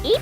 Eep.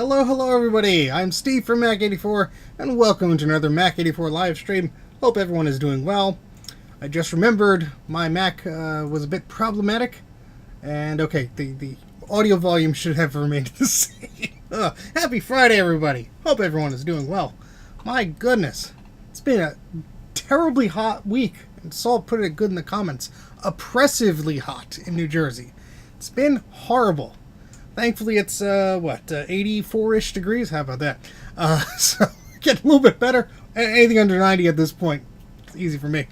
Hello everybody, I'm Steve from Mac84, and welcome to another Mac84 live stream. Hope everyone is doing well. I just remembered my Mac was a bit problematic, and okay, the audio volume should have remained the same. Happy Friday everybody, hope everyone is doing well. My goodness, it's been a terribly hot week, and Saul put it good in the comments, oppressively hot in New Jersey. It's been horrible. Thankfully, it's, 84-ish degrees? How about that? So, getting a little bit better. Anything under 90 at this point. It's easy for me.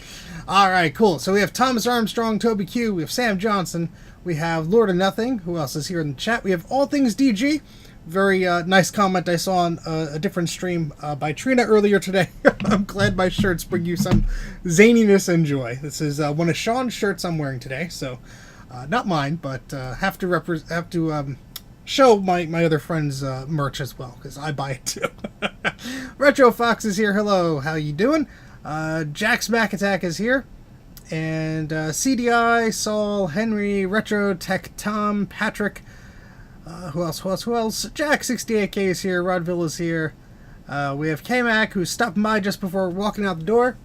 Alright, cool. So we have Thomas Armstrong, Toby Q, we have Sam Johnson, we have Lord of Nothing, who else is here in the chat? We have All Things DG. Very nice comment I saw on a different stream by Trina earlier today. I'm glad my shirts bring you some zaniness and joy. This is one of Sean's shirts I'm wearing today, so not mine, but have to show my other friends' merch as well, because I buy it too. Retro Fox is here. Hello, how you doing? Jack's Mac Attack is here. And CDI, Saul, Henry, Retro Tech, Tom, Patrick. Who else? Jack68K is here. Rodville is here. We have K-Mac, who's stopping by just before walking out the door.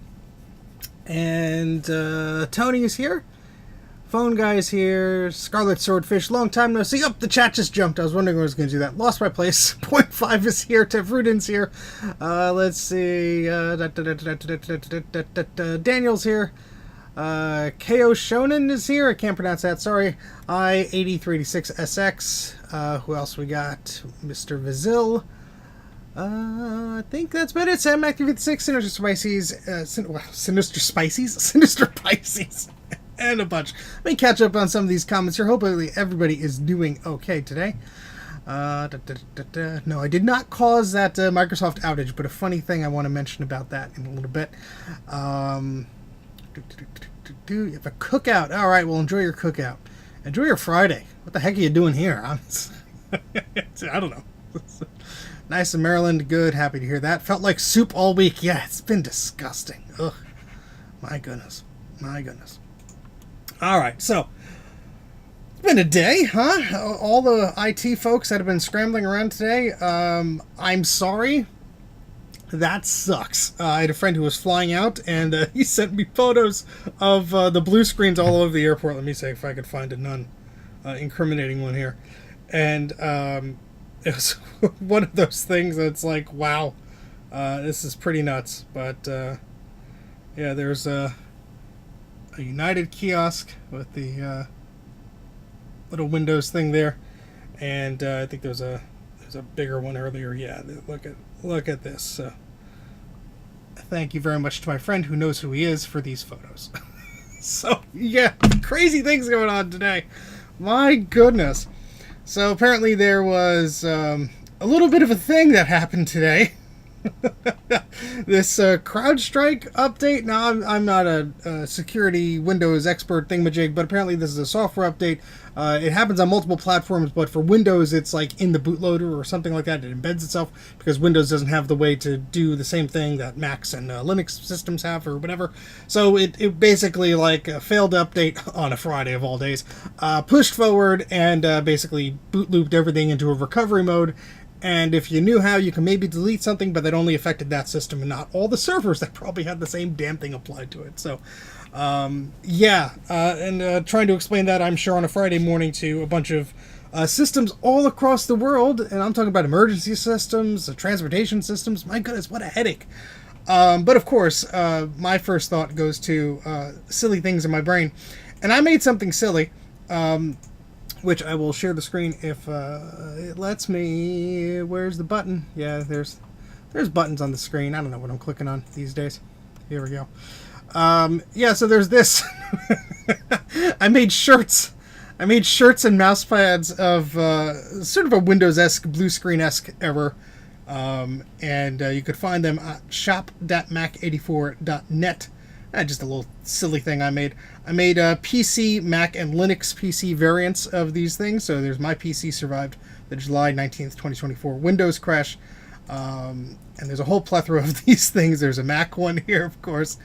And Tony is here. Phone Guy is here. Scarlet Swordfish, long time no see. The chat just jumped. I was wondering when I was going to do that. Lost my place. Point 5 is here. Tevrudin's here. Let's see. Daniel's here. KO Shonen is here. I can't pronounce that. Sorry. I8386SX. Who else we got? Mr. Vizil. I think that's about it. Sam Active56, Sinister Spices. Sinister Spices? Sinister Pisces. And a bunch. Let me catch up on some of these comments here. Hopefully everybody is doing okay today. No, I did not cause that Microsoft outage, but a funny thing I want to mention about that in a little bit. You have a cookout. All right, well, enjoy your cookout. Enjoy your Friday. What the heck are you doing here? I don't know. Nice in Maryland. Good. Happy to hear that. Felt like soup all week. Yeah, it's been disgusting. Ugh. My goodness. My goodness. All right, so it's been a day, huh? All the IT folks that have been scrambling around today, I'm sorry. That sucks. I had a friend who was flying out, and he sent me photos of the blue screens all over the airport. Let me see if I could find a non-incriminating one here. And it was one of those things that's like, wow, this is pretty nuts. But, yeah, there's a United kiosk with the little Windows thing there, and I think there's a bigger one earlier. Yeah, look at this. So, thank you very much to my friend who knows who he is for these photos. So yeah, crazy things going on today. My goodness. So apparently there was a little bit of a thing that happened today. This CrowdStrike update. Now, I'm not a security Windows expert thingamajig, but apparently this is a software update. It happens on multiple platforms, but for Windows, it's like in the bootloader or something like that. It embeds itself because Windows doesn't have the way to do the same thing that Macs and Linux systems have or whatever. So it basically like failed to update on a Friday of all days, pushed forward and basically boot looped everything into a recovery mode. And if you knew how, you can maybe delete something, but that only affected that system and not all the servers that probably had the same damn thing applied to it. So, yeah. And trying to explain that, I'm sure, on a Friday morning to a bunch of systems all across the world. And I'm talking about emergency systems, transportation systems. My goodness, what a headache. But of course, my first thought goes to silly things in my brain. And I made something silly. Which I will share the screen if it lets me. Where's the button? Yeah, there's There's buttons on the screen. I don't know what I'm clicking on these days. Here we go. Yeah, so there's this. I made shirts. I made shirts and mouse pads of sort of a Windows-esque, blue screen-esque error. And you could find them at shop.mac84.net. Just a little silly thing I made. I made PC, Mac, and Linux PC variants of these things. So there's my PC survived the July 19th, 2024 Windows crash. And there's a whole plethora of these things. There's a Mac one here, of course.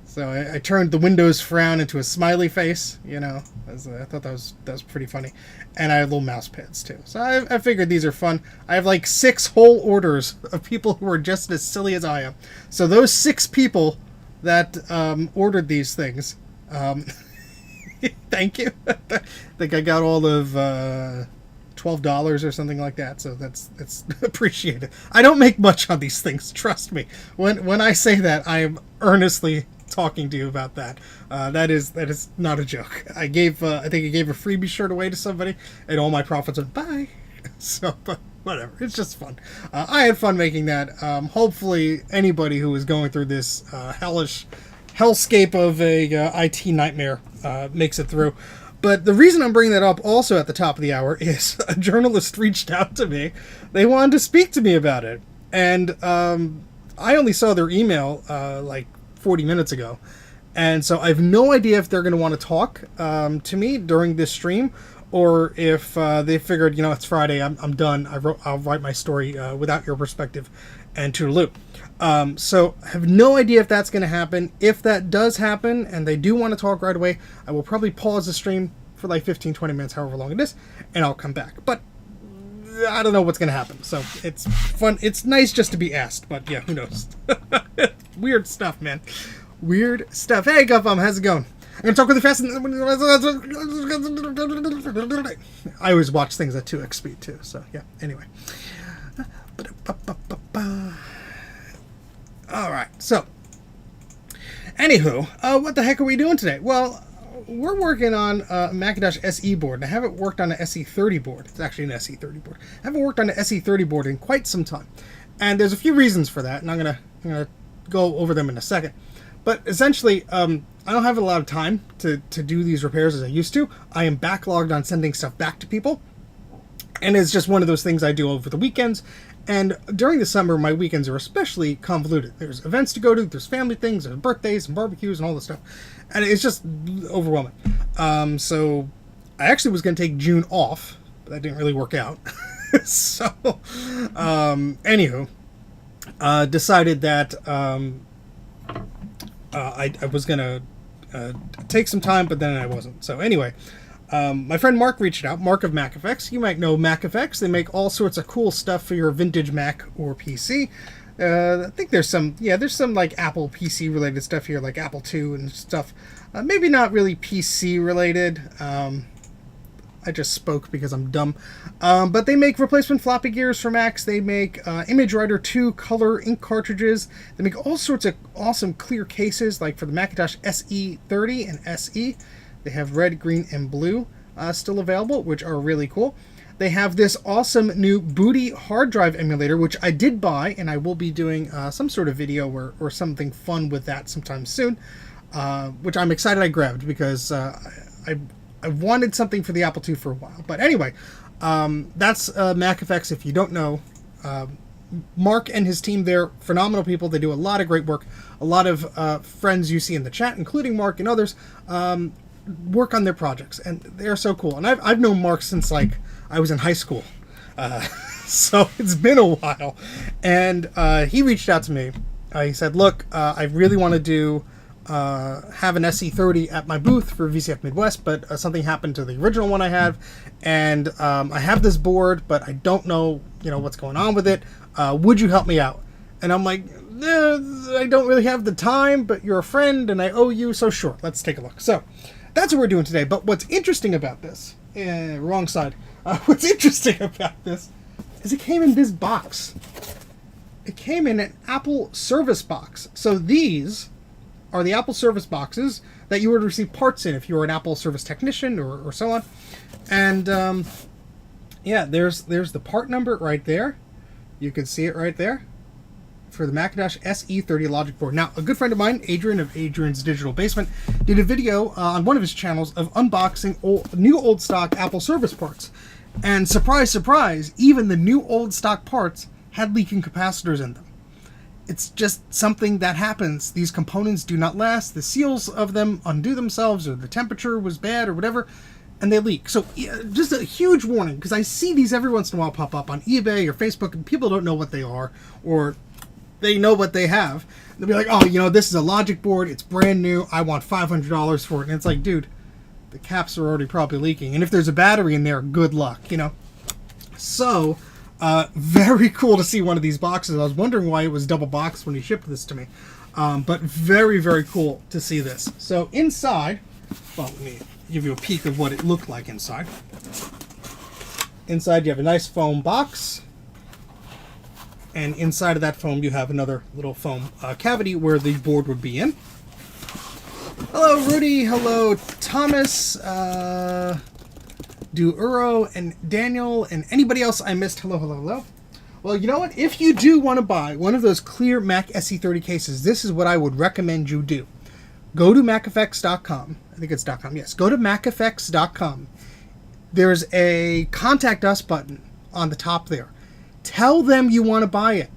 So I turned the Windows frown into a smiley face, you know. I thought that was pretty funny. And I have little mouse pads, too. So I figured these are fun. I have like 6 whole orders of people who are just as silly as I am. So those 6 people that ordered these things, thank you. I think I got all of $12 or something like that. So that's appreciated. I don't make much on these things, trust me. When I say that, I am earnestly talking to you about that. That is not a joke. I think I gave a freebie shirt away to somebody, and all my profits went bye. So, but whatever. It's just fun. I had fun making that. Hopefully, anybody who is going through this hellish hellscape of a IT nightmare makes it through. But the reason I'm bringing that up also at the top of the hour is a journalist reached out to me. They wanted to speak to me about it, and I only saw their email like 40 minutes ago, and so I have no idea if they're going to want to talk to me during this stream, or if they figured, you know, it's Friday, I'm done, I'll write my story without your perspective, and toodaloo. So I have no idea if that's going to happen. If that does happen, and they do want to talk right away, I will probably pause the stream for like 15-20 minutes, however long it is, and I'll come back. But I don't know what's going to happen, so it's fun. It's nice just to be asked, but yeah, who knows? Weird stuff, man. Weird stuff. Hey, Guffum, how's it going? I'm going to talk really fast. I always watch things at 2x speed, too, so yeah, anyway. Alright, so, anywho, what the heck are we doing today? Well, we're working on a Macintosh SE board, and I haven't worked on an SE30 board. It's actually an SE30 board. I haven't worked on an SE30 board in quite some time. And there's a few reasons for that, and I'm gonna go over them in a second. But essentially, I don't have a lot of time to do these repairs as I used to. I am backlogged on sending stuff back to people. And it's just one of those things I do over the weekends. And during the summer, my weekends are especially convoluted. There's events to go to, there's family things, there's birthdays and barbecues and all this stuff. And it's just overwhelming. So I actually was going to take June off, but that didn't really work out. So, anywho, decided that I was going to take some time, but then I wasn't. So anyway, my friend Mark reached out, Mark of MacFX. You might know MacFX. They make all sorts of cool stuff for your vintage Mac or PC. I think there's some like Apple PC related stuff here, like Apple II and stuff. Maybe not really PC related. I just spoke because I'm dumb. But they make replacement floppy gears for Macs. They make Image Writer 2 color ink cartridges. They make all sorts of awesome clear cases, like for the Macintosh SE30 and SE. They have red, green, and blue still available, which are really cool. They have this awesome new Booty hard drive emulator, which I did buy, and I will be doing some sort of video or something fun with that sometime soon, which I'm excited I grabbed because I wanted something for the Apple II for a while. But anyway, that's MacFX. If you don't know, Mark and his team, they're phenomenal people. They do a lot of great work. A lot of friends you see in the chat, including Mark and others, work on their projects, and they're so cool. And I've known Mark since like I was in high school, so it's been a while. And he reached out to me. He said, "Look, I really want to do have an SE30 at my booth for VCF Midwest, but something happened to the original one I have, and I have this board, but I don't know, what's going on with it. Would you help me out?" And I'm like, I don't really have the time, but you're a friend, and I owe you, so sure, let's take a look. So that's what we're doing today. But what's interesting about this, wrong side. What's interesting about this is it came in this box. It came in an Apple service box. So these are the Apple service boxes that you would receive parts in if you were an Apple service technician or so on. And yeah, there's the part number right there. You can see it right there. for the Macintosh SE 30 logic board. Now, a good friend of mine, Adrian of Adrian's Digital Basement, did a video on one of his channels of unboxing new old stock Apple service parts. And surprise, surprise, even the new old stock parts had leaking capacitors in them. It's just something that happens. These components do not last. The seals of them undo themselves, or the temperature was bad, or whatever, and they leak. So just a huge warning, because I see these every once in a while pop up on eBay or Facebook, and people don't know what they are, or they know what they have. They'll be like, oh, you know, this is a logic board. It's brand new. I want $500 for it. And it's like, dude, the caps are already probably leaking. And if there's a battery in there, good luck, you know. So, very cool to see one of these boxes. I was wondering why it was double boxed when he shipped this to me. But very, very cool to see this. So inside, well, let me give you a peek of what it looked like inside. Inside you have a nice foam box. And inside of that foam you have another little foam cavity where the board would be in. Hello, Rudy. Hello, Thomas. Duuro and Daniel and anybody else I missed. Hello, hello, hello. Well, you know what? If you do want to buy one of those clear Mac SE30 cases, this is what I would recommend you do. Go to maceffects.com. I think it's .com. Yes, go to maceffects.com. There's a contact us button on the top there. Tell them you want to buy it.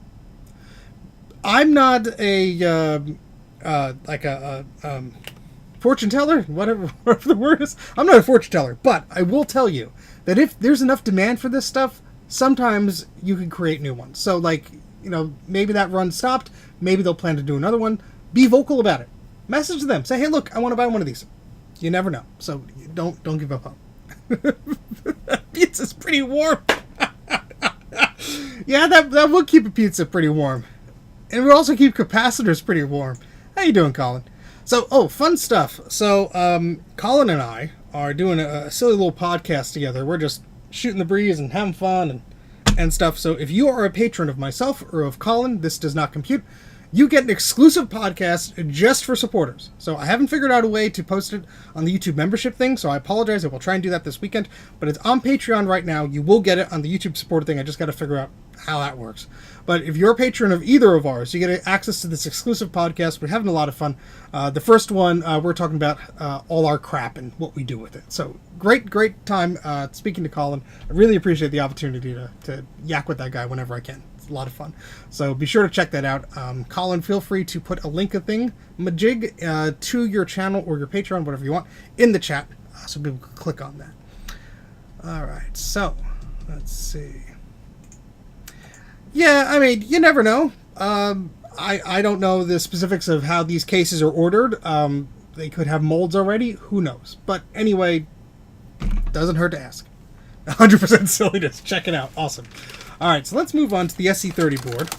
I'm not a fortune teller, whatever the word is. I'm not a fortune teller, but I will tell you that if there's enough demand for this stuff, sometimes you can create new ones. So, like, you know, maybe that run stopped. Maybe they'll plan to do another one. Be vocal about it. Message them. Say, hey, look, I want to buy one of these. You never know. So don't give up hope. Pizza's pretty warm. Yeah, that will keep a pizza pretty warm. And it would also keep capacitors pretty warm. How you doing, Colin? So, fun stuff. So, Colin and I are doing a silly little podcast together. We're just shooting the breeze and having fun and stuff. So, if you are a patron of myself or of Colin, this does not compute. You get an exclusive podcast just for supporters. So, I haven't figured out a way to post it on the YouTube membership thing, so I apologize. I will try and do that this weekend. But it's on Patreon right now. You will get it on the YouTube supporter thing. I just got to figure out how that works. But if you're a patron of either of ours, you get access to this exclusive podcast. We're having a lot of fun. The first one, we're talking about all our crap and what we do with it. So great time speaking to Colin. I really appreciate the opportunity to yak with that guy whenever I can. It's a lot of fun. So be sure to check that out. Colin, feel free to put a link majig to your channel or your Patreon, whatever you want, in the chat so people can click on that. All right, so let's see. Yeah, I mean, you never know. I don't know the specifics of how these cases are ordered. They could have molds already. Who knows? But anyway, doesn't hurt to ask. 100% silliness. Check it out. Awesome. All right, so let's move on to the SE30 board.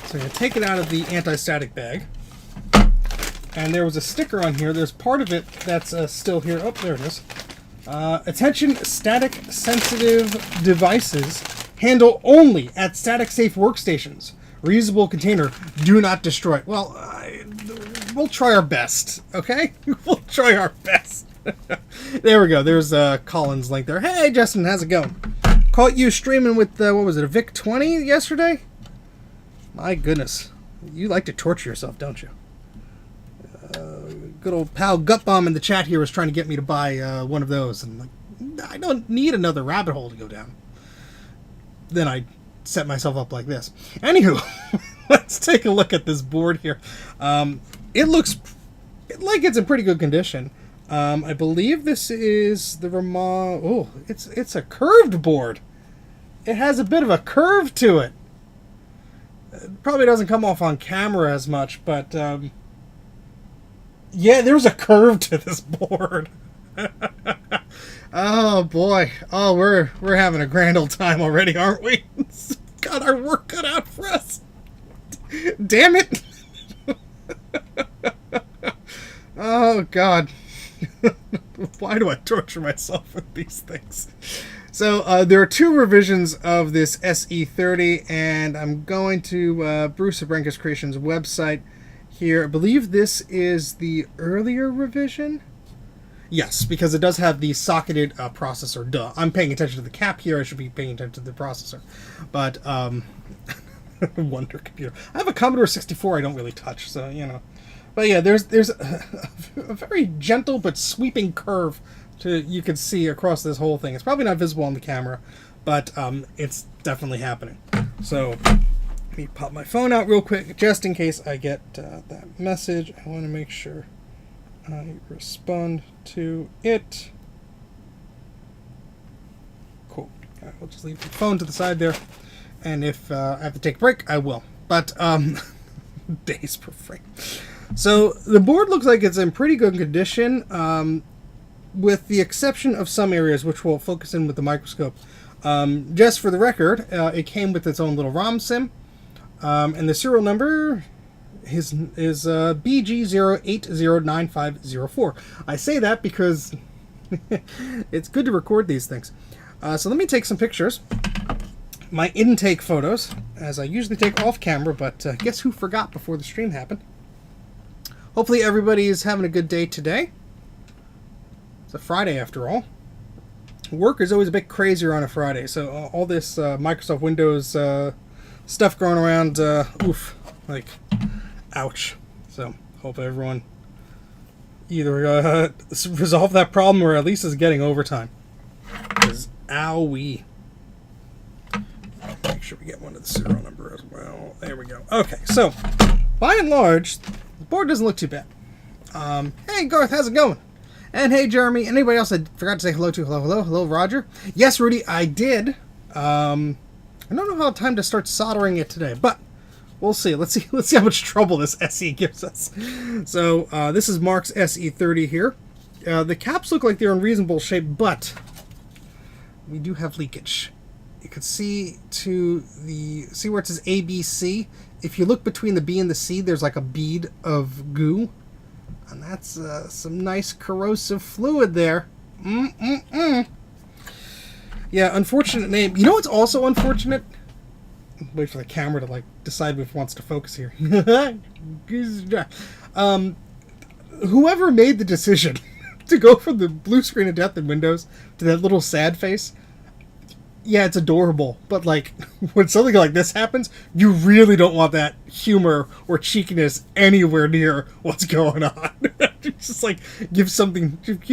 So I'm going to take it out of the anti-static bag. And there was a sticker on here. There's part of it that's still here. Oh, there it is. Attention, static sensitive devices. Handle only at static safe workstations. Reusable container. Do not destroy. Well, we'll try our best. Okay? We'll try our best. There we go. There's Colin's link there. Hey, Justin, how's it going? Caught you streaming with, what was it, a VIC-20 yesterday? My goodness. You like to torture yourself, don't you? Good old pal Gutbomb in the chat here was trying to get me to buy one of those. And like, I don't need another rabbit hole to go down. Then I set myself up like this. Anywho, let's take a look at this board here. It looks like it's in pretty good condition. I believe this is the Oh, it's a curved board. It has a bit of a curve to it. It probably doesn't come off on camera as much, but yeah, there's a curve to this board. Oh boy. Oh, we're having a grand old time already, aren't we? Got our work cut out for us. Damn it. Oh god. Why do I torture myself with these things? So there are two revisions of this SE30, and I'm going to Bruce of Brankus Creations website here. I believe this is the earlier revision. Yes, because it does have the socketed processor. Duh. I'm paying attention to the cap here. I should be paying attention to the processor. But Wonder computer. I have a Commodore 64 I don't really touch, so, you know. But yeah, there's a very gentle but sweeping curve you can see across this whole thing. It's probably not visible on the camera, but it's definitely happening. So let me pop my phone out real quick, just in case I get that message. I want to make sure I respond to it. Cool. All right, we'll just leave the phone to the side there, and if I have to take a break, I will. But days per frame. So the board looks like it's in pretty good condition, with the exception of some areas, which we'll focus in with the microscope. Just for the record, it came with its own little ROM sim, and the serial number is BG0809504. I say that because it's good to record these things. So let me take some pictures. My intake photos, as I usually take off camera, but guess who forgot before the stream happened? Hopefully everybody is having a good day today. It's a Friday after all. Work is always a bit crazier on a Friday, so all this Microsoft Windows stuff going around, oof, like, ouch. So hope everyone either resolve that problem or at least is getting overtime. Because owie. Make sure we get one of the serial number as well. There we go. Okay, so by and large, the board doesn't look too bad. Hey Garth, how's it going? And hey Jeremy, anybody else I forgot to say hello to? Hello Roger. Yes, Rudy, I did. I don't know how time to start soldering it today, but we'll see. Let's see how much trouble this SE gives us. So this is Mark's SE30 here. The caps look like they're in reasonable shape, but we do have leakage. You can see where it says ABC. If you look between the B and the C, there's like a bead of goo. And that's some nice corrosive fluid there. Yeah, unfortunate name. You know what's also unfortunate? Wait for the camera to like decide if it wants to focus here. Whoever made the decision to go from the blue screen of death in Windows to that little sad face, yeah, it's adorable, but like when something like this happens, you really don't want that humor or cheekiness anywhere near what's going on. Just like give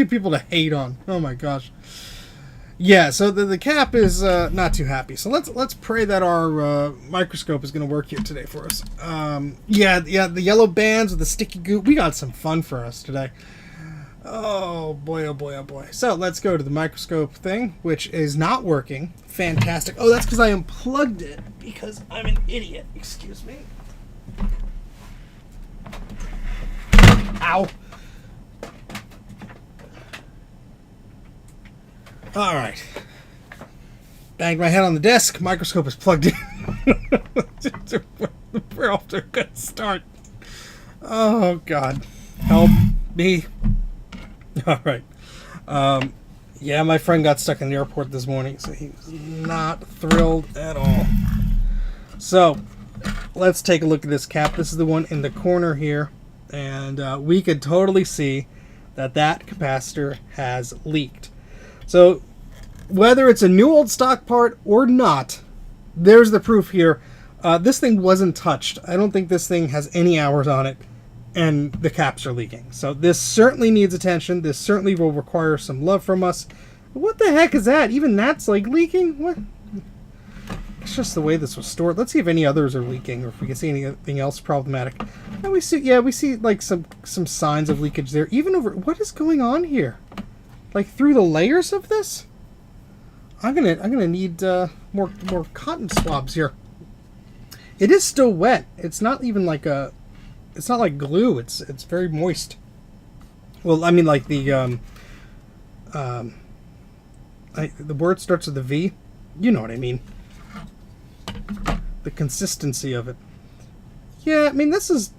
people to hate on. Oh my gosh. Yeah, so the cap is not too happy. So let's pray that our microscope is going to work here today for us. Yeah, the yellow bands with the sticky goo. We got some fun for us today. Oh boy, oh boy, oh boy. So let's go to the microscope thing, which is not working. Fantastic. Oh, that's because I unplugged it, because I'm an idiot. Excuse me. Ow. Alright. Banged my head on the desk. Microscope is plugged in. We're off to a good start. Oh, God. Help me. Alright. Yeah, my friend got stuck in the airport this morning, so he was not thrilled at all. So, let's take a look at this cap. This is the one in the corner here. And we could totally see that capacitor has leaked. So, whether it's a new old stock part or not, there's the proof here. This thing wasn't touched. I don't think this thing has any hours on it, and the caps are leaking. So this certainly needs attention. This certainly will require some love from us. What the heck is that? Even that's like leaking? What? It's just the way this was stored. Let's see if any others are leaking, or if we can see anything else problematic. And we see like some signs of leakage there. Even over, what is going on here? Like through the layers of this? I'm gonna need more cotton swabs here. It is still wet. It's not even like it's not like glue. It's very moist. Well, I mean like the word starts with a V. You know what I mean. The consistency of it. Yeah, I mean it's.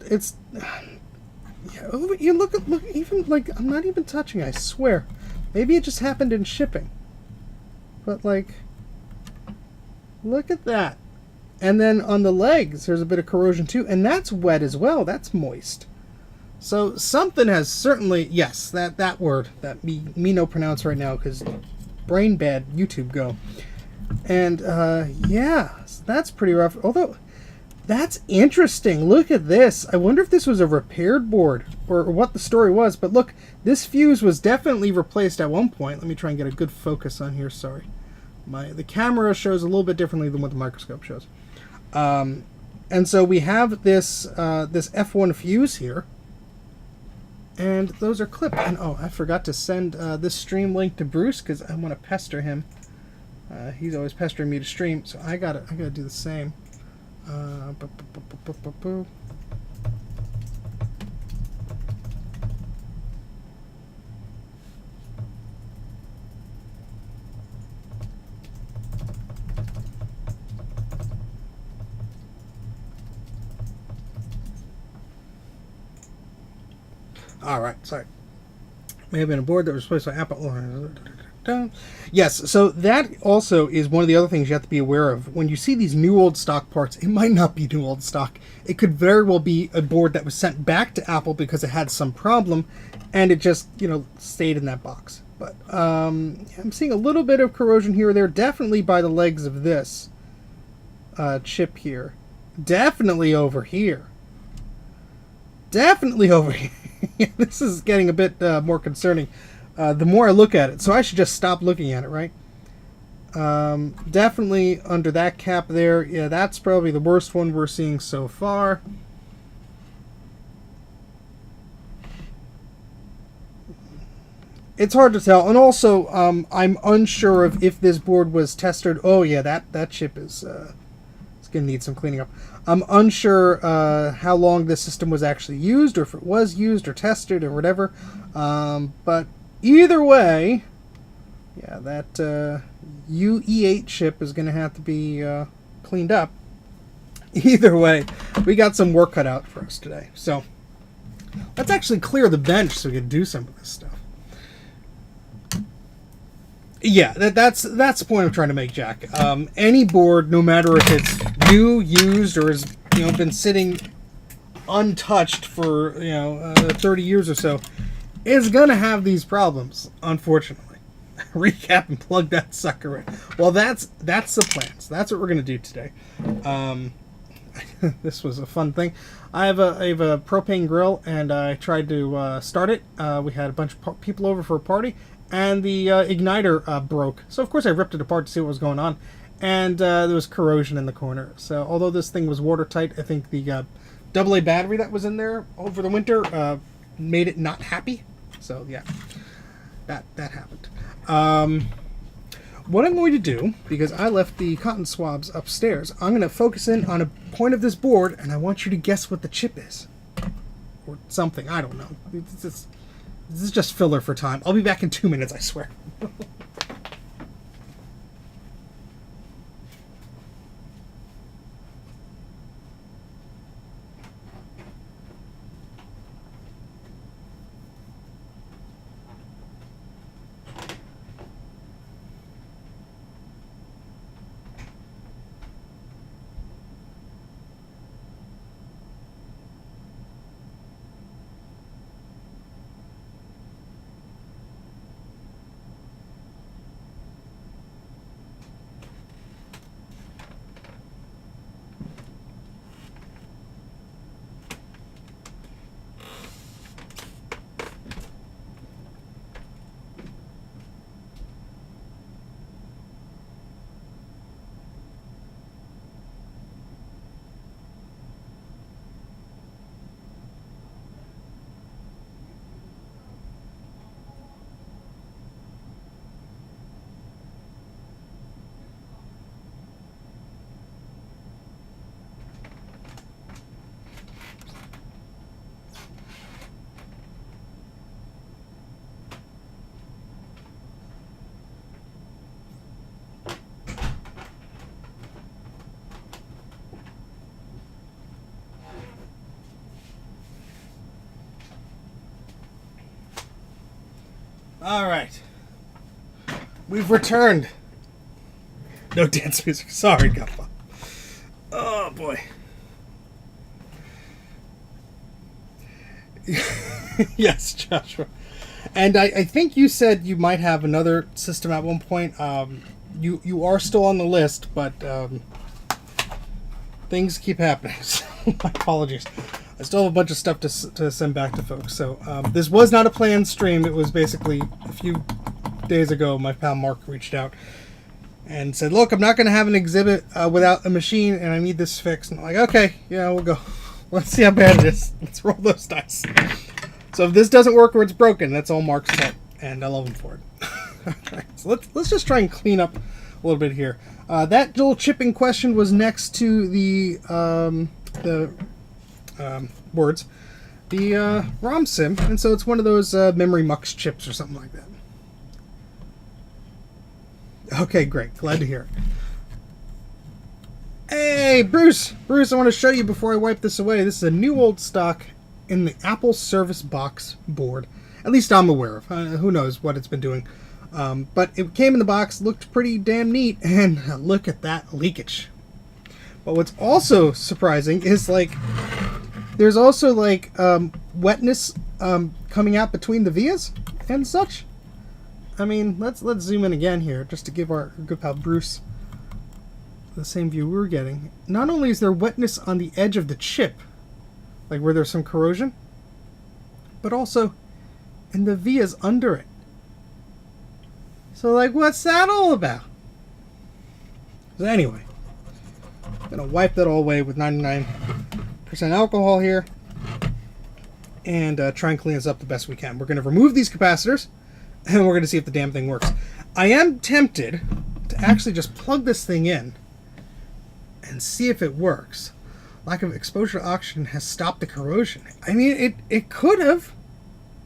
Yeah, you look even like I'm not even touching. I swear. Maybe it just happened in shipping. But like, look at that. And then on the legs, there's a bit of corrosion too. And that's wet as well. That's moist. So something has certainly, yes, that word that me no pronounce right now because brain bad YouTube go. And yeah, so that's pretty rough. Although That's interesting. Look at this. I wonder if this was a repaired board or what the story was. But look, this fuse was definitely replaced at one point. Let me try and get a good focus on here. Sorry. The camera shows a little bit differently than what the microscope shows. And so we have this this F1 fuse here. And those are clipped. And oh, I forgot to send this stream link to Bruce because I want to pester him. He's always pestering me to stream, so I gotta do the same. All right, sorry. May have been a board that was replaced by Apple. Yes, so that also is one of the other things you have to be aware of. When you see these new old stock parts, it might not be new old stock. It could very well be a board that was sent back to Apple because it had some problem, and it just, stayed in that box. But I'm seeing a little bit of corrosion here or there, definitely by the legs of this chip here. Definitely over here. Definitely over here. This is getting a bit more concerning the more I look at it. So I should just stop looking at it, right? Definitely under that cap there. Yeah, that's probably the worst one we're seeing so far. It's hard to tell. And also, I'm unsure of if this board was tested. Oh, yeah, that chip is it's going to need some cleaning up. I'm unsure how long this system was actually used, or if it was used or tested or whatever. But either way, yeah, that UE8 chip is going to have to be cleaned up. Either way, we got some work cut out for us today. So let's actually clear the bench so we can do some of this stuff. Yeah, that's the point I'm trying to make, Jack. Any board, no matter if it's new, used, or has been sitting untouched for 30 years or so, is gonna have these problems, unfortunately. Recap and plug that sucker in. Well, that's the plan. So that's what we're gonna do today. This was a fun thing. I have a propane grill, and I tried to start it. We had a bunch of people over for a party, and the igniter broke. So of course I ripped it apart to see what was going on, and there was corrosion in the corner. So although this thing was watertight, I think the AA battery that was in there over the winter made it not happy. So yeah, that happened. What I'm going to do, because I left the cotton swabs upstairs, I'm going to focus in on a point of this board, and I want you to guess what the chip is. Or something, I don't know. This is just filler for time. I'll be back in 2 minutes, I swear. All right. We've returned. No dance music. Sorry, Guppa. Oh, boy. Yes, Joshua. And I think you said you might have another system at one point. You are still on the list, but things keep happening. So, my apologies. I still have a bunch of stuff to send back to folks. So this was not a planned stream. It was basically a few days ago, my pal Mark reached out and said, look, I'm not going to have an exhibit without a machine, and I need this fixed. And I'm like, okay, yeah, we'll go. Let's see how bad it is. Let's roll those dice. So if this doesn't work or it's broken, that's all Mark's fault, and I love him for it. Okay, so let's just try and clean up a little bit here. That little chipping question was next to the words, the ROM sim, and so it's one of those memory mux chips or something like that. Okay, great. Glad to hear it. Hey, Bruce! Bruce, I want to show you before I wipe this away. This is a new old stock in the Apple Service Box board. At least I'm aware of. Who knows what it's been doing. But it came in the box, looked pretty damn neat, and look at that leakage. But what's also surprising is, like, there's also, like, wetness coming out between the vias and such. I mean, let's zoom in again here, just to give our good pal Bruce the same view we were getting. Not only is there wetness on the edge of the chip, like where there's some corrosion, but also in the vias under it. So, like, what's that all about? So anyway, I'm gonna wipe that all away with 99% alcohol here, and try and clean this up the best we can. We're gonna remove these capacitors, and we're gonna see if the damn thing works. I am tempted to actually just plug this thing in and see if it works. Lack of exposure to oxygen has stopped the corrosion. I mean, it could have,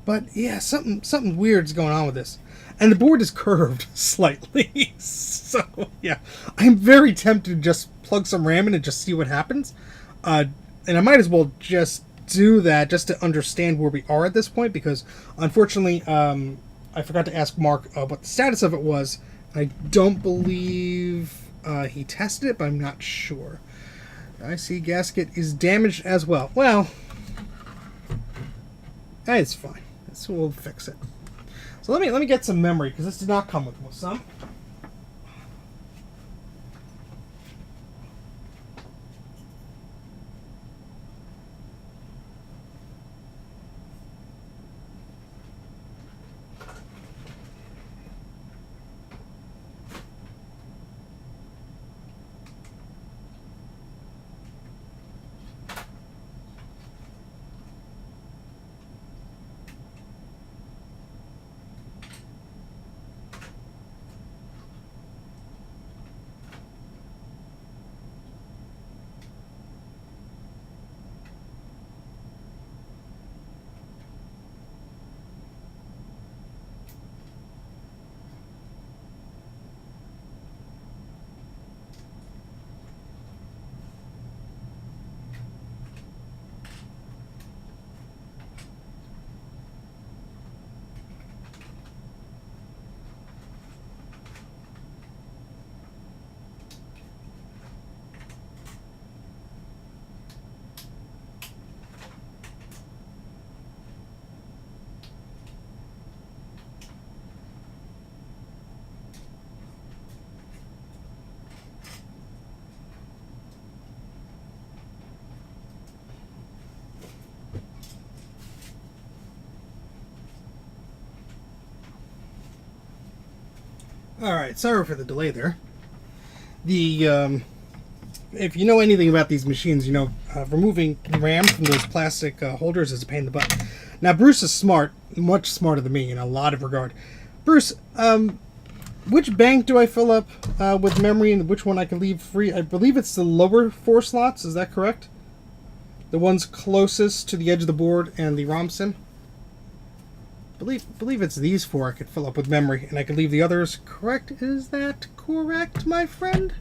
but yeah, something weird's going on with this. And the board is curved slightly. So yeah, I'm very tempted to just plug some RAM in and just see what happens. And I might as well just do that just to understand where we are at this point, because unfortunately, I forgot to ask Mark what the status of it was. I don't believe he tested it, but I'm not sure. IC gasket is damaged as well. Well, it's fine. We'll fix it. So let me get some memory, because this did not come with some. Alright, sorry for the delay there. If you know anything about these machines, you know removing RAM from those plastic holders is a pain in the butt. Now, Bruce is smart, much smarter than me in a lot of regard. Bruce, which bank do I fill up with memory, and which one I can leave free? I believe it's the lower 4 slots, is that correct? The ones closest to the edge of the board and the ROM sim? Believe it's these 4 I could fill up with memory, and I could leave the others. Correct? Is that correct, my friend?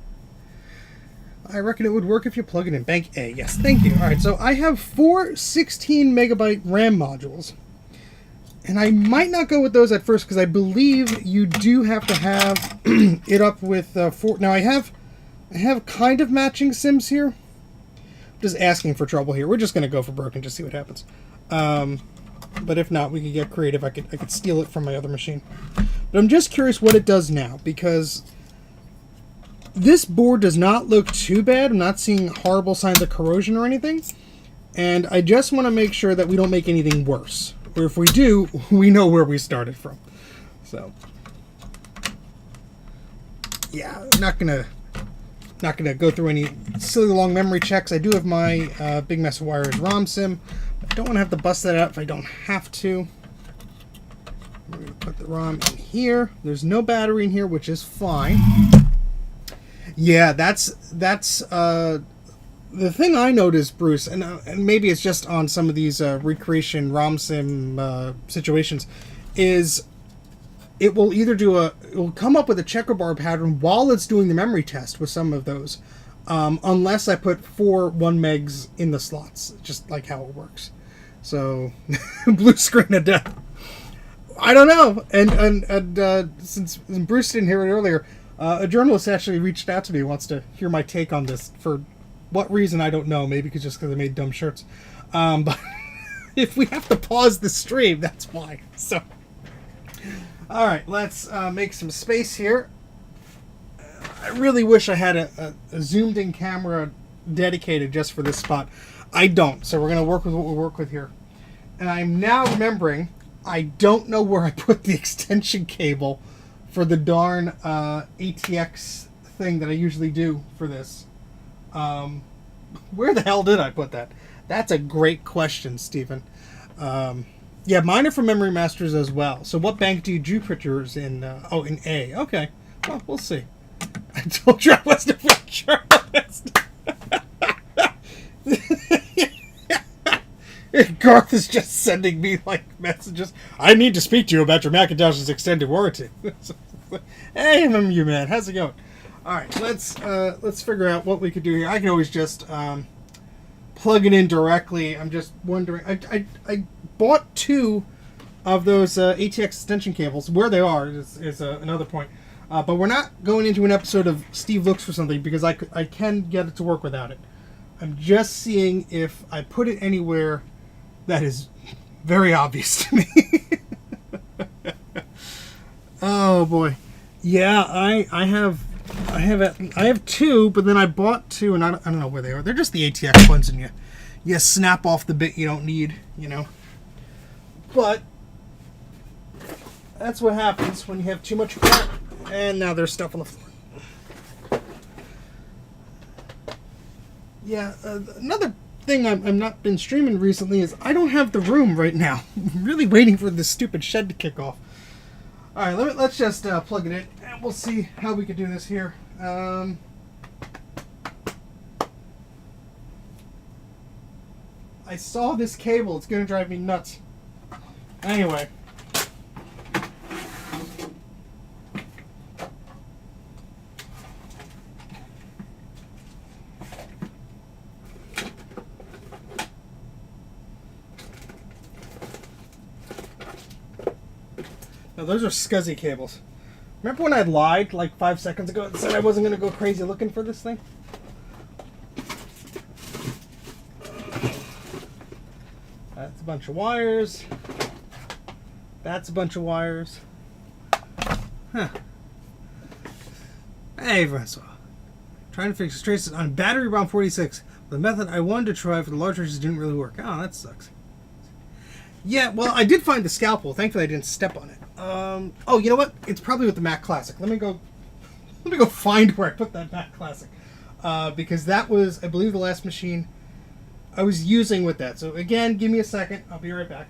I reckon it would work if you plug it in. Bank A. Yes, thank you. All right, so I have 4 16 megabyte RAM modules, and I might not go with those at first because I believe you do have to have it up with 4. Now I have kind of matching sims here. I'm just asking for trouble here. We're just going to go for broke and just see what happens. But if not, we could get creative. I could steal it from my other machine. But I'm just curious what it does now, because This board does not look too bad. I'm not seeing horrible signs of corrosion or anything. And I just want to make sure that we don't make anything worse. Or if we do, we know where we started from. So, yeah, I'm not gonna go through any silly long memory checks. I do have my Big Mess of Wires ROM sim. I don't want to have to bust that out if I don't have to. I'm going to put the ROM in here. There's no battery in here, which is fine. Yeah, that's the thing I noticed, Bruce, and maybe it's just on some of these recreation ROM sim situations, is it will either it will come up with a checker bar pattern while it's doing the memory test with some of those, unless I put 4 1 megs in the slots, just like how it works. So, blue screen of death. I don't know. And since Bruce didn't hear it earlier, a journalist actually reached out to me, wants to hear my take on this. For what reason, I don't know. Maybe just because I made dumb shirts. But if we have to pause the stream, that's why. So, all right, let's make some space here. I really wish I had a zoomed-in camera dedicated just for this spot. I don't, so we're going to work with what we work with here. And I'm now remembering I don't know where I put the extension cable for the darn ATX thing that I usually do for this. Where the hell did I put that? That's a great question, Stephen. Yeah, mine are for Memory Masters as well. So what bank did you put yours in? Oh, in A. Okay. Well, we'll see. I told you I wasn't a journalist. Garth is just sending me like messages. I need to speak to you about your Macintosh's extended warranty. Hey, you man, how's it going? All right, let's figure out what we could do here. I can always just plug it in directly. I'm just wondering. I bought 2 of those ATX extension cables. Where they are is another point. But we're not going into an episode of Steve Looks for Something because I can get it to work without it. I'm just seeing if I put it anywhere that is very obvious to me. Oh boy, yeah, I have 2, but then I bought 2, and I don't know where they are. They're just the ATX ones, and you snap off the bit you don't need, you know. But that's what happens when you have too much crap. And now there's stuff on the floor. Yeah, another thing I'm not been streaming recently is I don't have the room right now. I'm really waiting for this stupid shed to kick off. All right, let's just plug it in, and we'll see how we can do this here. I saw this cable. It's going to drive me nuts. Anyway. Now, those are SCSI cables. Remember when I lied like 5 seconds ago and said I wasn't going to go crazy looking for this thing? That's a bunch of wires. That's a bunch of wires. Huh. Hey, Francois. Trying to fix traces on battery ROM 46. The method I wanted to try for the large traces didn't really work. Oh, that sucks. Yeah, well, I did find the scalpel. Thankfully, I didn't step on it. Oh, you know what? It's probably with the Mac Classic. Let me go find where I put that Mac Classic. Because that was, I believe, the last machine I was using with that. So, again, give me a second. I'll be right back.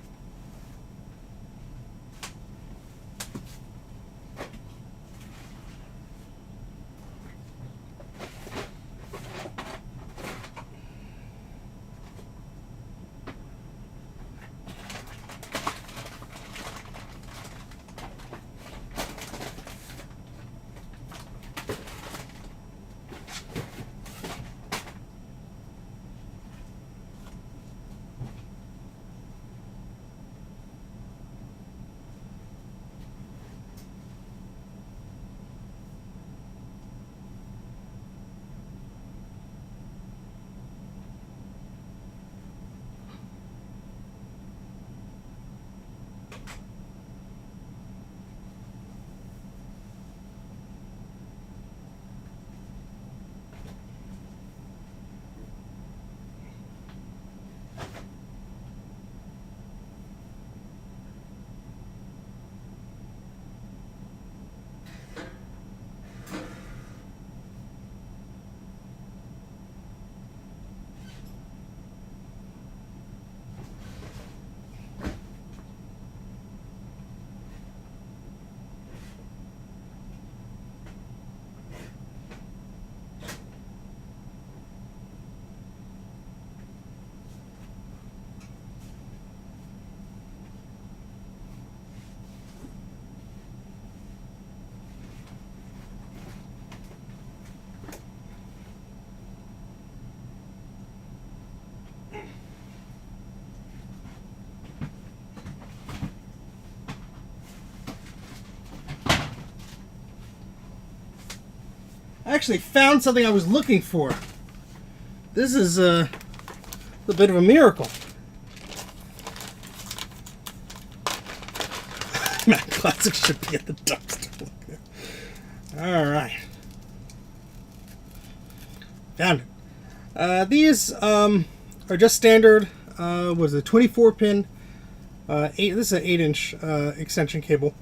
actually found something I was looking for. This is a bit of a miracle. Mac Classic should be at the dumpster. Alright. Found it. These are just standard, was a 24-pin, this is an 8-inch extension cable.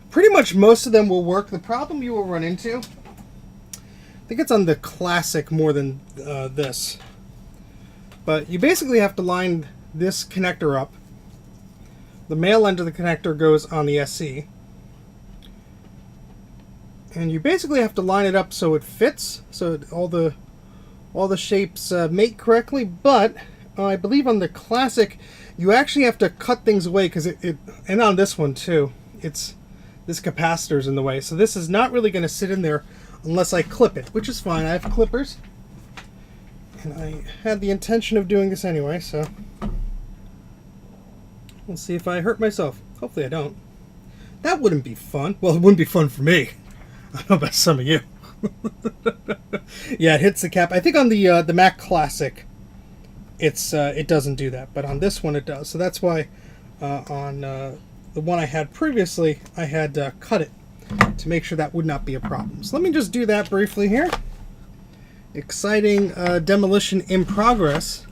Pretty much most of them will work. The problem you will run into, I think it's on the Classic more than this, but you basically have to line this connector up. The male end of the connector goes on the SE, and you basically have to line it up so it fits, so all the shapes mate correctly. But I believe on the Classic you actually have to cut things away because and on this one too, this capacitor's in the way, so this is not really going to sit in there unless I clip it, which is fine. I have clippers, and I had the intention of doing this anyway, so we'll see if I hurt myself. Hopefully I don't. That wouldn't be fun. Well, it wouldn't be fun for me. I don't know about some of you. Yeah, it hits the cap. I think on the Mac Classic, it doesn't do that, but on this one it does. So that's why on the one I had previously, I had cut it to make sure that would not be a problem. So let me just do that briefly here. Exciting demolition in progress.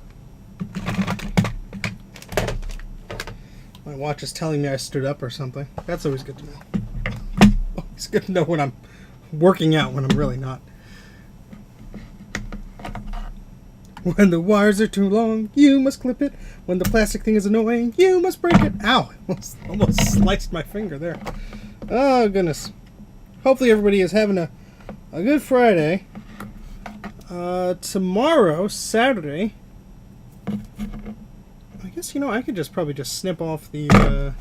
My watch is telling me I stood up or something. That's always good to know. It's good to know when I'm working out when I'm really not. When the wires are too long, you must clip it. When the plastic thing is annoying, you must break it. Ow! Almost sliced my finger there. Oh, goodness. Hopefully everybody is having a good Friday. Tomorrow, Saturday, I guess, I could probably just snip off the,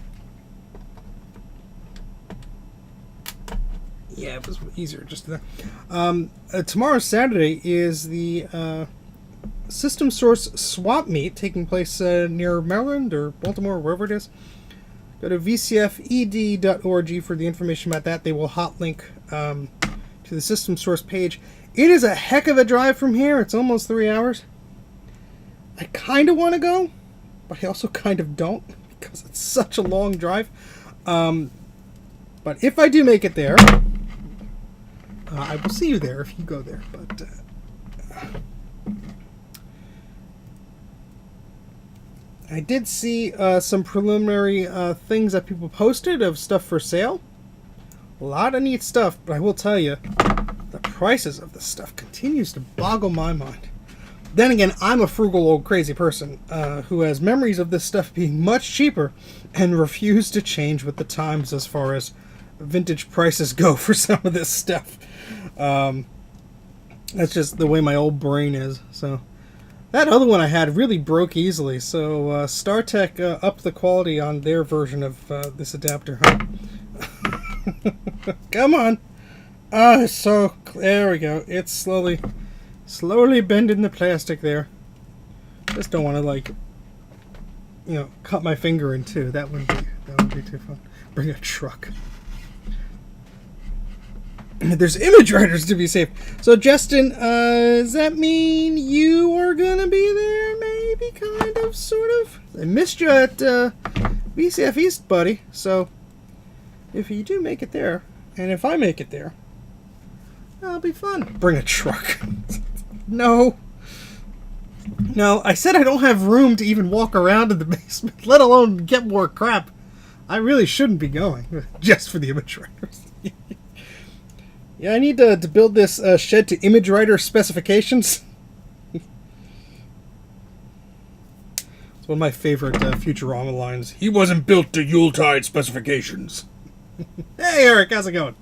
yeah, it was easier just to that. Tomorrow, Saturday, is the System Source Swap Meet taking place near Maryland or Baltimore, wherever it is. Go to VCFED.org for the information about that. They will hot link to the System Source page. It is a heck of a drive from here. It's almost 3 hours. I kind of want to go, but I also kind of don't because it's such a long drive. But if I do make it there, I will see you there if you go there. But I did see some preliminary things that people posted of stuff for sale. A lot of neat stuff, but I will tell you, the prices of this stuff continues to boggle my mind. Then again, I'm a frugal old crazy person who has memories of this stuff being much cheaper and refuse to change with the times as far as vintage prices go for some of this stuff. That's just the way my old brain is. So that other one I had really broke easily, so StarTech upped the quality on their version of this adapter, huh? Come on! So there we go. It's slowly bending the plastic there. Just don't want to cut my finger in two. That would be too fun. Bring a truck. There's image writers to be safe. So Justin, does that mean you are gonna be there? Maybe, kind of, sort of. I missed you at VCF East, buddy. So if you do make it there, and if I make it there, that'll be fun. Bring a truck. No, I said I don't have room to even walk around in the basement, let alone get more crap. I really shouldn't be going just for the image writers. Yeah, I need to build this shed to image writer specifications. It's one of my favorite Futurama lines. He wasn't built to Yuletide specifications. Hey, Eric, how's it going?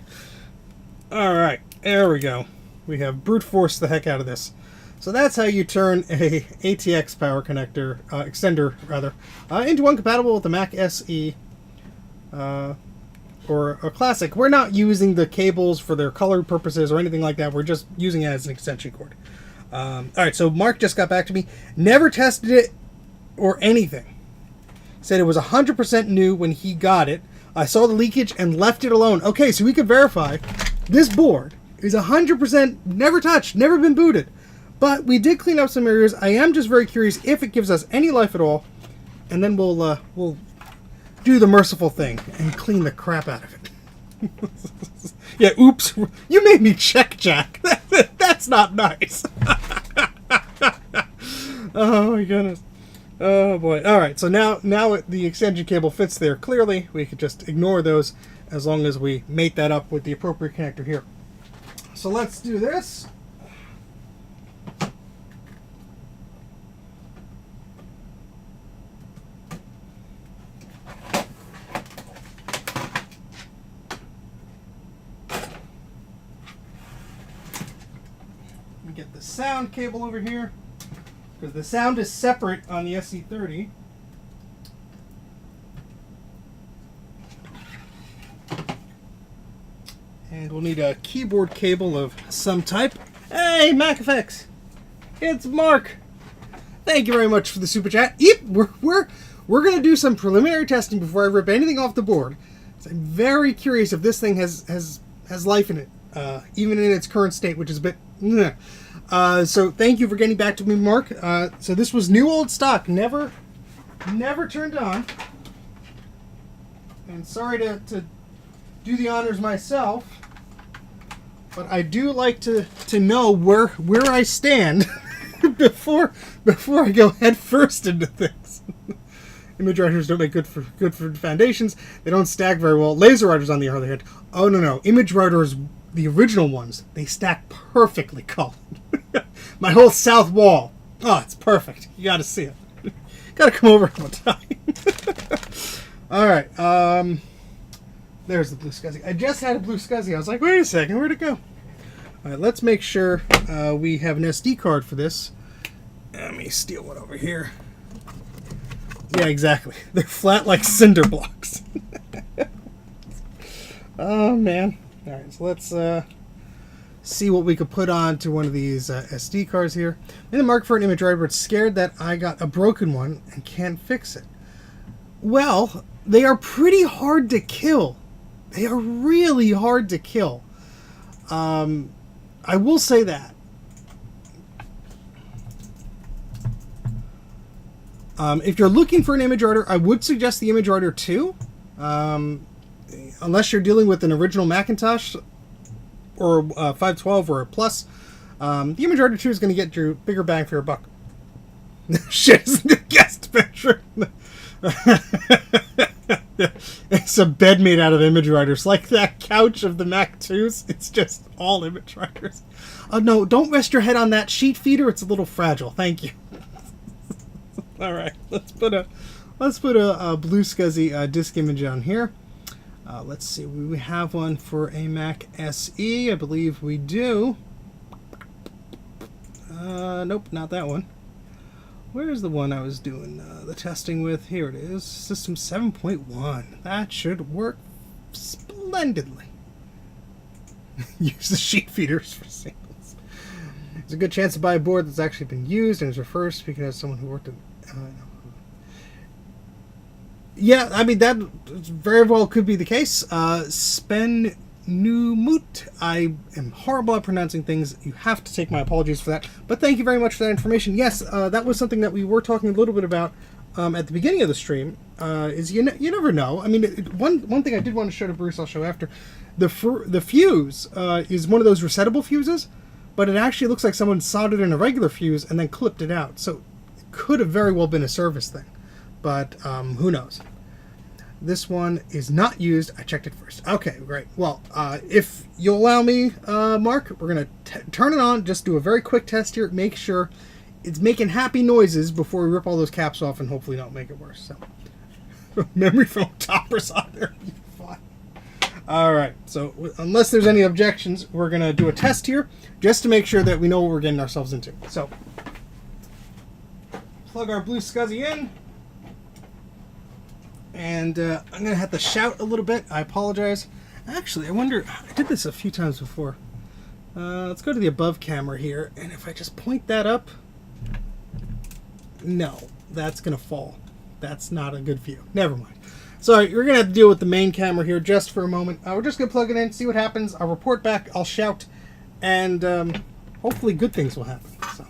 All right, there we go. We have brute force the heck out of this. So that's how you turn a ATX power connector, extender rather, into one compatible with the Mac SE or a Classic. We're not using the cables for their color purposes or anything like that. We're just using it as an extension cord. All right, so Mark just got back to me. Never tested it or anything. Said it was 100% new when he got it. I saw the leakage and left it alone. Okay, so we could verify this board is 100% never touched, never been booted. But we did clean up some areas. I am just very curious if it gives us any life at all. And then we'll do the merciful thing and clean the crap out of it. Yeah, oops. You made me check, Jack. That's not nice. Oh, my goodness. Oh, boy. All right, so now the extension cable fits there clearly. We could just ignore those as long as we mate that up with the appropriate connector here. So let's do this. Get the sound cable over here because the sound is separate on the SE30. And we'll need a keyboard cable of some type. Hey, MacFX! It's Mark. Thank you very much for the super chat. Yep, we're gonna do some preliminary testing before I rip anything off the board. So I'm very curious if this thing has life in it, even in its current state, which is a bit. So thank you for getting back to me, Mark. So this was new old stock, never turned on. And sorry to do the honors myself, but I do like to know where I stand before I go head first into things. Image writers don't make good for foundations. They don't stack very well. Laser writers, on the other hand, oh no, image writers. The original ones, they stack perfectly colored. My whole south wall. Oh, it's perfect. You got to see it. Got to come over one time. All right. There's the blue SCSI. I just had a blue SCSI. I was like, wait a second, where'd it go? All right, let's make sure we have an SD card for this. Let me steal one over here. Yeah, exactly. They're flat like cinder blocks. Oh, man. All right, so let's see what we could put on to one of these SD cards here. In the market for an image writer, but scared that I got a broken one and can't fix it. Well, they are pretty hard to kill. They are really hard to kill. I will say that. If you're looking for an image writer, I would suggest the image writer 2. Unless you're dealing with an original Macintosh or 512 or a Plus, the image writer 2 is going to get you bigger bang for your buck. Shit, isn't a guest bedroom. It's a bed made out of image writers, like that couch of the Mac 2s. It's just all image writers. Oh no, don't rest your head on that sheet feeder. It's a little fragile. Thank you. All right, let's put a blue SCSI disk image on here. Let's see, we have one for a Mac SE. I believe we do. Nope, not that one. Where's the one I was doing the testing with? Here it is, System 7.1. That should work splendidly. Use the sheet feeders for samples. There's a good chance to buy a board that's actually been used and is referred, speaking as someone who worked at... Yeah, I mean, that very well could be the case. Spen Numut. I am horrible at pronouncing things. You have to take my apologies for that. But thank you very much for that information. Yes, that was something that we were talking a little bit about at the beginning of the stream. Is you never know. I mean, one thing I did want to show to Bruce, I'll show after. The fuse is one of those resettable fuses, but it actually looks like someone soldered in a regular fuse and then clipped it out. So it could have very well been a service thing. But who knows? This one is not used. I checked it first. Okay, great. Well, if you'll allow me, Mark, we're going to turn it on, just do a very quick test here, make sure it's making happy noises before we rip all those caps off and hopefully don't make it worse. So, memory foam toppers on there. Fine. All right, so unless there's any objections, we're going to do a test here just to make sure that we know what we're getting ourselves into. So, plug our blue SCSI in. And I'm going to have to shout a little bit. I apologize. Actually, I wonder... I did this a few times before. Let's go to the above camera here. And if I just point that up... No, that's going to fall. That's not a good view. Never mind. Sorry, you're going to have to deal with the main camera here just for a moment. We're just going to plug it in, see what happens. I'll report back. I'll shout. And hopefully good things will happen. So.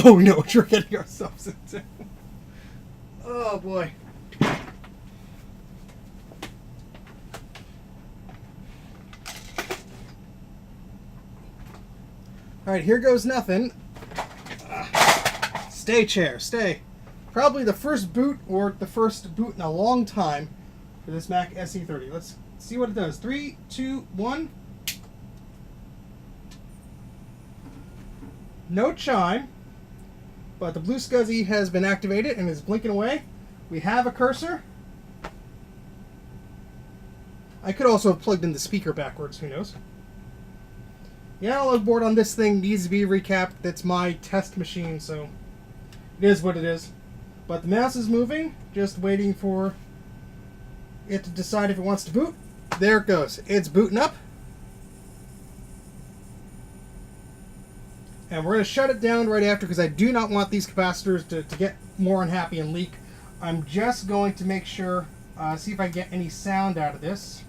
Oh no, what we're getting ourselves into. Oh boy. Alright, here goes nothing. Stay, chair, stay. Probably the first boot, or the first boot in a long time for this Mac SE30. Let's see what it does. 3, 2, 1. No chime, but the blue SCSI has been activated and is blinking away. We have a cursor. I could also have plugged in the speaker backwards, who knows. The analog board on this thing needs to be recapped. That's my test machine, so it is what it is. But the mouse is moving, just waiting for it to decide if it wants to boot. There it goes. It's booting up. And we're going to shut it down right after because I do not want these capacitors to get more unhappy and leak. I'm just going to make sure, see if I get any sound out of this.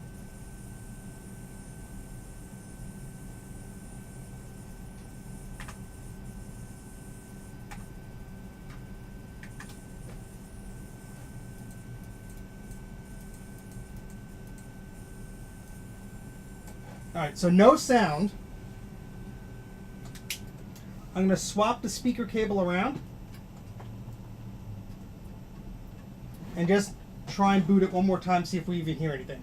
Alright, so no sound. I'm going to swap the speaker cable around and just try and boot it one more time, see if we even hear anything.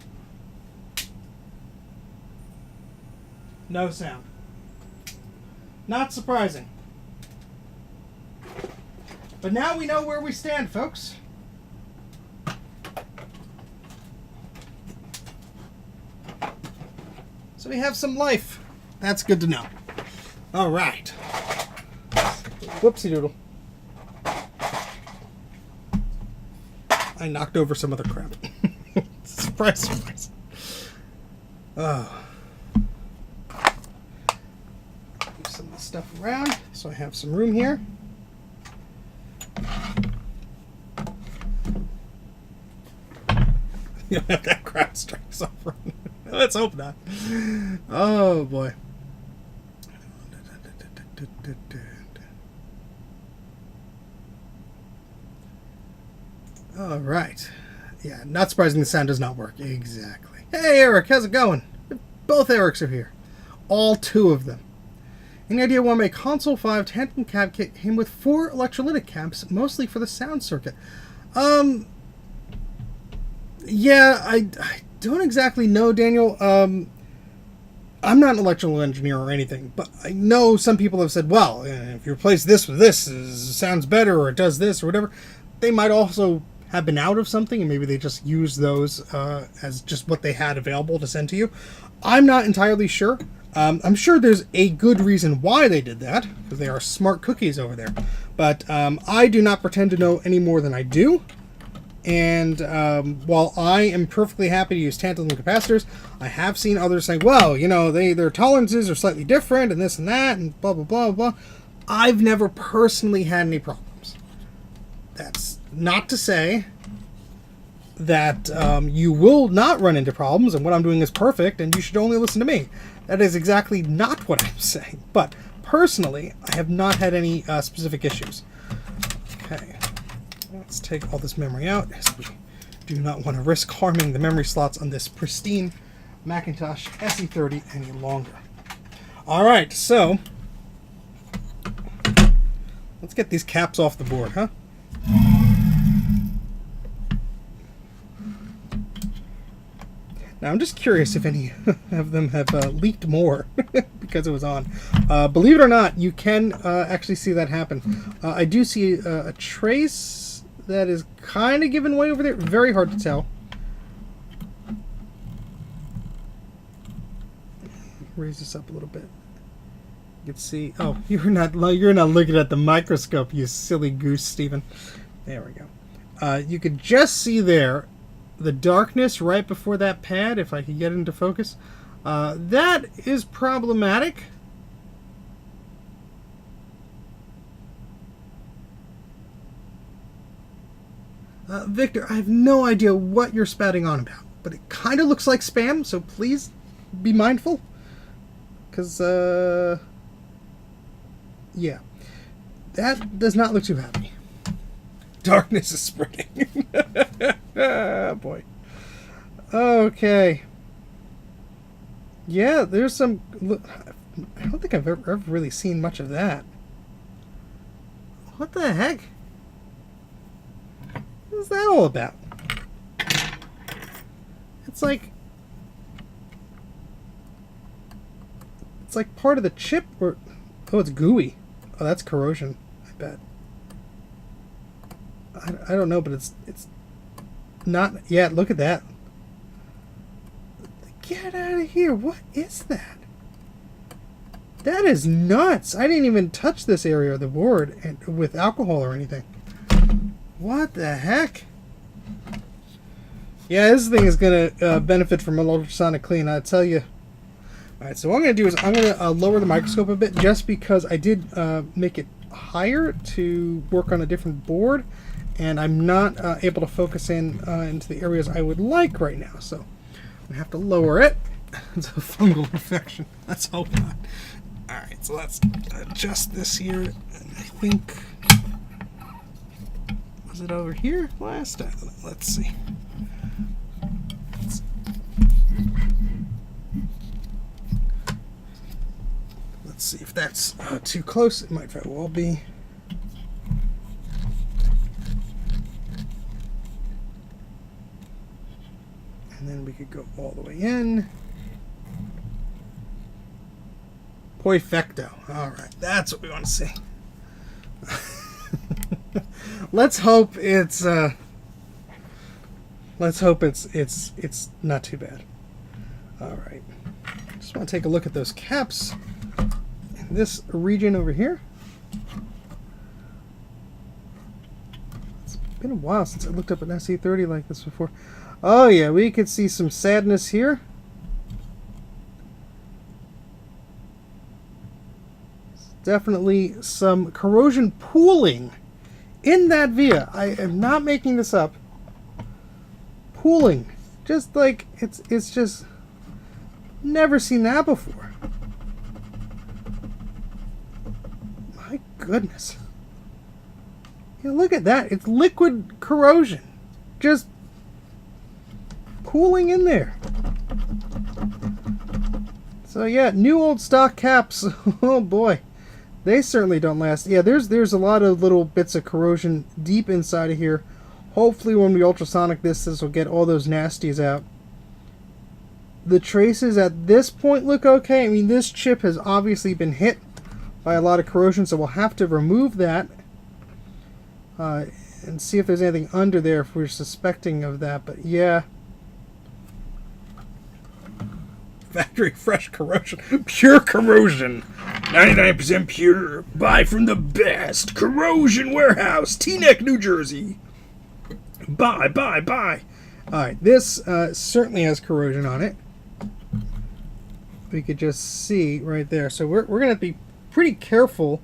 No sound. Not surprising. But now we know where we stand, folks. So we have some life. That's good to know. All right. Whoopsie doodle. I knocked over some other crap. Surprise, surprise. Oh. Move some of this stuff around so I have some room here. You don't have that crowd strikes off running. Let's hope not. Oh boy. All right. Yeah, not surprising the sound does not work. Exactly. Hey Eric, how's it going? Both Erics are here. All two of them. Any idea why my Console 5 tandem cab kit came with 4 electrolytic cabs, mostly for the sound circuit? Yeah, I don't exactly know, Daniel. I'm not an electrical engineer or anything, but I know some people have said, well, if you replace this with this, it sounds better, or it does this, or whatever. They might also have been out of something, and maybe they just used those as just what they had available to send to you. I'm not entirely sure. I'm sure there's a good reason why they did that, because they are smart cookies over there. But I do not pretend to know any more than I do. And while I am perfectly happy to use tantalum capacitors, I have seen others saying, well, you know, their tolerances are slightly different and this and that and blah, blah, blah, blah. I've never personally had any problems. That's not to say that you will not run into problems and what I'm doing is perfect and you should only listen to me. That is exactly not what I'm saying. But personally, I have not had any specific issues. Okay. Let's take all this memory out, as we do not want to risk harming the memory slots on this pristine Macintosh SE30 any longer. Alright, so let's get these caps off the board, huh? Now, I'm just curious if any of them have leaked more because it was on. Believe it or not, you can actually see that happen. I do see a trace that is kind of giving way over there. Very hard to tell. Raise this up a little bit. You can see. Oh, you're not looking at the microscope, you silly goose, Stephen. There we go. You could just see there the darkness right before that pad. If I could get into focus, that is problematic. Victor, I have no idea what you're spouting on about, but it kind of looks like spam, so please be mindful. because, yeah. That does not look too happy. Darkness is spreading. Oh, boy. Okay. Yeah, there's some... I don't think I've ever really seen much of that. What the heck? What's that all about? It's like part of the chip, or... Oh, it's gooey. Oh, that's corrosion, I bet. I don't know, but it's not... Yeah, look at that. Get out of here. What is that? That is nuts. I didn't even touch this area of the board with alcohol or anything. What the heck? Yeah, this thing is going to benefit from an ultrasonic clean, I tell you. Alright, so what I'm going to do is I'm going to lower the microscope a bit, just because I did make it higher to work on a different board, and I'm not able to focus in into the areas I would like right now. So I'm going to have to lower it. It's a fungal infection. Let's hope not. Alright, so let's adjust this here. And I think... Was it over here last time? Let's see. Let's see if that's too close. It might very well be. And then we could go all the way in. Perfecto. All right, that's what we want to see. Let's hope it's not too bad. All right. Just want to take a look at those caps in this region over here. It's been a while since I looked up an SE30 like this before. Oh yeah, we could see some sadness here. Definitely some corrosion pooling in that via. I am not making this up. Pooling. Just like, it's just... Never seen that before. My goodness. Yeah, look at that. It's liquid corrosion. Just pooling in there. So yeah, new old stock caps. Oh boy. They certainly don't last. Yeah, there's a lot of little bits of corrosion deep inside of here. Hopefully when we ultrasonic this will get all those nasties out. The traces at this point look okay. I mean, this chip has obviously been hit by a lot of corrosion, so we'll have to remove that and see if there's anything under there if we're suspecting of that. But yeah. Factory fresh corrosion. Pure corrosion. 99% pure. Buy from the best corrosion warehouse, Teaneck, New Jersey. Buy. Alright, this certainly has corrosion on it. We could just see right there. So we're going to be pretty careful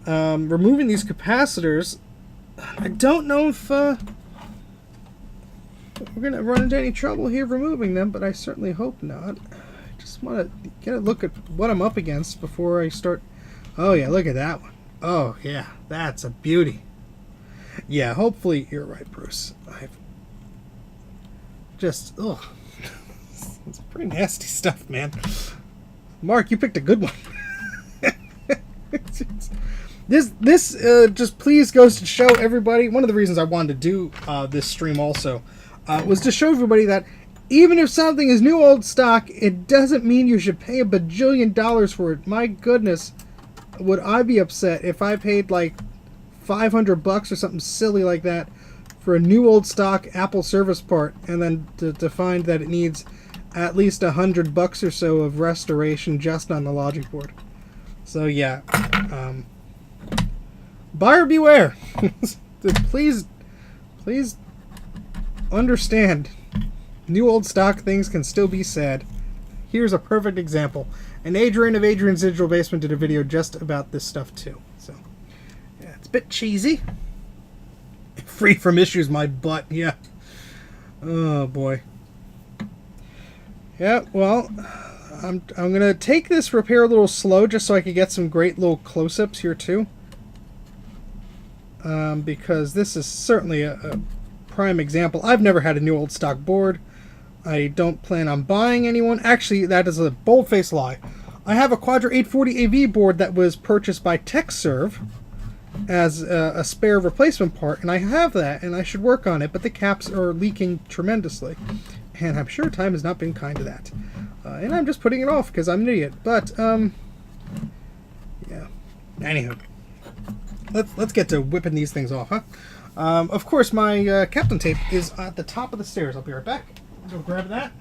removing these capacitors. I don't know if we're going to run into any trouble here removing them, but I certainly hope not. I just want to get a look at what I'm up against before I start. Oh yeah, look at that one. Oh yeah, that's a beauty. Yeah, hopefully you're right, Bruce. I've just, ugh. It's pretty nasty stuff, man. Mark, you picked a good one. This just please goes to show everybody. One of the reasons I wanted to do this stream also was to show everybody that even if something is new old stock, it doesn't mean you should pay $1 bajillion for it. My goodness, would I be upset if I paid like $500 or something silly like that for a new old stock Apple service part, and then to find that it needs at least $100 or so of restoration just on the logic board. So yeah, buyer beware. please understand, new old stock things can still be sad. Here's a perfect example. And Adrian of Adrian's Digital Basement did a video just about this stuff too. So yeah, it's a bit cheesy. Free from issues, my butt. Yeah. Oh boy. Yeah, well, I'm gonna take this repair a little slow just so I can get some great little close-ups here too. Because this is certainly a prime example. I've never had a new old stock board. I don't plan on buying anyone. Actually, that is a bold-faced lie. I have a Quadra 840 AV board that was purchased by TechServe as a spare replacement part, and I have that, and I should work on it, but the caps are leaking tremendously, and I'm sure time has not been kind to that. And I'm just putting it off because I'm an idiot. But, yeah. Anywho. Let's get to whipping these things off, huh? Of course, my Captain tape is at the top of the stairs. I'll be right back. Go grab that.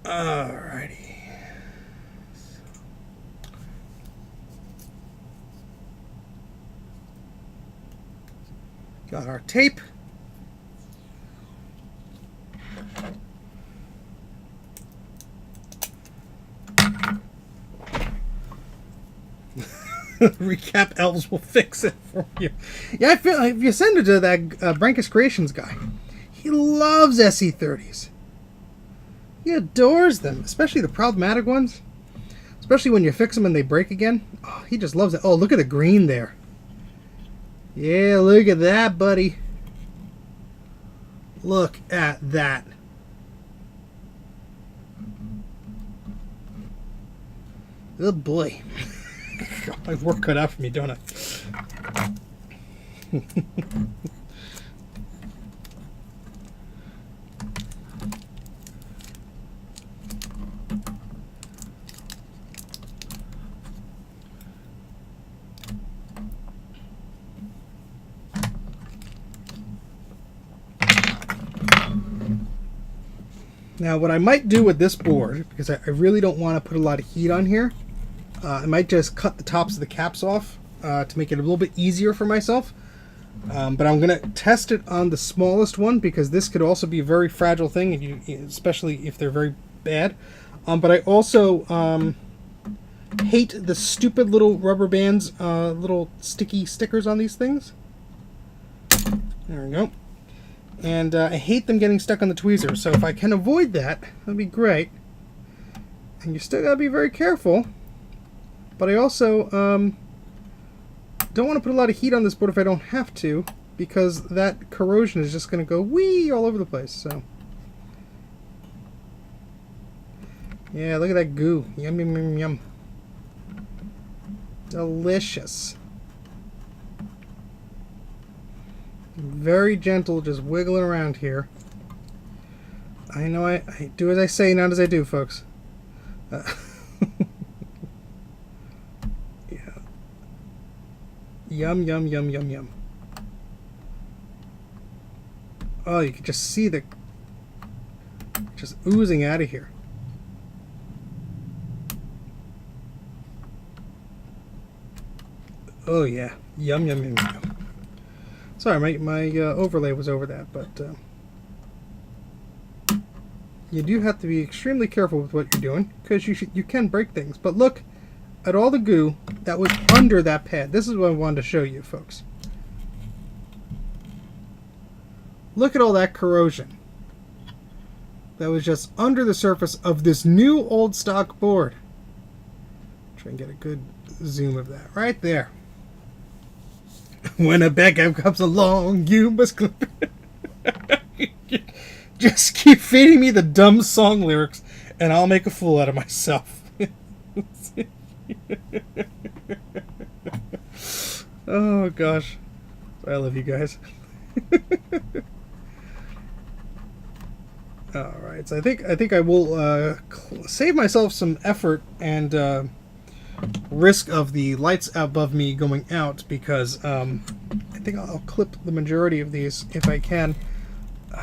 Alrighty. Got our tape. Recap elves will fix it for you. Yeah, I feel like if you send it to that Brankus Creations guy, he loves SE30s. He adores them, especially the problematic ones. Especially when you fix them and they break again. Oh, he just loves it. Oh, look at the green there. Yeah, look at that, buddy. Look at that. Oh boy. I have work cut out for me, don't I? Now, what I might do with this board, because I really don't want to put a lot of heat on here, I might just cut the tops of the caps off to make it a little bit easier for myself. But I'm going to test it on the smallest one, because this could also be a very fragile thing, if you, especially if they're very bad. But I also hate the stupid little rubber bands, little sticky stickers on these things. There we go. And I hate them getting stuck on the tweezer, so if I can avoid that, that'd be great. And you still gotta be very careful. But I also don't want to put a lot of heat on this board if I don't have to, because that corrosion is just gonna go wee all over the place. So yeah, look at that goo. Yum, yum, yum, yum. Delicious. Very gentle, just wiggling around here. I know I do as I say, not as I do, folks. Yeah. Yum, yum, yum, yum, yum. Oh, you can just see the just oozing out of here. Oh yeah, yum, yum, yum, yum. Sorry, my overlay was over that, but you do have to be extremely careful with what you're doing, because you can break things. But look at all the goo that was under that pad. This is what I wanted to show you, folks. Look at all that corrosion that was just under the surface of this new old stock board. Try and get a good zoom of that right there. When a backup comes along, you must clip it. Just keep feeding me the dumb song lyrics, and I'll make a fool out of myself. Oh gosh, I love you guys. All right, so I think I will save myself some effort and risk of the lights above me going out, because I think I'll clip the majority of these if I can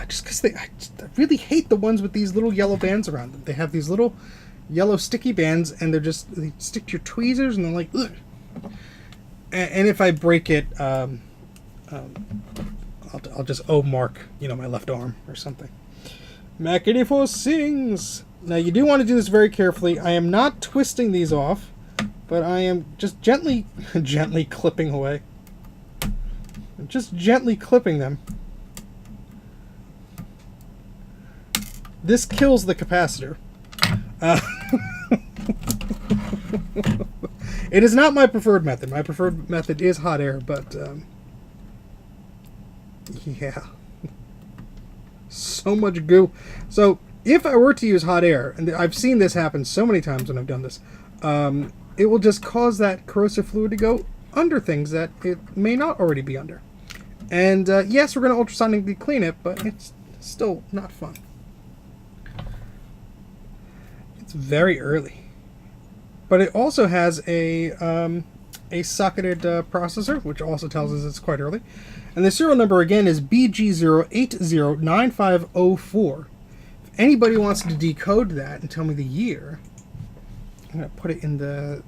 just because I really hate the ones with these little yellow bands around them. They have these little yellow sticky bands, and they stick to your tweezers, and they're like, ugh. And if I break it, I'll just mark, my left arm or something. Mac 84 sings. Now you do want to do this very carefully. I am not twisting these off, but I am just gently clipping away. I'm just gently clipping them. This kills the capacitor. It is not my preferred method. My preferred method is hot air, but yeah. So much goo. So if I were to use hot air, and I've seen this happen so many times when I've done this, it will just cause that corrosive fluid to go under things that it may not already be under. And yes, we're going to ultrasonically clean it, but it's still not fun. It's very early. But it also has a socketed processor, which also tells us it's quite early. And the serial number again is BG0809504. If anybody wants to decode that and tell me the year, I'm going to put it in the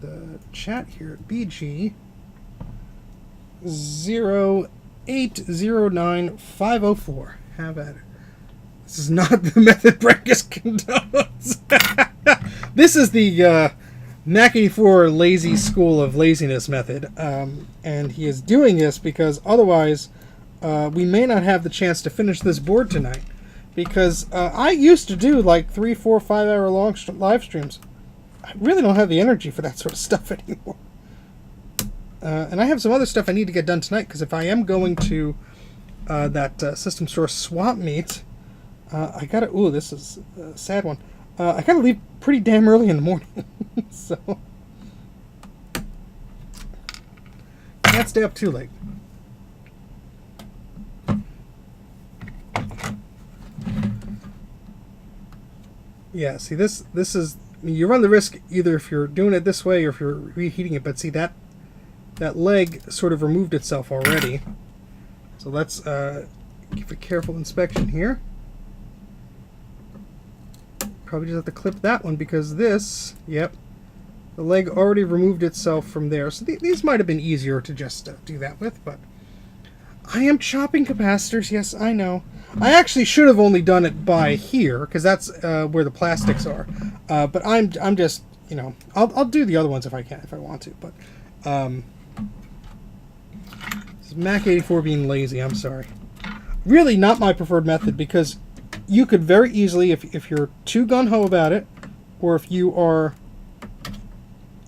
chat here. BG0809504. Have at it. This is not the method Brankus condones. This is the Mac 84 lazy school of laziness method. And he is doing this because otherwise we may not have the chance to finish this board tonight. Because I used to do like 3, 4, 5 hour long live streams. I really don't have the energy for that sort of stuff anymore. And I have some other stuff I need to get done tonight, because if I am going to that System Store swap meet, I gotta, ooh, this is a sad one. I gotta leave pretty damn early in the morning. So can't stay up too late. Yeah, see, this is, you run the risk either if you're doing it this way or if you're reheating it, but see that leg sort of removed itself already. So let's give a careful inspection here. Probably just have to clip that one because this, yep, the leg already removed itself from there. So these might have been easier to just do that with, but I am chopping capacitors. Yes, I know. I actually should have only done it by here because that's where the plastics are. But I'm just, I'll do the other ones if I can, if I want to. But this is Mac 84 being lazy. I'm sorry. Really not my preferred method, because you could very easily, if you're too gung-ho about it, or if you are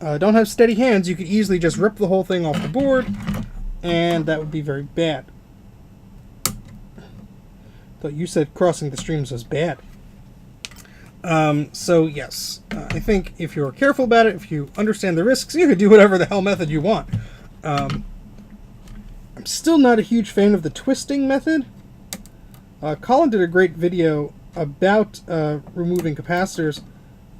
don't have steady hands, you could easily just rip the whole thing off the board, and that would be very bad. Thought you said crossing the streams was bad. So yes, I think if you're careful about it, if you understand the risks, you can do whatever the hell method you want. I'm still not a huge fan of the twisting method. Colin did a great video about removing capacitors,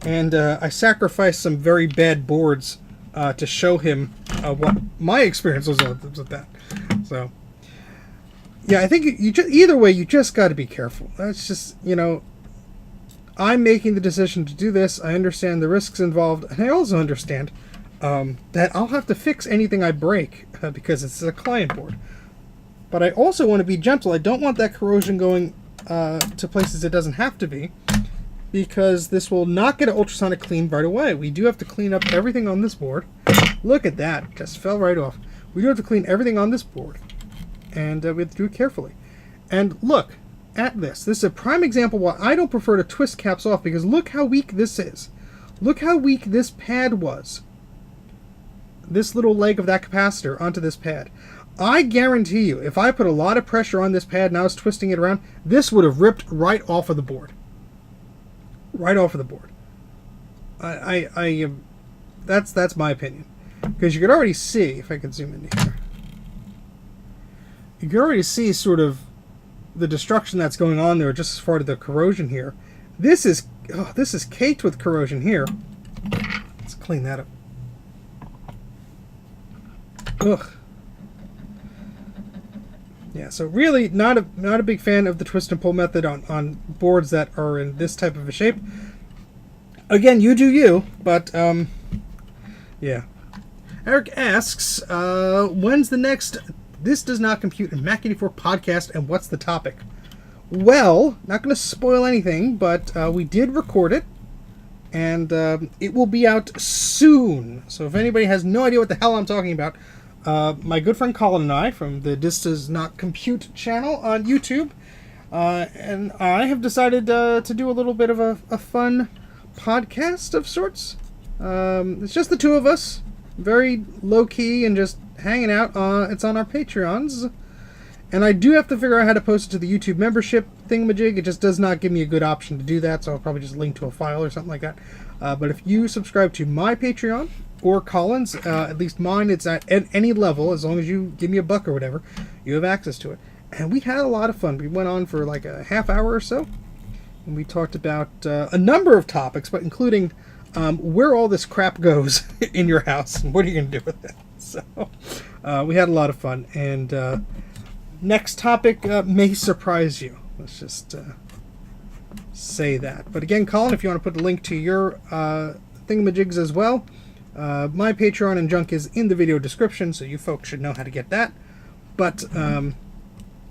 and I sacrificed some very bad boards to show him what my experience was with that. So yeah, I think either way, you just got to be careful. That's just, I'm making the decision to do this. I understand the risks involved, and I also understand that I'll have to fix anything I break because it's a client board. But I also want to be gentle. I don't want that corrosion going to places it doesn't have to be, because this will not get an ultrasonic clean right away. We do have to clean up everything on this board. Look at that. Just fell right off. We do have to clean everything on this board. And we have to do it carefully. And look at this. This is a prime example why I don't prefer to twist caps off, because look how weak this is. Look how weak this pad was. This little leg of that capacitor onto this pad. I guarantee you, if I put a lot of pressure on this pad and I was twisting it around, this would have ripped right off of the board. Right off of the board. That's my opinion. Because you could already see, if I can zoom in here, you can already see sort of the destruction that's going on there just as far as the corrosion here. This is caked with corrosion here. Let's clean that up. Ugh. Yeah, so really not a big fan of the twist and pull method on boards that are in this type of a shape. Again, you do you, but yeah. Eric asks, when's the next This Does Not Compute in Mac 84 podcast, and what's the topic? Well, not going to spoil anything, but we did record it, and it will be out soon. So if anybody has no idea what the hell I'm talking about, my good friend Colin and I from the This Does Not Compute channel on YouTube, and I have decided to do a little bit of a fun podcast of sorts. It's just the two of us, very low-key and just hanging out. It's on our Patreons, and I do have to figure out how to post it to the YouTube membership thingamajig. It just does not give me a good option to do that, so I'll probably just link to a file or something like that. But if you subscribe to my Patreon, or Colin's, at least mine, it's at any level, as long as you give me a buck or whatever, you have access to it. And we had a lot of fun. We went on for like a half hour or so, and we talked about a number of topics, but including where all this crap goes in your house, and what are you going to do with it. So we had a lot of fun, and next topic may surprise you. Let's just say that. But again, Colin, if you want to put a link to your thingamajigs as well, my Patreon and junk is in the video description, so you folks should know how to get that. But I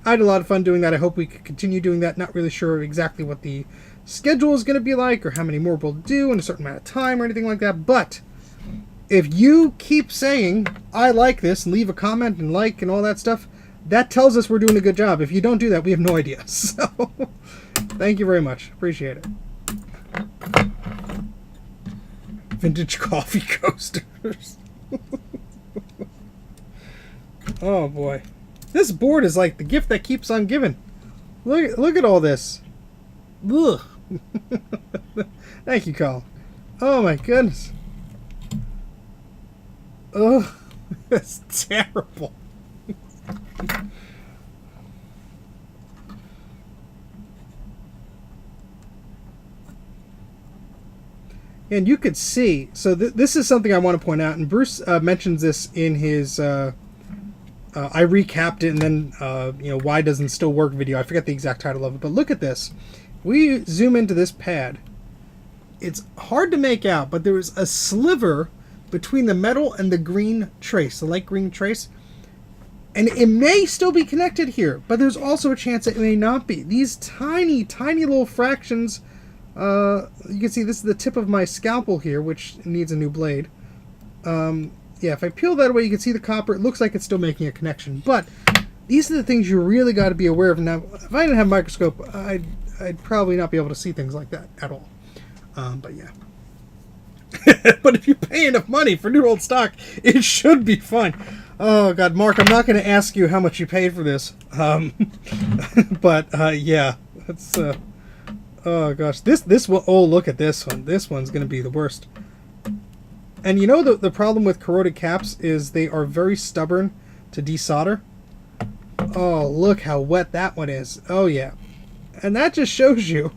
had a lot of fun doing that. I hope we could continue doing that. Not really sure exactly what the schedule is going to be like, or how many more we'll do in a certain amount of time or anything like that. But if you keep saying, I like this, and leave a comment and like and all that stuff, that tells us we're doing a good job. If you don't do that, we have no idea. So thank you very much. Appreciate it. Vintage coffee coasters. Oh boy. This board is like the gift that keeps on giving. Look at all this. Ugh. Thank you, Colin. Oh my goodness. Ugh. That's terrible. And you could see, so this is something I want to point out, and Bruce mentions this in his I recapped it, and then why doesn't still work video. I forget the exact title of it, but look at this. We zoom into this pad. It's hard to make out, but there is a sliver between the metal and the green trace, the light green trace. And it may still be connected here, but there's also a chance it may not be. These tiny, tiny little fractions, you can see this is the tip of my scalpel here, which needs a new blade. Yeah, if I peel that away, you can see the copper. It looks like it's still making a connection. But these are the things you really got to be aware of. Now, if I didn't have a microscope, I'd probably not be able to see things like that at all. But yeah. But if you pay enough money for new old stock, it should be fine. Oh God, Mark, I'm not going to ask you how much you paid for this. But yeah, that's oh gosh, this one. Oh, look at this one. This one's going to be the worst. And you know the problem with corroded caps is they are very stubborn to desolder. Oh, look how wet that one is. Oh yeah. And that just shows you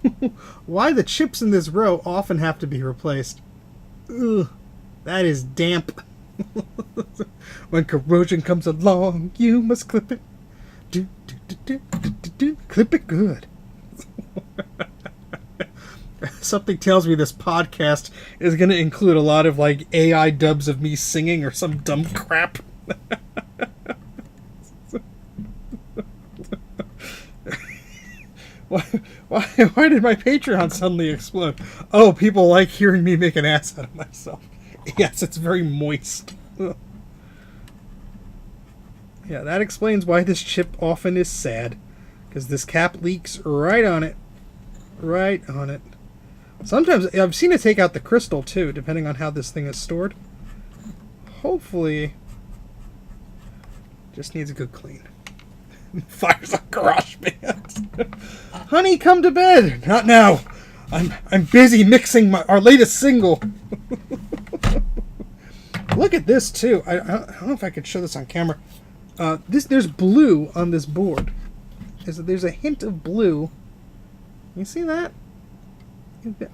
why the chips in this row often have to be replaced. Ugh, that is damp. When corrosion comes along, you must clip it. Clip it good. Something tells me this podcast is going to include a lot of like AI dubs of me singing or some dumb crap. Why did my Patreon suddenly explode? Oh, people like hearing me make an ass out of myself. Yes, it's very moist. Ugh. Yeah, that explains why this chip often is sad. Because this cap leaks right on it. Right on it. Sometimes, I've seen it take out the crystal too, depending on how this thing is stored. Hopefully, just needs a good clean. Fires on GarageBand. Honey, come to bed. Not now. I'm busy mixing our latest single. Look at this too. I don't know if I could show this on camera. There's blue on this board. There's a hint of blue. You see that?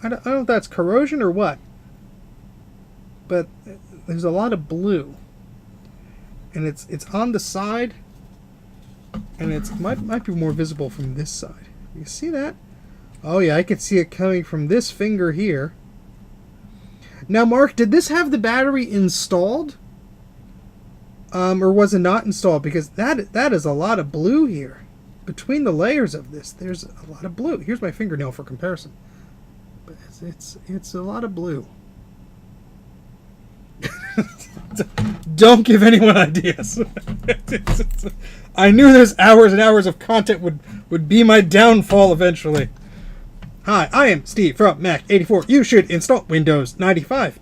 I don't know if that's corrosion or what. But there's a lot of blue. And it's on the side. And it might be more visible from this side. You see that? Oh yeah, I can see it coming from this finger here. Now, Mark, did this have the battery installed? Or was it not installed? Because that is a lot of blue here. Between the layers of this, there's a lot of blue. Here's my fingernail for comparison. But it's a lot of blue. Don't give anyone ideas. I knew there's hours and hours of content would be my downfall eventually. Hi, I am Steve from Mac84. You should install Windows 95.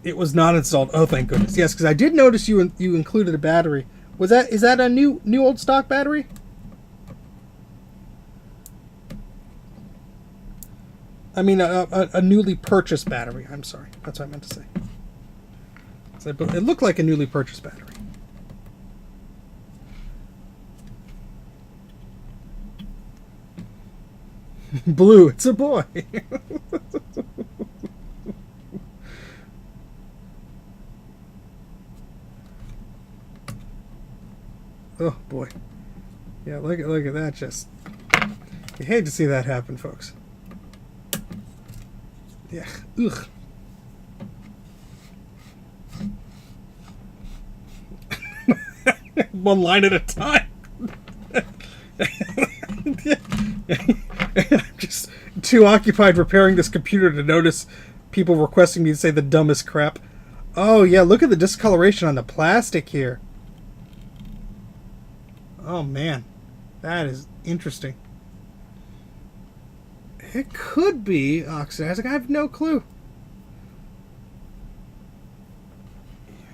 It was not installed. Oh, thank goodness. Yes, because I did notice you included a battery. Is that a new old stock battery? I mean, a newly purchased battery. I'm sorry. That's what I meant to say. So it looked like a newly purchased battery. Blue, it's a boy. Oh boy. Yeah, look at that. Just, you hate to see that happen, folks. Yeah. Ugh. One line at a time. I'm just too occupied repairing this computer to notice people requesting me to say the dumbest crap. Oh yeah, look at the discoloration on the plastic here. Oh man, that is interesting. It could be oxidizing. I have no clue.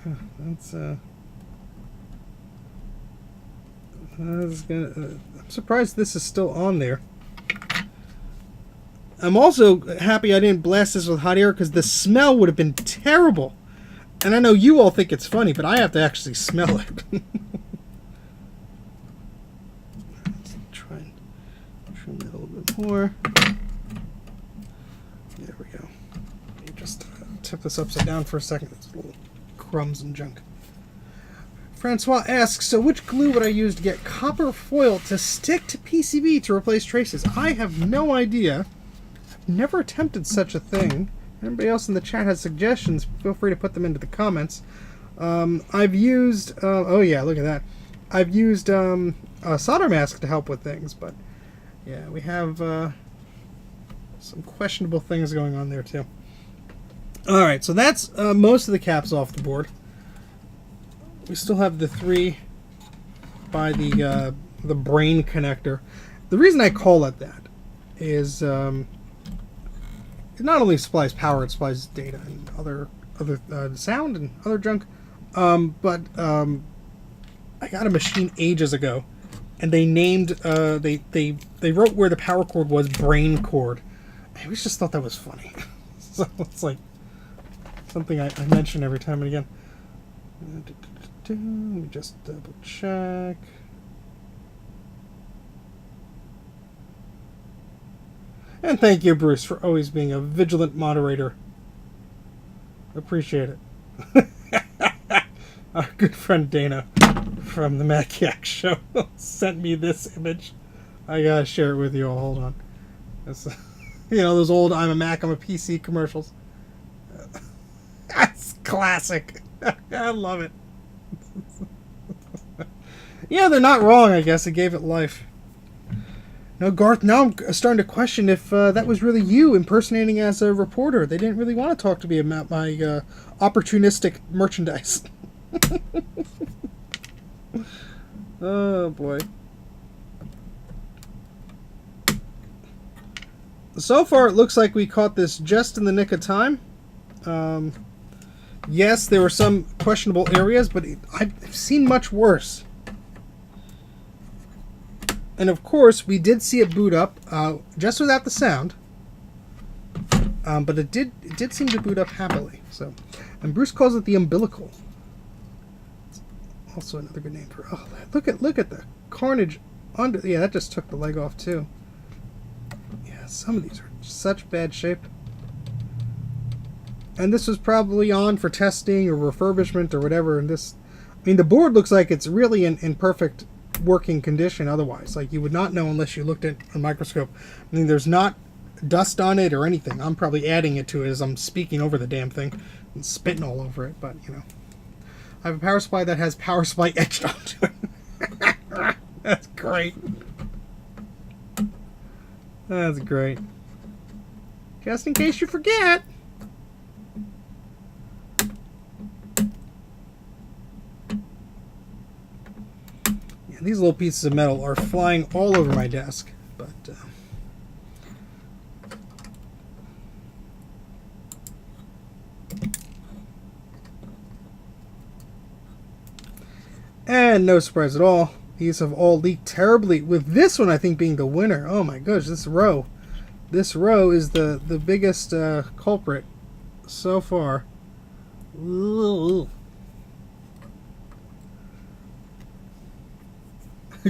Yeah, I'm surprised this is still on there. I'm also happy I didn't blast this with hot air because the smell would have been terrible. And I know you all think it's funny, but I have to actually smell it. Let's try and trim that a little bit more. There we go. Let me just tip this upside down for a second. It's little crumbs and junk. Francois asks, so which glue would I use to get copper foil to stick to PCB to replace traces? I have no idea. I've never attempted such a thing. Anybody else in the chat has suggestions, feel free to put them into the comments. I've used, oh yeah, look at that. I've used a solder mask to help with things, but yeah, we have some questionable things going on there too. Alright, so that's most of the caps off the board. We still have the 3 by the brain connector. The reason I call it that is it not only supplies power, it supplies data and other sound and other junk. But I got a machine ages ago, and they named they wrote where the power cord was brain cord. I always just thought that was funny. So it's like something I mention every time and again. Let me just double check. And thank you, Bruce, for always being a vigilant moderator. Appreciate it. Our good friend Dana from the Mac Yak Show sent me this image. I gotta share it with you all. Hold on. It's, you know, those old I'm a Mac, I'm a PC commercials. That's classic. I love it. Yeah, they're not wrong, I guess. It gave it life. No, Garth, now I'm starting to question if that was really you impersonating as a reporter. They didn't really want to talk to me about my opportunistic merchandise. Oh, boy. So far, it looks like we caught this just in the nick of time. Yes, there were some questionable areas, but I've seen much worse. And of course, we did see it boot up, just without the sound. But it did seem to boot up happily. So, and Bruce calls it the umbilical. It's also another good name for. Oh, look at the carnage under. Yeah, that just took the leg off too. Yeah, Some of these are in such bad shape. And this was probably on for testing or refurbishment or whatever. And this, I mean, the board looks like it's really in perfect working condition otherwise. Like, you would not know unless you looked at a microscope. I mean, there's not dust on it or anything. I'm probably adding it to it as I'm speaking over the damn thing and spitting all over it, but, you know. I have a power supply that has power supply etched onto it. That's great. That's great. Just in case you forget. Yeah, these little pieces of metal are flying all over my desk, but and no surprise at all, these have all leaked terribly, with this one I think being the winner. Oh my gosh, this row is the biggest culprit so far. Ooh.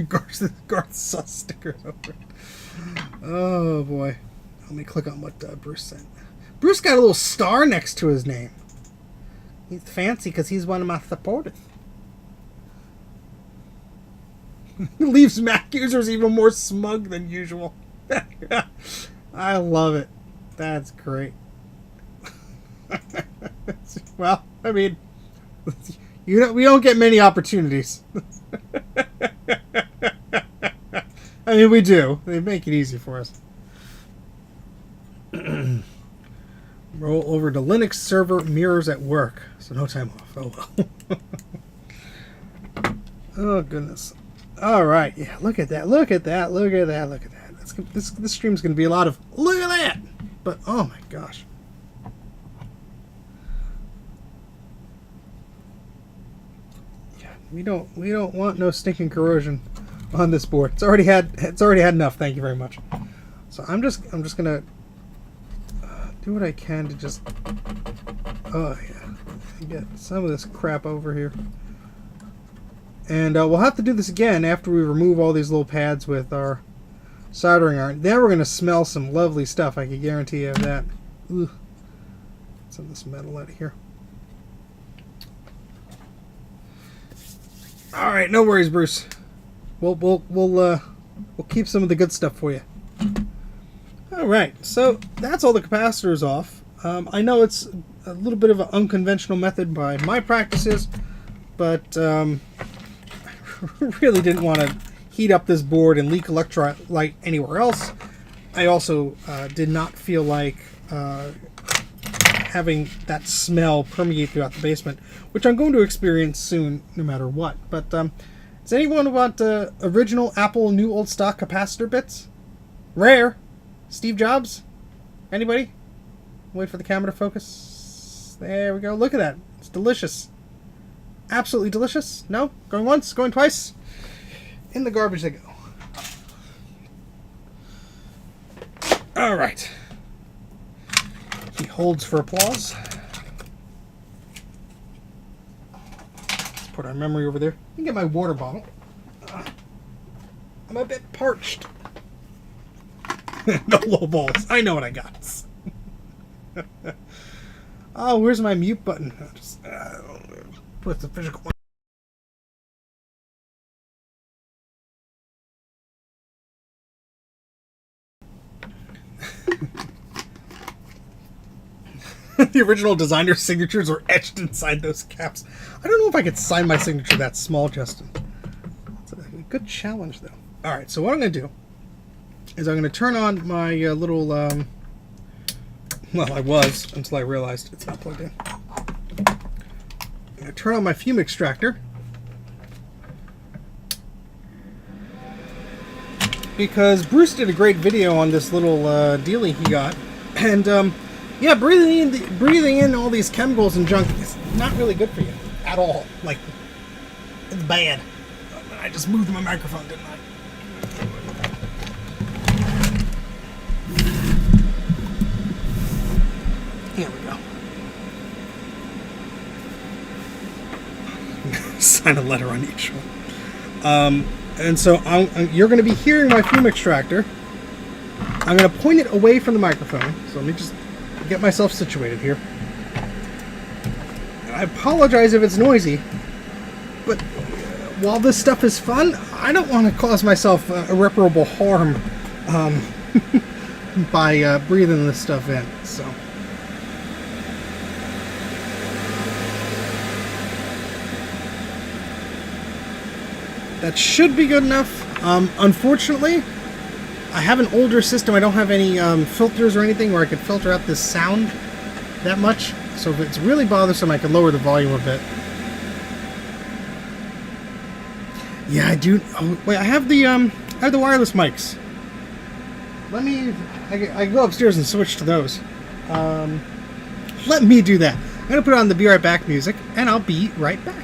Garth saw stickers over it. Oh boy. Let me click on what Bruce sent. Bruce got a little star next to his name. He's fancy because he's one of my supporters. Leaves Mac users even more smug than usual. I love it. That's great. Well, I mean, we don't get many opportunities. I mean, we do. They make it easy for us. Roll over to Linux server mirrors at work, so no time off. Oh well. Oh goodness. All right, yeah. Look at that. Look at that. Look at that. Look at that. This stream's going to be a lot of look at that. But oh my gosh. Yeah, we don't want no stinking corrosion on this board. It's already had enough. Thank you very much. So I'm just gonna do what I can to just get some of this crap over here. And we'll have to do this again after we remove all these little pads with our soldering iron. Then we're going to smell some lovely stuff. I can guarantee you of that. Ooh. Some of this metal out of here. All right, no worries, Bruce. We'll keep some of the good stuff for you. All right, so that's all the capacitors off. I know it's a little bit of an unconventional method by my practices, but really didn't want to heat up this board and leak electrolyte anywhere else. I also did not feel like having that smell permeate throughout the basement, which I'm going to experience soon no matter what. But does anyone want original Apple new old stock capacitor bits? Rare. Steve Jobs? Anybody? Wait for the camera to focus. There we go. Look at that. It's delicious. Absolutely delicious. No? Going once? Going twice? In the garbage they go. Alright. He holds for applause. Let's put our memory over there. Let me get my water bottle. I'm a bit parched. No low balls. I know what I got. Oh, where's my mute button? I'll just put the physical one. The original designer's signatures are etched inside those caps. I don't know if I could sign my signature that small, Justin. It's a good challenge, though. Alright, so what I'm going to do is I'm going to turn on my little, well, I was, until I realized it's not plugged in. I'm going to turn on my fume extractor. Because Bruce did a great video on this little dealie he got. And, yeah, breathing in all these chemicals and junk is not really good for you at all. Like, it's bad. I just moved my microphone, didn't I? Here we go. Sign a letter on each one. And so you're going to be hearing my fume extractor I'm going to point it away from the microphone. So let me just get myself situated here. I apologize if it's noisy, but while this stuff is fun, I don't want to cause myself irreparable harm by breathing this stuff in. So. That should be good enough. Unfortunately, I have an older system. I don't have any filters or anything where I could filter out this sound that much. So if it's really bothersome, I could lower the volume a bit. Yeah, I do. Oh, wait, I have the wireless mics. Let me. I go upstairs and switch to those. Let me do that. I'm gonna put on the "Be Right Back" music, and I'll be right back.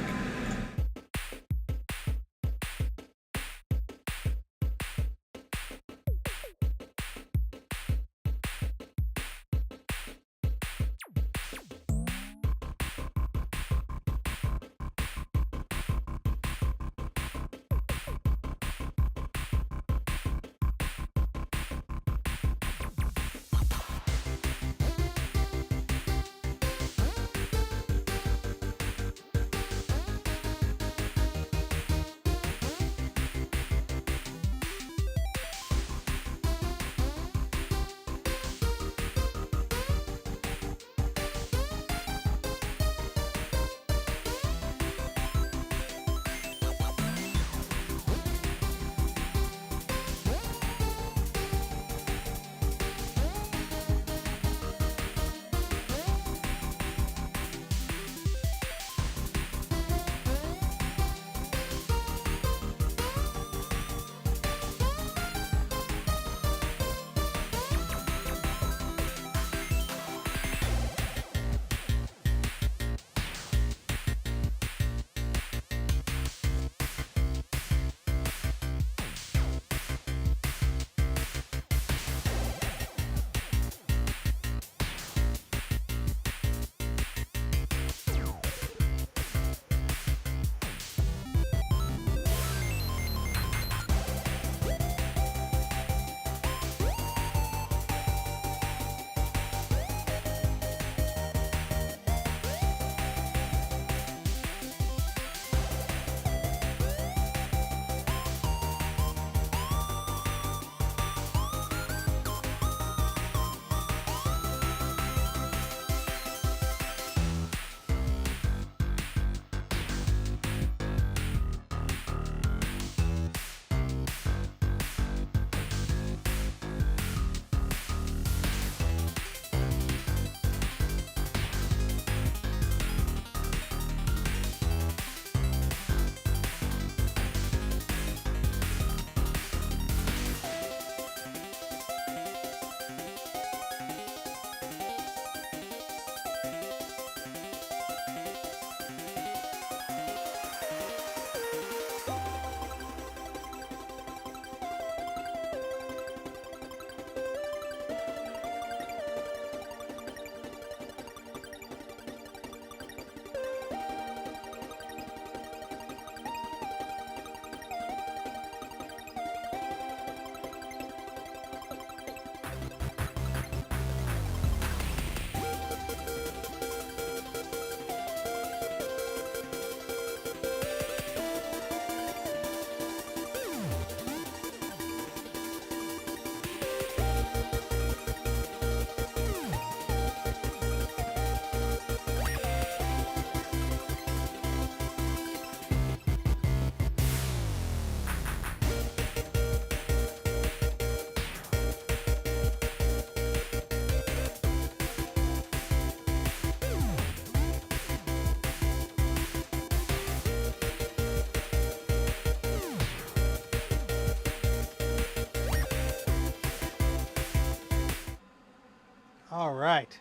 All right.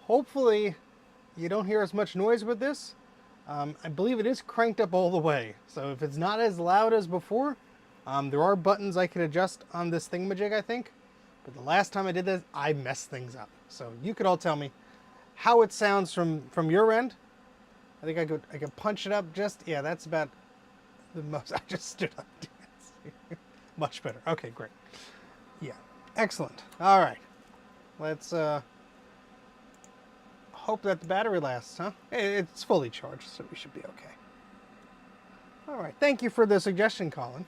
Hopefully you don't hear as much noise with this. I believe it is cranked up all the way. So if it's not as loud as before, there are buttons I can adjust on this thingamajig, I think. But the last time I did this, I messed things up. So you could all tell me how it sounds from your end. I think I could punch it up just, yeah, that's about the most. I just stood up. Much better. Okay, great. Yeah. Excellent. All right. Let's hope that the battery lasts, huh? It's fully charged, so we should be okay. All right. Thank you for the suggestion, Colin.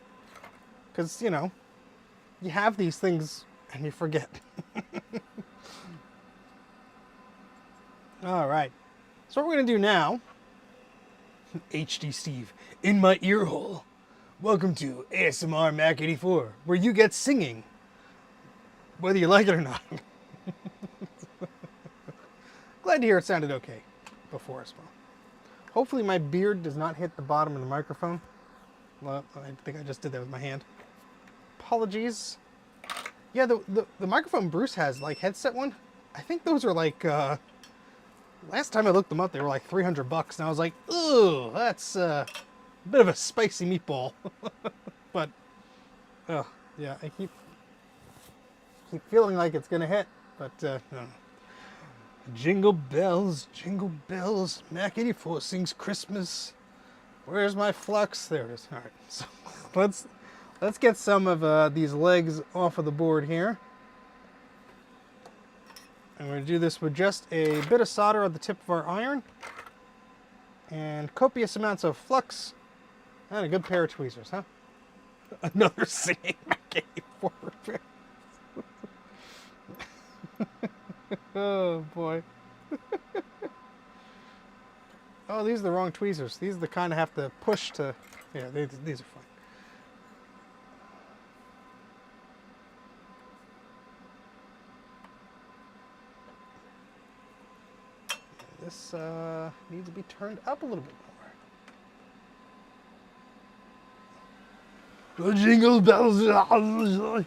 Because, you know, you have these things and you forget. All right. So what we're going to do now, HD Steve, in my ear hole. Welcome to ASMR Mac 84, where you get singing, whether you like it or not. Glad to hear it sounded okay before as well. Hopefully my beard does not hit the bottom of the microphone. Well, I think I just did that with my hand. Apologies. Yeah, the microphone Bruce has, like headset one, I think those are like, last time I looked them up, they were like $300, and I was like, ooh, that's a bit of a spicy meatball. But, oh, yeah, I keep feeling like it's gonna hit, but no. Jingle bells, Mac 84 sings Christmas. Where's my flux? There it is. All right, so let's get some of these legs off of the board here. I'm going to do this with just a bit of solder on the tip of our iron, and copious amounts of flux, and a good pair of tweezers, huh? Another singing Mac 84 repair. Oh boy. Oh, these are the wrong tweezers. These are the kind I have to push to... Yeah, these are fine. This needs to be turned up a little bit more. Jingle bells. If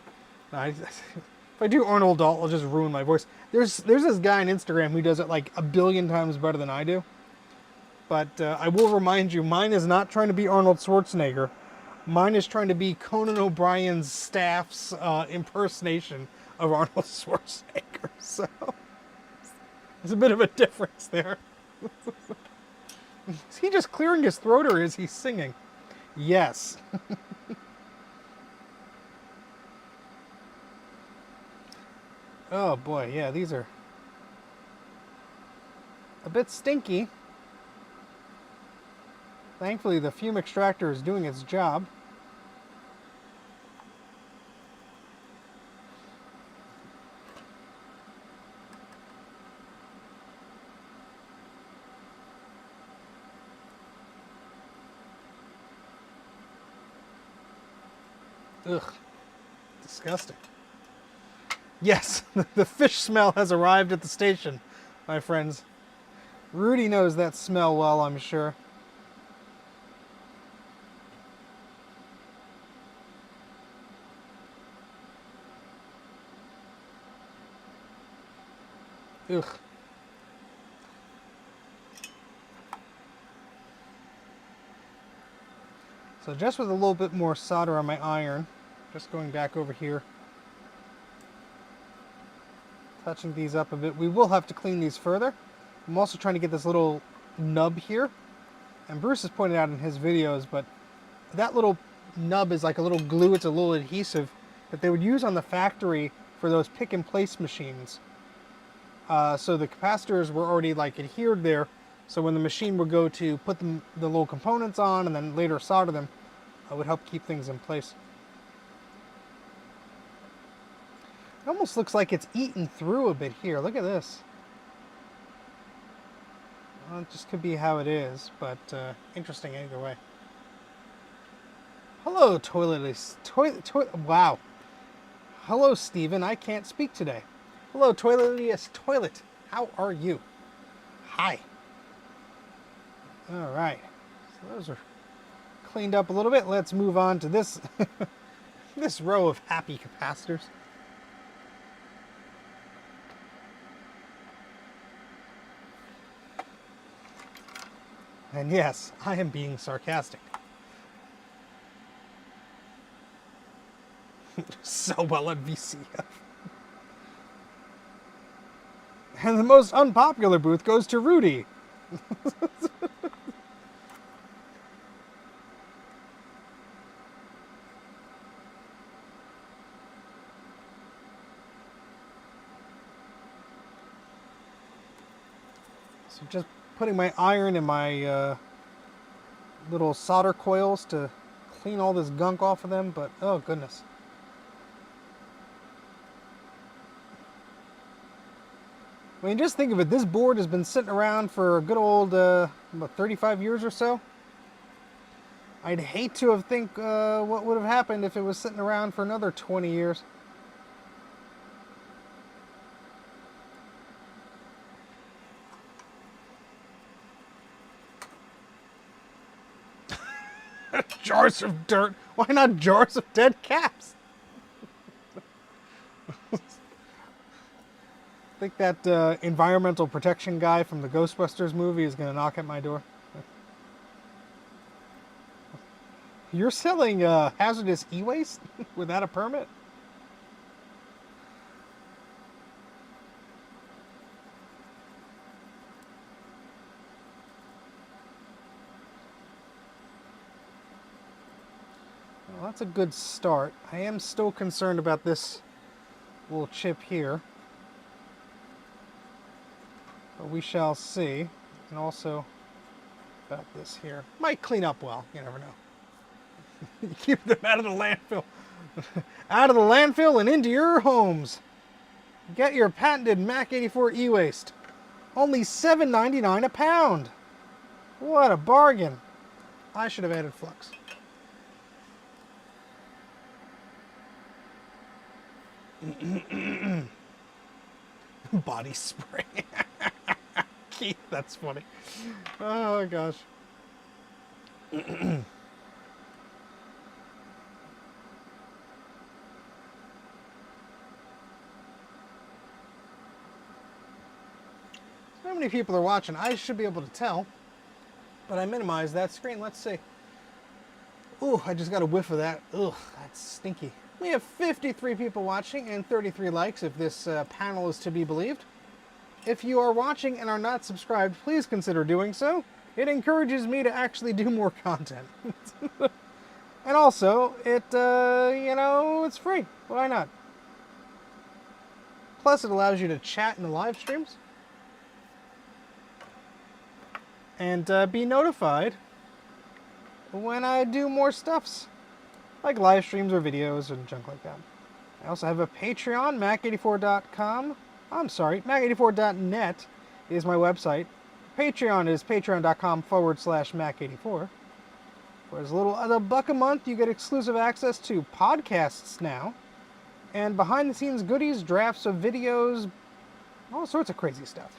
I do Arnold Dahl, I'll just ruin my voice. There's this guy on Instagram who does it like a billion times better than I do. But I will remind you, mine is not trying to be Arnold Schwarzenegger. Mine is trying to be Conan O'Brien's staff's impersonation of Arnold Schwarzenegger. So there's a bit of a difference there. Is he just clearing his throat, or is he singing? Yes. Oh boy, yeah, these are a bit stinky. Thankfully, the fume extractor is doing its job. Ugh, disgusting. Yes, the fish smell has arrived at the station, my friends. Rudy knows that smell well, I'm sure. Ugh. So just with a little bit more solder on my iron, just going back over here, touching these up a bit. We will have to clean these further. I'm also trying to get this little nub here, and Bruce has pointed out in his videos, but that little nub is like a little glue. It's a little adhesive that they would use on the factory for those pick and place machines. So the capacitors were already like adhered there, so when the machine would go to put the little components on and then later solder them, it would help keep things in place. It almost looks like it's eaten through a bit here. Look at this. Well, it just could be how it is, but interesting either way. Hello, wow. Hello, Steven. I can't speak today. Hello, Toiletius Toilet. How are you? Hi. All right. So those are cleaned up a little bit. Let's move on to this this row of happy capacitors. And yes, I am being sarcastic. So well at VCF. And the most unpopular booth goes to Rudy. So just putting my iron in my little solder coils to clean all this gunk off of them, but oh goodness. I mean, just think of it. This board has been sitting around for a good old, about 35 years or so. I'd hate to have think what would have happened if it was sitting around for another 20 years. Jars of dirt. Why not jars of dead caps? I think that environmental protection guy from the Ghostbusters movie is going to knock at my door. You're selling hazardous e-waste without a permit? Well, that's a good start. I am still concerned about this little chip here. But we shall see. And also about this here. Might clean up well. You never know. Keep them out of the landfill. Out of the landfill and into your homes. Get your patented Mac 84 e-waste. Only $7.99 a pound. What a bargain. I should have added flux. Body spray. Keith, that's funny. Oh gosh. How many people are watching? I should be able to tell, but I minimized that screen. Let's see. Ooh, I just got a whiff of that. Ugh, that's stinky. We have 53 people watching and 33 likes if this panel is to be believed. If you are watching and are not subscribed, please consider doing so. It encourages me to actually do more content. And also, it's free. Why not? Plus, it allows you to chat in the live streams. And be notified when I do more stuffs. Like live streams or videos and junk like that. I also have a Patreon, mac84.com. I'm sorry, mac84.net is my website. Patreon is patreon.com/mac84. For as little as $1 a month, you get exclusive access to podcasts now. And behind the scenes goodies, drafts of videos, all sorts of crazy stuff.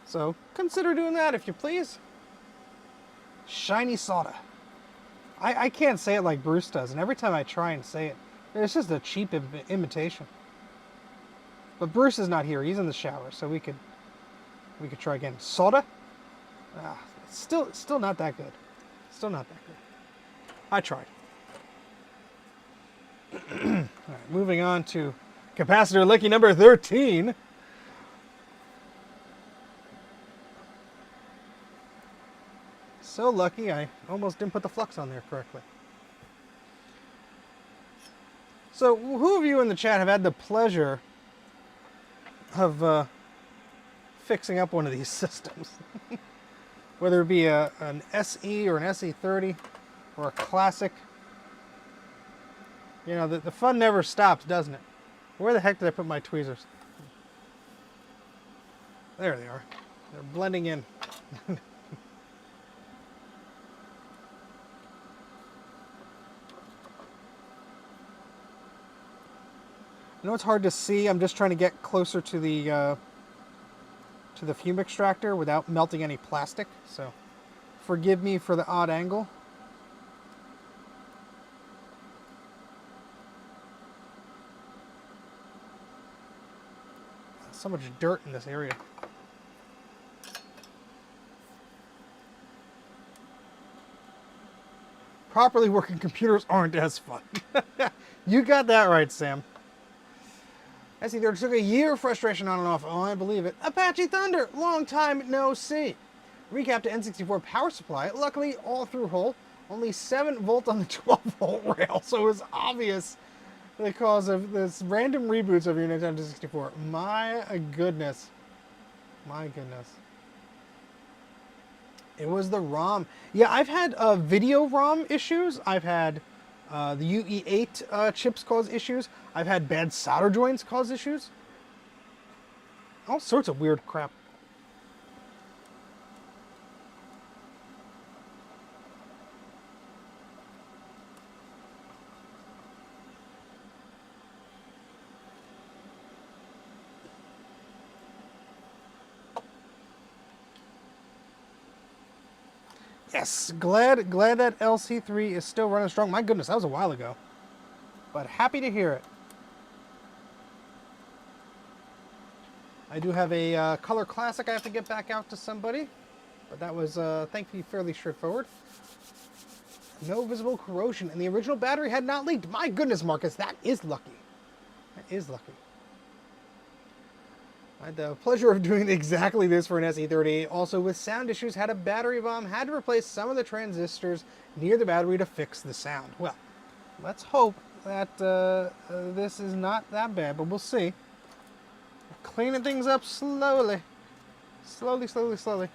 So consider doing that if you please. Shiny soda. I can't say it like Bruce does, and every time I try and say it, it's just a cheap imitation. But Bruce is not here; he's in the shower, so we could try again. Soda? Still not that good. Still not that good. I tried. All right, moving on to capacitor lucky number 13. So lucky, I almost didn't put the flux on there correctly. So, who of you in the chat have had the pleasure of fixing up one of these systems? Whether it be an SE or an SE30 or a classic. You know, the fun never stops, doesn't it? Where the heck did I put my tweezers? There they are. They're blending in. I know it's hard to see. I'm just trying to get closer to the fume extractor without melting any plastic. So forgive me for the odd angle. So much dirt in this area. Properly working computers aren't as fun. You got that right, Sam. I see there took a year of frustration on and off. Oh, I believe it. Apache Thunder, long time no see. Recap to N64 power supply. Luckily, all through hole. Only 7 volt on the 12 volt rail. So it was obvious the cause of this random reboots of your Nintendo 64. My goodness. My goodness. It was the ROM. Yeah, I've had video ROM issues. I've had the UE8 chips cause issues. I've had bad solder joints cause issues. All sorts of weird crap. Yes, glad that LC3 is still running strong. My goodness, that was a while ago. But happy to hear it. I do have a Color Classic I have to get back out to somebody. But that was, thankfully, fairly straightforward. No visible corrosion. And the original battery had not leaked. My goodness, Marcus, that is lucky. That is lucky. I had the pleasure of doing exactly this for an SE38. Also with sound issues, had a battery bomb, had to replace some of the transistors near the battery to fix the sound. Well, let's hope that this is not that bad, but we'll see. Cleaning things up slowly. Slowly, slowly, slowly.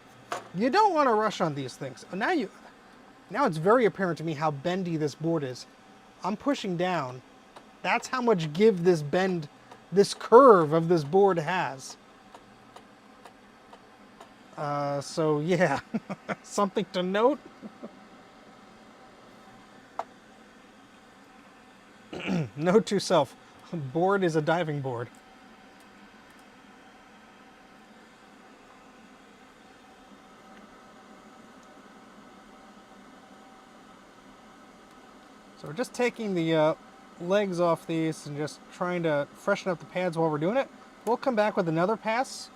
You don't want to rush on these things. Now it's very apparent to me how bendy this board is. I'm pushing down. That's how much give this bend, this curve of this board has. So yeah, something to note. Note to self, board is a diving board. So we're just taking the legs off these and just trying to freshen up the pads while we're doing it. We'll come back with another pass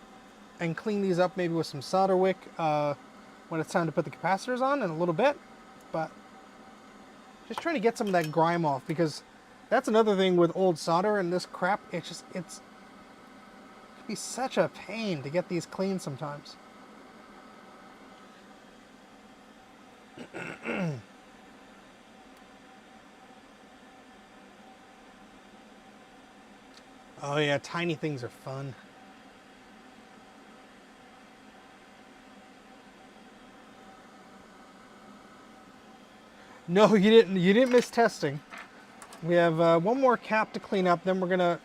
and clean these up maybe with some solder wick when it's time to put the capacitors on in a little bit. But just trying to get some of that grime off, because that's another thing with old solder and this crap. It can be such a pain to get these clean sometimes. Oh yeah, tiny things are fun. No, you didn't. You didn't miss testing. We have one more cap to clean up. Then we're gonna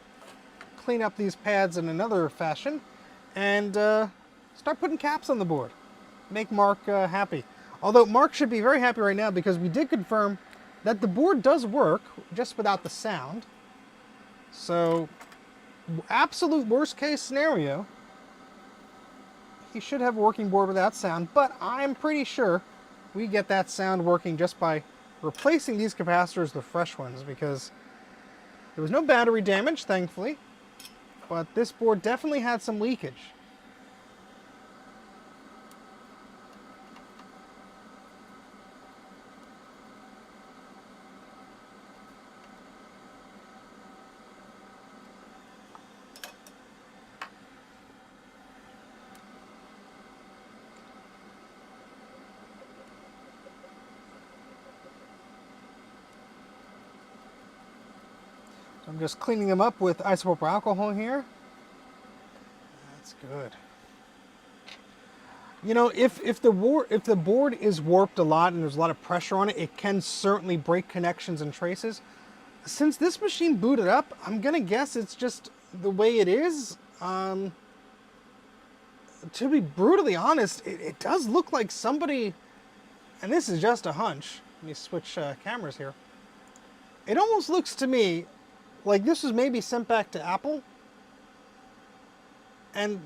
clean up these pads in another fashion, and start putting caps on the board. Make Mark happy. Although Mark should be very happy right now, because we did confirm that the board does work just without the sound. So, absolute worst case scenario, he should have a working board without sound, but I'm pretty sure we get that sound working just by replacing these capacitors with fresh ones, because there was no battery damage, thankfully, but this board definitely had some leakage. I'm just cleaning them up with isopropyl alcohol here. That's good. You know, if the board is warped a lot and there's a lot of pressure on it, it can certainly break connections and traces. Since this machine booted up, I'm gonna guess it's just the way it is. To be brutally honest, it does look like somebody, and this is just a hunch. Let me switch cameras here. It almost looks to me like this was maybe sent back to Apple, and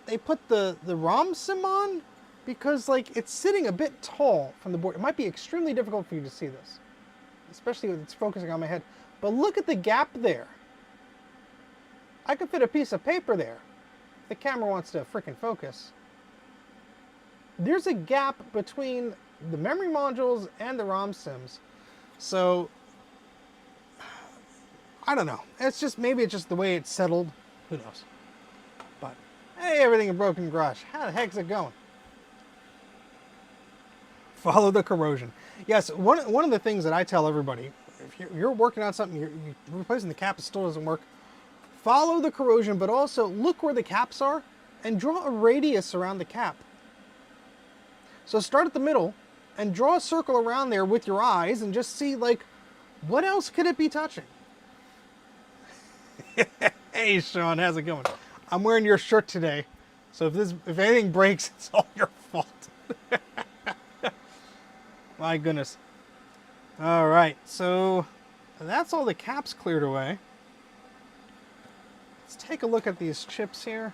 they put the ROM sim on, because like it's sitting a bit tall from the board. It might be extremely difficult for you to see this, especially when it's focusing on my head. But look at the gap there. I could fit a piece of paper there if the camera wants to frickin' focus. There's a gap between the memory modules and the ROM sims. So I don't know. Maybe it's just the way it's settled. Who knows? But hey, everything in Broken Garage. How the heck's it going? Follow the corrosion. Yes, one of the things that I tell everybody, if you're working on something, you're replacing the cap, it still doesn't work. Follow the corrosion, but also look where the caps are, and draw a radius around the cap. So start at the middle and draw a circle around there with your eyes and just see, like, what else could it be touching? Hey, Sean, how's it going? I'm wearing your shirt today, so if anything breaks, it's all your fault. My goodness. All right, so that's all the caps cleared away. Let's take a look at these chips here.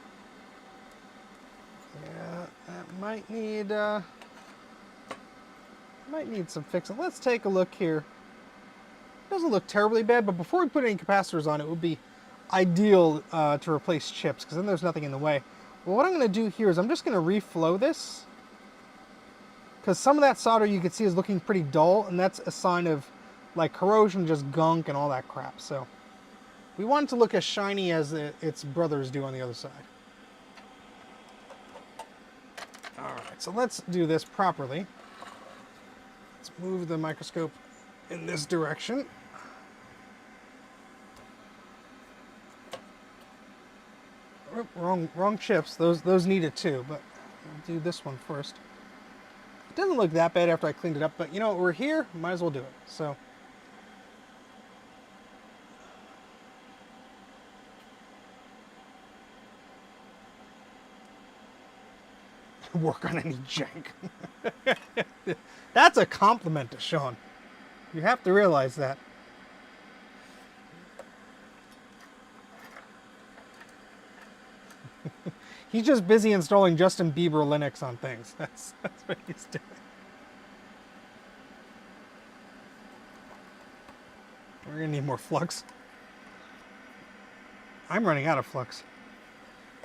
Yeah, that might need some fixing. Let's take a look here. It doesn't look terribly bad, but before we put any capacitors on, it would be ideal to replace chips, because then there's nothing in the way. Well, what I'm going to do here is I'm just going to reflow this, because some of that solder you can see is looking pretty dull, and that's a sign of like corrosion, just gunk and all that crap. So we want it to look as shiny as its brothers do on the other side. All right, so let's do this properly. Let's move the microscope in this direction. Oh, wrong chips. Those need it too, but I'll do this one first. It doesn't look that bad after I cleaned it up, but you know, we're here, might as well do it. So work on any jank. That's a compliment to Sean. You have to realize that. He's just busy installing Justin Bieber Linux on things. That's what he's doing. We're gonna need more flux. I'm running out of flux.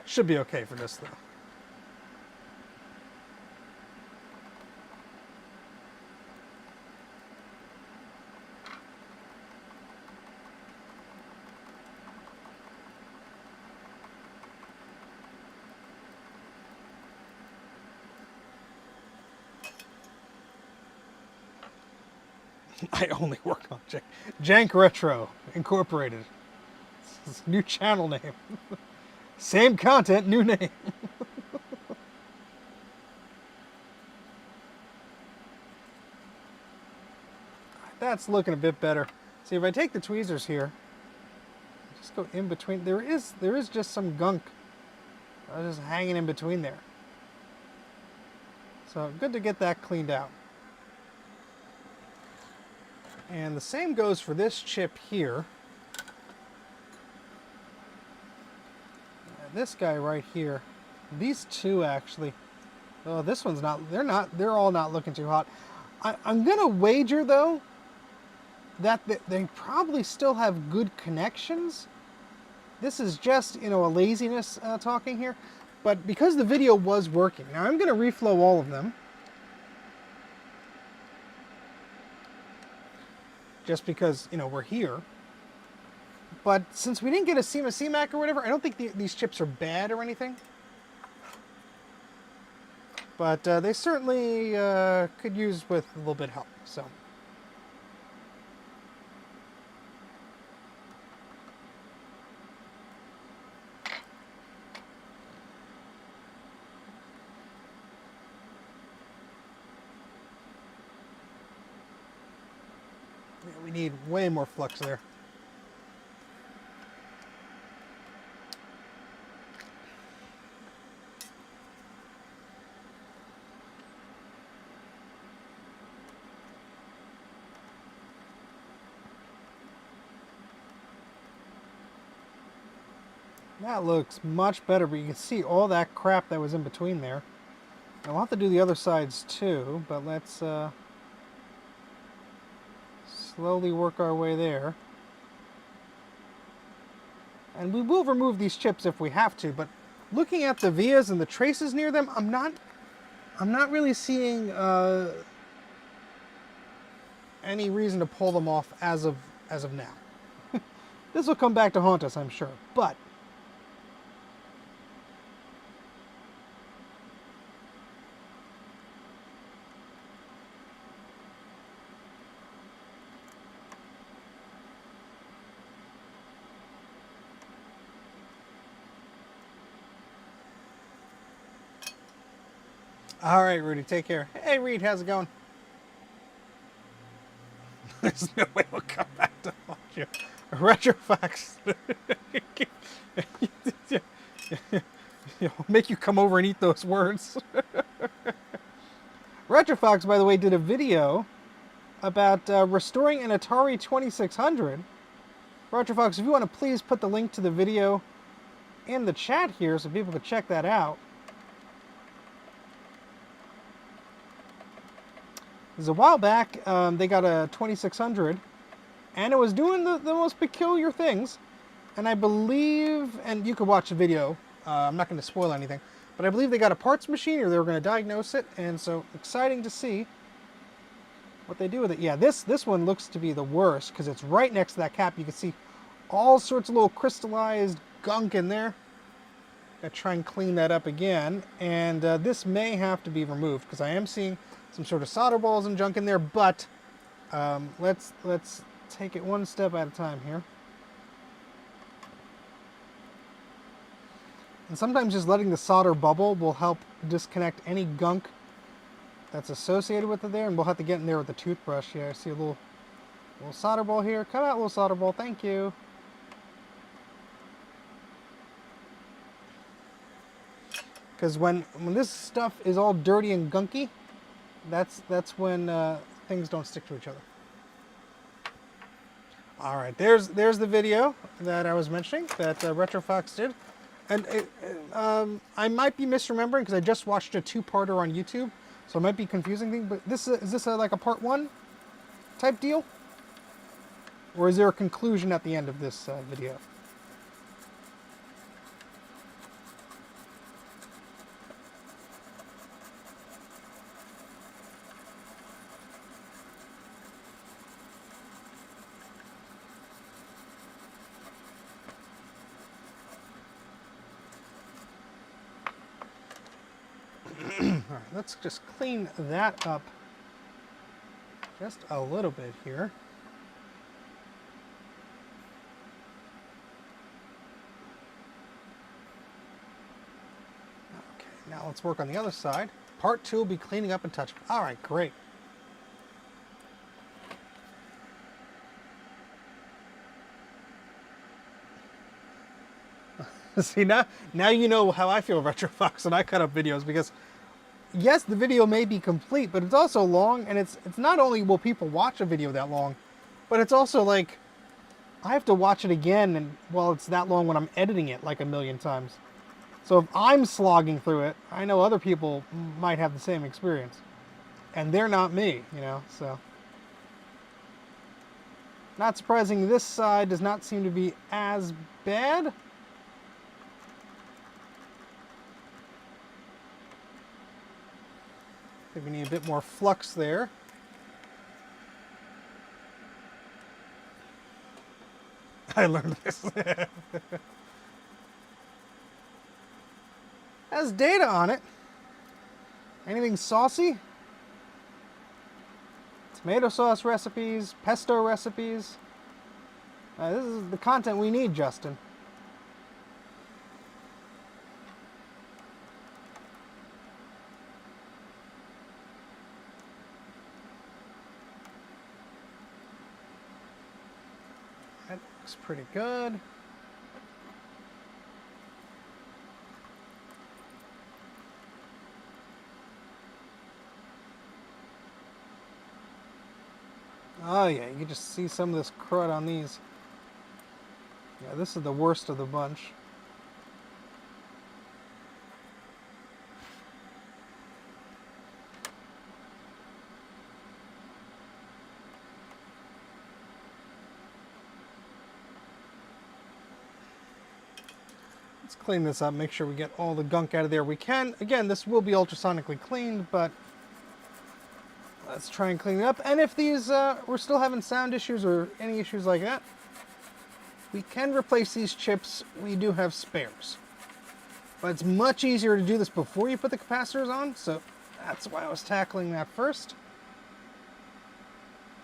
Should be okay for this though. I only work on Jank Retro Incorporated. It's a new channel name. Same content, new name. That's looking a bit better. See, if I take the tweezers here, just go in between. There is just some gunk just hanging in between there. So good to get that cleaned out. And the same goes for this chip here. And this guy right here. These two actually. Oh, this one's not. They're all not looking too hot. I'm gonna wager though that they probably still have good connections. This is just, you know, a laziness talking here. But because the video was working, now I'm gonna reflow all of them. Just because, you know, we're here. But since we didn't get a SEMA CMAC or whatever, I don't think these chips are bad or anything. But they certainly could use with a little bit of help. So. We need way more flux there. That looks much better, but you can see all that crap that was in between there. I'll have to do the other sides too, but let's slowly work our way there. And we will remove these chips if we have to, but looking at the vias and the traces near them, I'm not really seeing any reason to pull them off as of now. This will come back to haunt us, I'm sure, but All right, Rudy, take care. Hey, Reed, how's it going? There's no way we'll come back to watch you. Retrofax. It'll make you come over and eat those words. Retrofox, by the way, did a video about restoring an Atari 2600. Retrofox, if you want to please put the link to the video in the chat here so people can check that out. Because a while back, they got a 2600, and it was doing the most peculiar things. And I believe, and you could watch the video, I'm not going to spoil anything, but I believe they got a parts machine, or they were going to diagnose it, and so exciting to see what they do with it. Yeah, this one looks to be the worst, because it's right next to that cap. You can see all sorts of little crystallized gunk in there. Gotta try and clean that up again, and this may have to be removed, because I am seeing some sort of solder balls and junk in there, but let's take it one step at a time here. And sometimes just letting the solder bubble will help disconnect any gunk that's associated with it there, and we'll have to get in there with the toothbrush. Yeah, I see a little solder ball here. Come out, little solder ball. Thank you. Because when this stuff is all dirty and gunky, that's when things don't stick to each other. All right, there's the video that I was mentioning that Retrofox did. And I might be misremembering because I just watched a two-parter on YouTube, so it might be confusing thing. But is this like a part 1 type deal, or is there a conclusion at the end of this video? All right, let's just clean that up just a little bit here. Okay, now let's work on the other side. Part 2 will be cleaning up and touching. All right, great. See, now you know how I feel, Retrofox, when I cut up videos, because yes, the video may be complete, but it's also long, and it's not only will people watch a video that long, but it's also like I have to watch it again, and well, it's that long when I'm editing it like a million times. So if I'm slogging through it, I know other people might have the same experience, and they're not me, you know, so. Not surprising, this side does not seem to be as bad. I think we need a bit more flux there. I learned this. Has data on it. Anything saucy? Tomato sauce recipes, pesto recipes. This is the content we need, Justin. That looks pretty good. Oh yeah, you can just see some of this crud on these. Yeah, this is the worst of the bunch. Let's clean this up, make sure we get all the gunk out of there we can. Again, this will be ultrasonically cleaned, but let's try and clean it up. And if these we're still having sound issues or any issues like that, we can replace these chips. We do have spares. But it's much easier to do this before you put the capacitors on, so that's why I was tackling that first.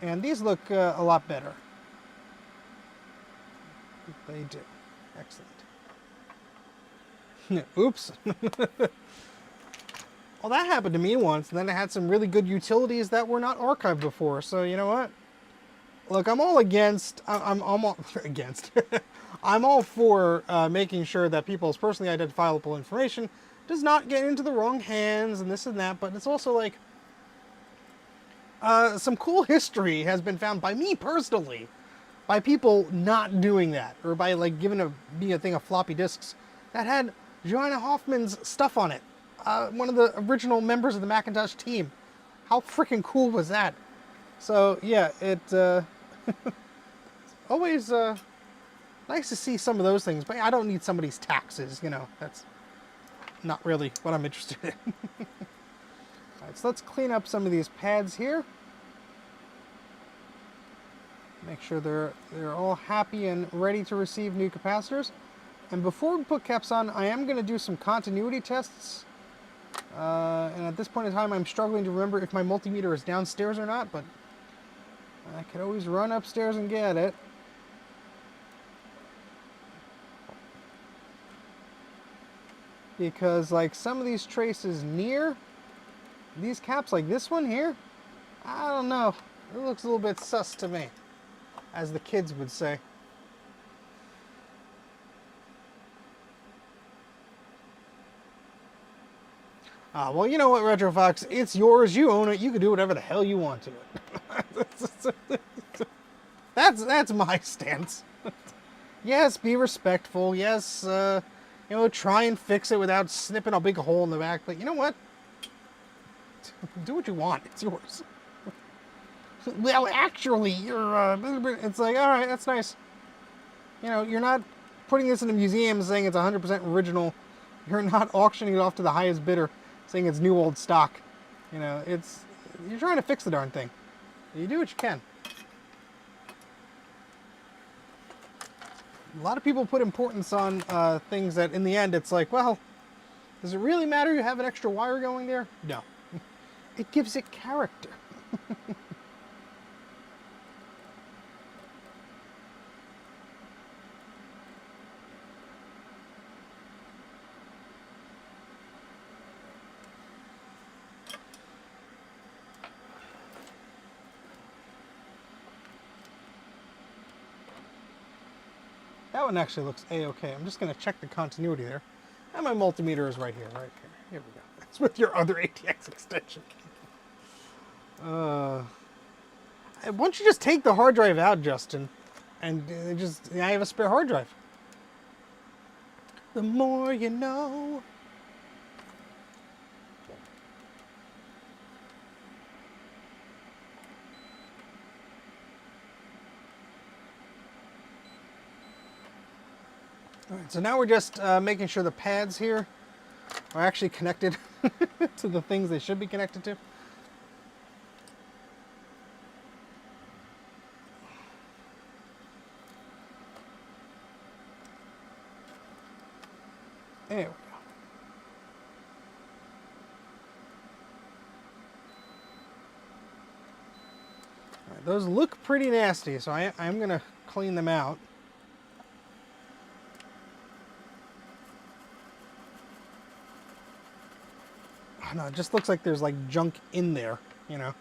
And these look a lot better. They do. Excellent. Oops. Well, that happened to me once, and then I had some really good utilities that were not archived before. So you know what? Look, I'm all against. I'm all against. I'm all for making sure that people's personally identifiable information does not get into the wrong hands and this and that. But it's also like some cool history has been found by me personally, by people not doing that, or by like giving me a thing of floppy disks that had Joanna Hoffman's stuff on it. One of the original members of the Macintosh team. How freaking cool was that? So yeah, it always nice to see some of those things, but I don't need somebody's taxes, you know. That's not really what I'm interested in. Alright, so let's clean up some of these pads here. Make sure they're all happy and ready to receive new capacitors. And before we put caps on, I am going to do some continuity tests. And at this point in time, I'm struggling to remember if my multimeter is downstairs or not, but I could always run upstairs and get it. Because like some of these traces near these caps, like this one here, I don't know. It looks a little bit sus to me, as the kids would say. Well, you know what, Retro Fox? It's yours. You own it. You can do whatever the hell you want to it. That's my stance. Yes, be respectful. Yes, you know, try and fix it without snipping a big hole in the back. But you know what? Do what you want. It's yours. Well, actually, you're. It's like, all right, that's nice. You know, you're not putting this in a museum saying it's 100% original. You're not auctioning it off to the highest bidder, saying it's new old stock. You know, you're trying to fix the darn thing. You do what you can. A lot of people put importance on things that in the end it's like, well, does it really matter you have an extra wire going there? No. It gives it character. That one actually looks A-okay. I'm just going to check the continuity there. And my multimeter is right here, right here. Here we go. That's with your other ATX extension. Why don't you just take the hard drive out, Justin, and I have a spare hard drive. The more you know. All right, so now we're just making sure the pads here are actually connected to the things they should be connected to. There we go. All right, those look pretty nasty, so I'm going to clean them out. Oh, no, it just looks like there's like junk in there, you know.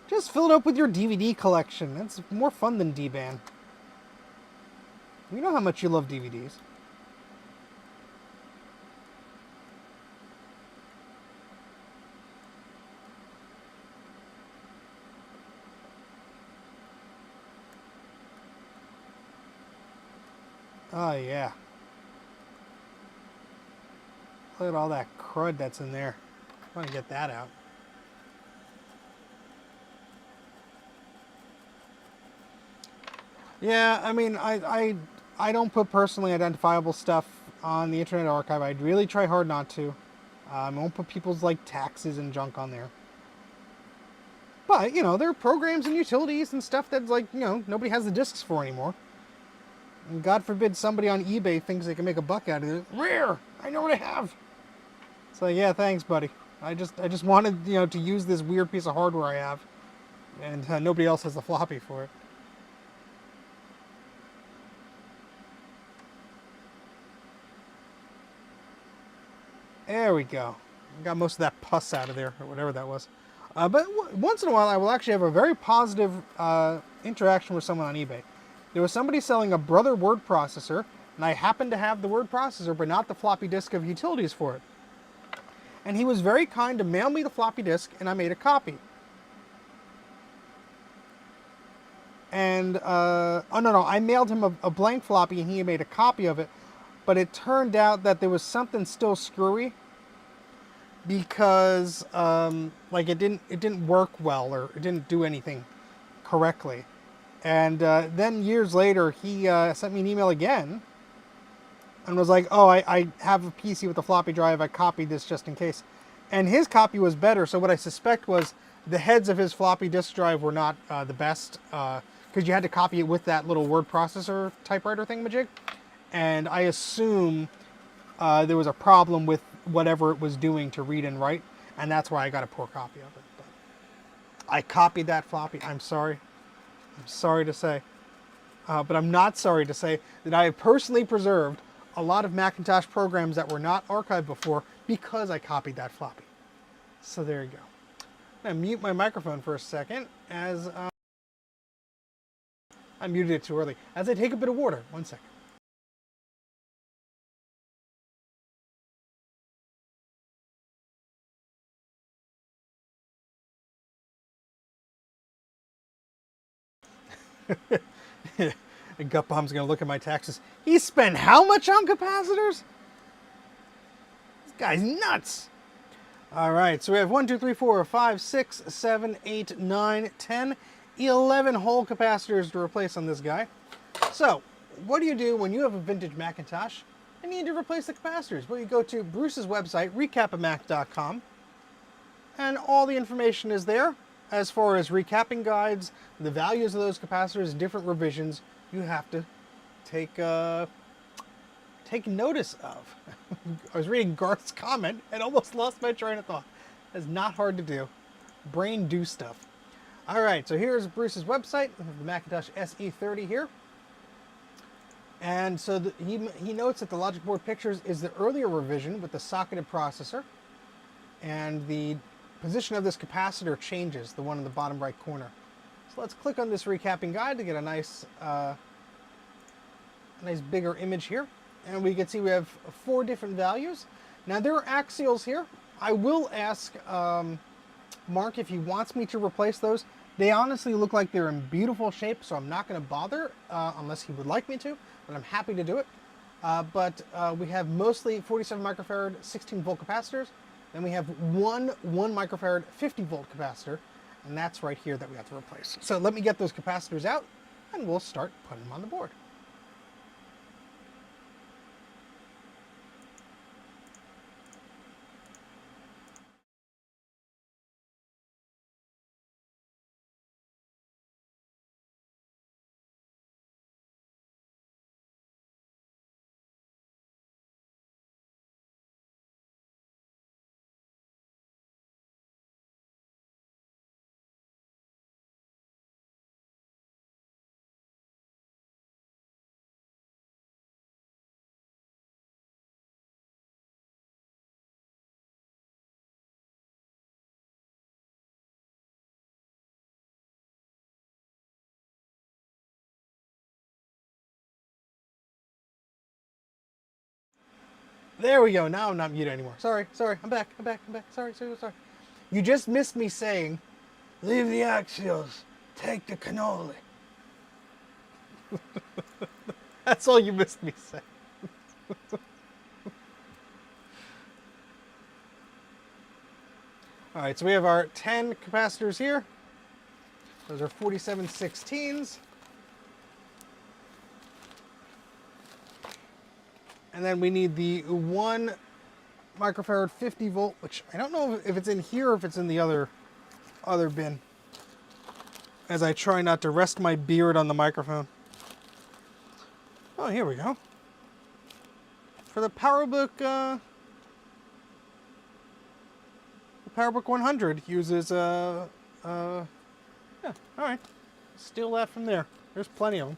Just fill it up with your DVD collection. That's more fun than D-Ban. We know how much you love DVDs. Oh, yeah. Look at all that crud that's in there. I want to get that out. Yeah, I mean, I don't put personally identifiable stuff on the Internet Archive. I really try hard not to. I won't put people's, like, taxes and junk on there. But, you know, there are programs and utilities and stuff that's, like, you know, nobody has the discs for anymore. And God forbid somebody on eBay thinks they can make a buck out of it. Rare! I know what I have! So, yeah, thanks, buddy. I just wanted, you know, to use this weird piece of hardware I have. And nobody else has the floppy for it. There we go. Got most of that pus out of there, or whatever that was. But once in a while, I will actually have a very positive interaction with someone on eBay. There was somebody selling a Brother word processor, and I happened to have the word processor, but not the floppy disk of utilities for it. And he was very kind to mail me the floppy disk, and I made a copy. And, oh no, I mailed him a blank floppy, and he made a copy of it. But it turned out that there was something still screwy, because like it didn't work well, or it didn't do anything correctly. And then years later, he sent me an email again and was like, oh, I have a PC with a floppy drive, I copied this just in case. And his copy was better, so what I suspect was the heads of his floppy disk drive were not the best, because you had to copy it with that little word processor typewriter thingamajig. And I assume there was a problem with whatever it was doing to read and write, and that's why I got a poor copy of it. But I copied that floppy. I'm sorry. I'm sorry to say. But I'm not sorry to say that I have personally preserved a lot of Macintosh programs that were not archived before because I copied that floppy. So there you go. I'm going to mute my microphone for a second as I muted it too early. As I take a bit of water. 1 second. And Gut Bomb's going to look at my taxes. He spent how much on capacitors? This guy's nuts. All right, so we have 1, 2, 3, 4, 5, 6, 7, 8, 9, 10, 11 whole capacitors to replace on this guy. So, what do you do when you have a vintage Macintosh and you need to replace the capacitors? Well, you go to Bruce's website, recapamac.com, and all the information is there as far as recapping guides, the values of those capacitors, different revisions you have to take notice of. I was reading Garth's comment and almost lost my train of thought. It's not hard to do. Brain do stuff. All right, so here's Bruce's website. We have the Macintosh SE 30 here. And so he notes that the logic board pictures is the earlier revision with the socketed processor. And the position of this capacitor changes, the one in the bottom right corner. So let's click on this recapping guide to get a nice bigger image here. And we can see we have 4 different values. Now there are axials here. I will ask Mark if he wants me to replace those. They honestly look like they're in beautiful shape, so I'm not going to bother unless he would like me to, but I'm happy to do it. But we have mostly 47 microfarad 16 volt capacitors. Then we have one microfarad 50 volt capacitor, and that's right here that we have to replace. So let me get those capacitors out, and we'll start putting them on the board. There we go. Now I'm not muted anymore. Sorry. I'm back. Sorry. You just missed me saying, leave the axials, take the cannoli. That's all you missed me say. All right, so we have our 10 capacitors here. Those are 47 16s. And then we need the 1 microfarad 50 volt, which I don't know if it's in here or if it's in the other bin, as I try not to rest my beard on the microphone. Oh, here we go. For the PowerBook, the PowerBook 100 uses Yeah, all right. Steal that from there. There's plenty of them.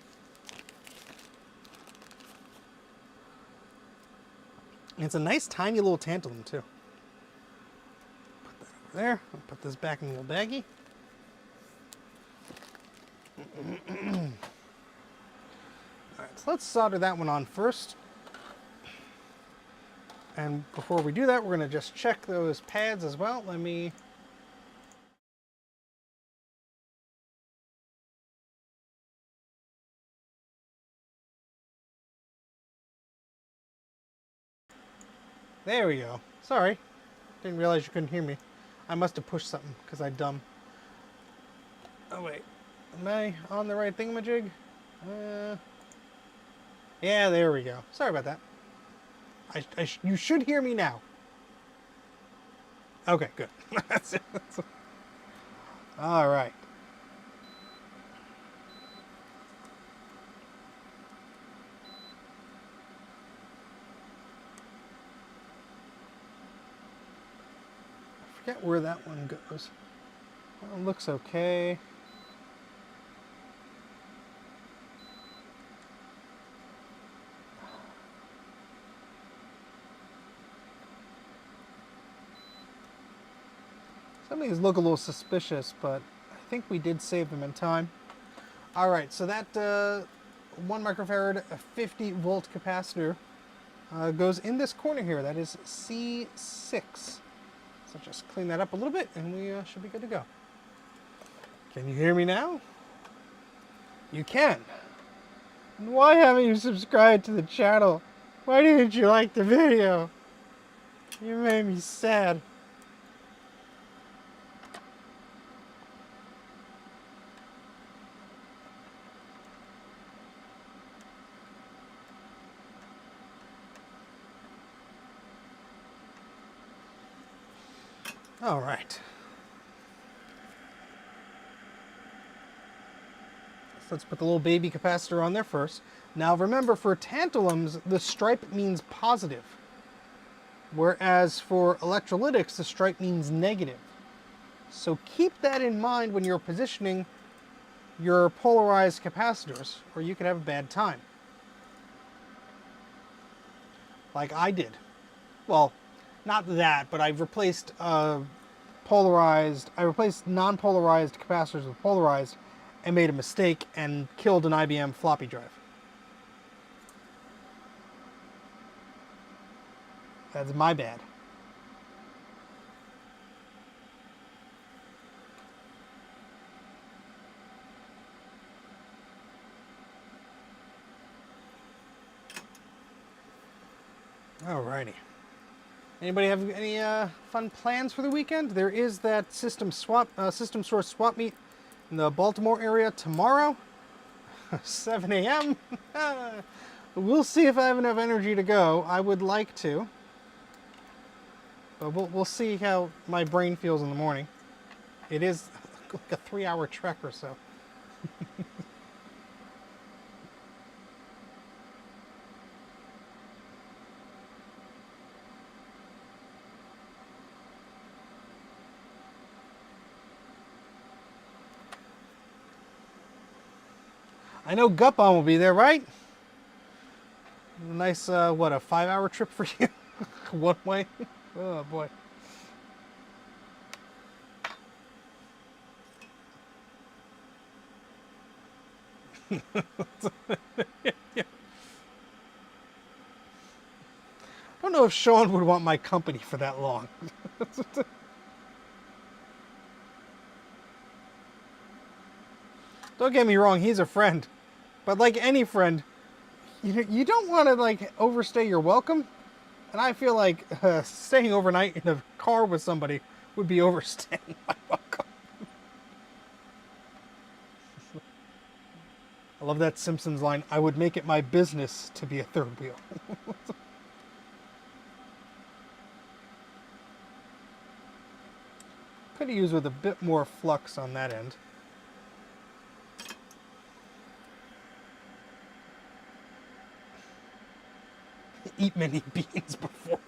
And it's a nice tiny little tantalum too. Put that over there. I'll put this back in the little baggie. Alright, so let's solder that one on first. And before we do that, we're going to just check those pads as well. Let me... There we go. Sorry. Didn't realize you couldn't hear me. I must have pushed something because I'm dumb. Oh, wait. Am I on the right thingamajig? Yeah, there we go. Sorry about that. You should hear me now. Okay, good. All right. I forget where that one goes. That one looks okay. Some of these look a little suspicious, but I think we did save them in time. All right, so that 1 microfarad 50 volt capacitor goes in this corner here. That is C6. So just clean that up a little bit and we should be good to go. Can you hear me now? You can. Why haven't you subscribed to the channel? Why didn't you like the video? You made me sad. All right. So let's put the little baby capacitor on there first. Now remember, for tantalums, the stripe means positive. Whereas for electrolytics, the stripe means negative. So keep that in mind when you're positioning your polarized capacitors, or you could have a bad time. Like I did. Well, not that, but I've replaced I replaced non-polarized capacitors with polarized and made a mistake and killed an IBM floppy drive. That's my bad. Alrighty. Anybody have any fun plans for the weekend? There is that system source swap meet in the Baltimore area tomorrow, 7 a.m. We'll see if I have enough energy to go. I would like to, but we'll see how my brain feels in the morning. It is like a 3-hour trek or so. I know Gutbomb will be there, right? Nice, what, a 5-hour trip for you? One way? Oh, boy. I don't know if Sean would want my company for that long. Don't get me wrong, he's a friend. But like any friend, you don't want to like overstay your welcome. And I feel like staying overnight in a car with somebody would be overstaying my welcome. I love that Simpsons line, I would make it my business to be a third wheel. Could have used with a bit more flux on that end. Eat many beans beforehand.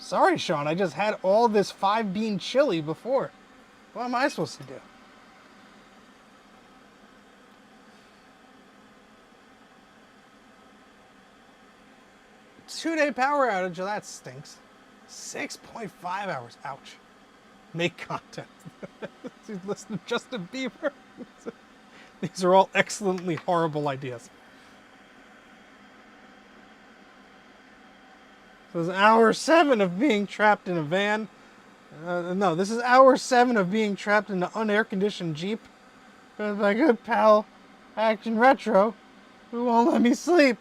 Sorry, Sean, I just had all this 5-bean chili before. What am I supposed to do? Two-day power outage, well, that stinks. 6.5 hours, ouch. Make content. Listen to Justin Bieber. These are all excellently horrible ideas. So this is hour 7 of being trapped in a van. No, this is hour 7 of being trapped in an unair-conditioned Jeep with my good pal, Action Retro, who won't let me sleep.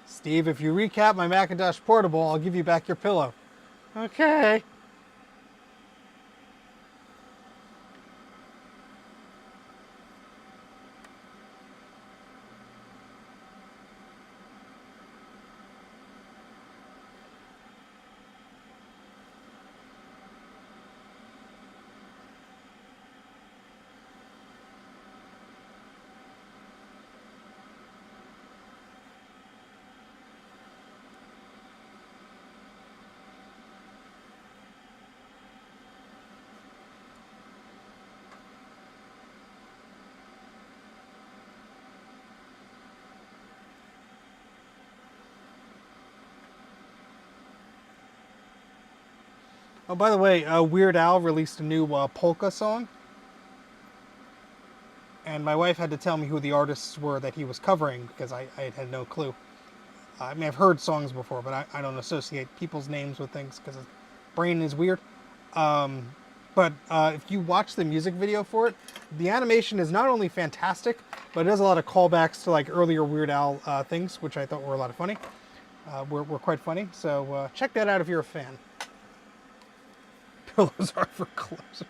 Steve, if you recap my Macintosh Portable, I'll give you back your pillow. Okay. Oh, by the way, Weird Al released a new polka song. And my wife had to tell me who the artists were that he was covering because I had no clue. I mean, I've heard songs before, but I don't associate people's names with things because his brain is weird. But if you watch the music video for it, the animation is not only fantastic, but it has a lot of callbacks to like earlier Weird Al things, which I thought were a lot of funny. Were quite funny. So check that out if you're a fan. Pillows are for closers.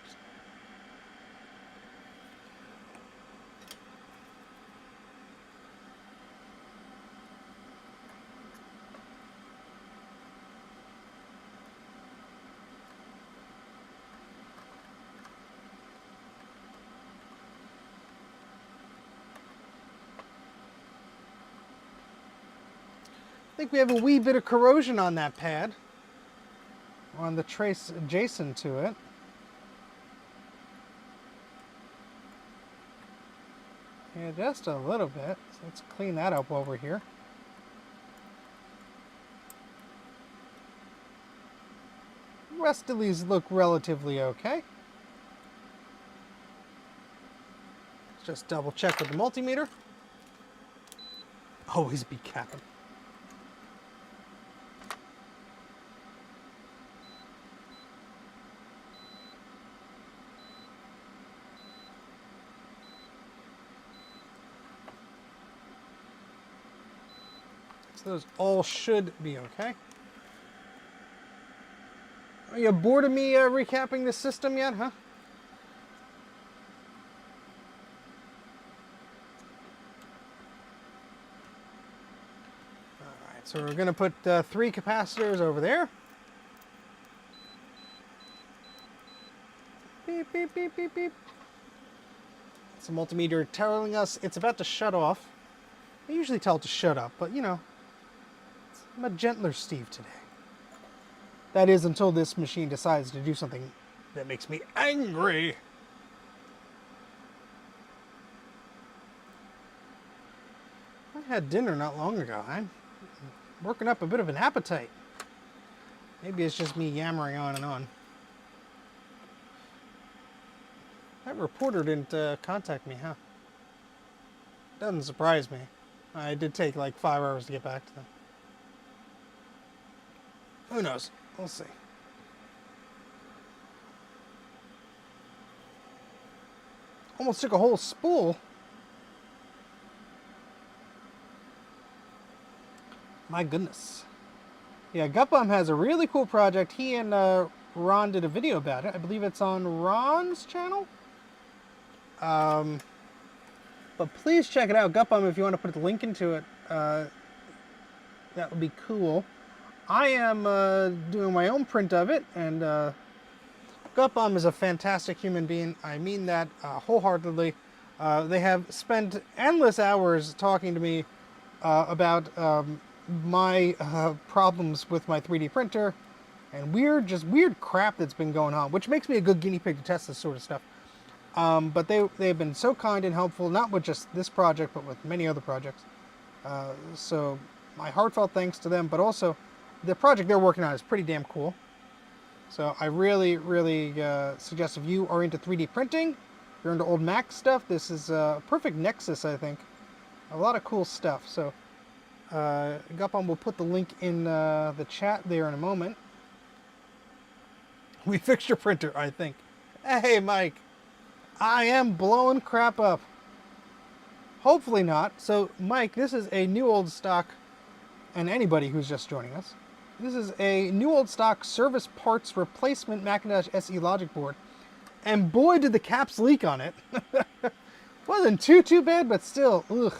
I think we have a wee bit of corrosion on that pad, on the trace adjacent to it. Yeah, just a little bit. So let's clean that up while we're here. The rest of these look relatively okay. Let's just double check with the multimeter. Always be capping. Those all should be okay. Are you bored of me recapping the system yet, huh? Alright, so we're going to put 3 capacitors over there. Beep, beep, beep, beep, beep. It's a multimeter telling us it's about to shut off. I usually tell it to shut up, but you know, I'm a gentler Steve today. That is until this machine decides to do something that makes me angry. I had dinner not long ago. I'm working up a bit of an appetite. Maybe it's just me yammering on and on. That reporter didn't contact me, huh? Doesn't surprise me. It did take like 5 hours to get back to them. Who knows? We'll see. Almost took a whole spool. My goodness. Yeah, Gutbum has a really cool project. He and Ron did a video about it. I believe it's on Ron's channel. But please check it out. Gutbum, if you want to put the link into it, that would be cool. I am doing my own print of it, and Gutbum is a fantastic human being. I mean that wholeheartedly. They have spent endless hours talking to me about my problems with my 3D printer and weird crap that's been going on, which makes me a good guinea pig to test this sort of stuff. But they've been so kind and helpful, not with just this project, but with many other projects. So my heartfelt thanks to them, but also the project they're working on is pretty damn cool. So I really suggest if you are into 3D printing, if you're into old Mac stuff, this is a perfect nexus, I think. A lot of cool stuff. So Gupon will put the link in the chat there in a moment. We fixed your printer, I think. Hey, Mike. I am blowing crap up. Hopefully not. So, Mike, this is a new old stock, and anybody who's just joining us, this is a new old stock service parts replacement Macintosh SE logic board. And boy, did the caps leak on it. Wasn't too bad, but still, ugh.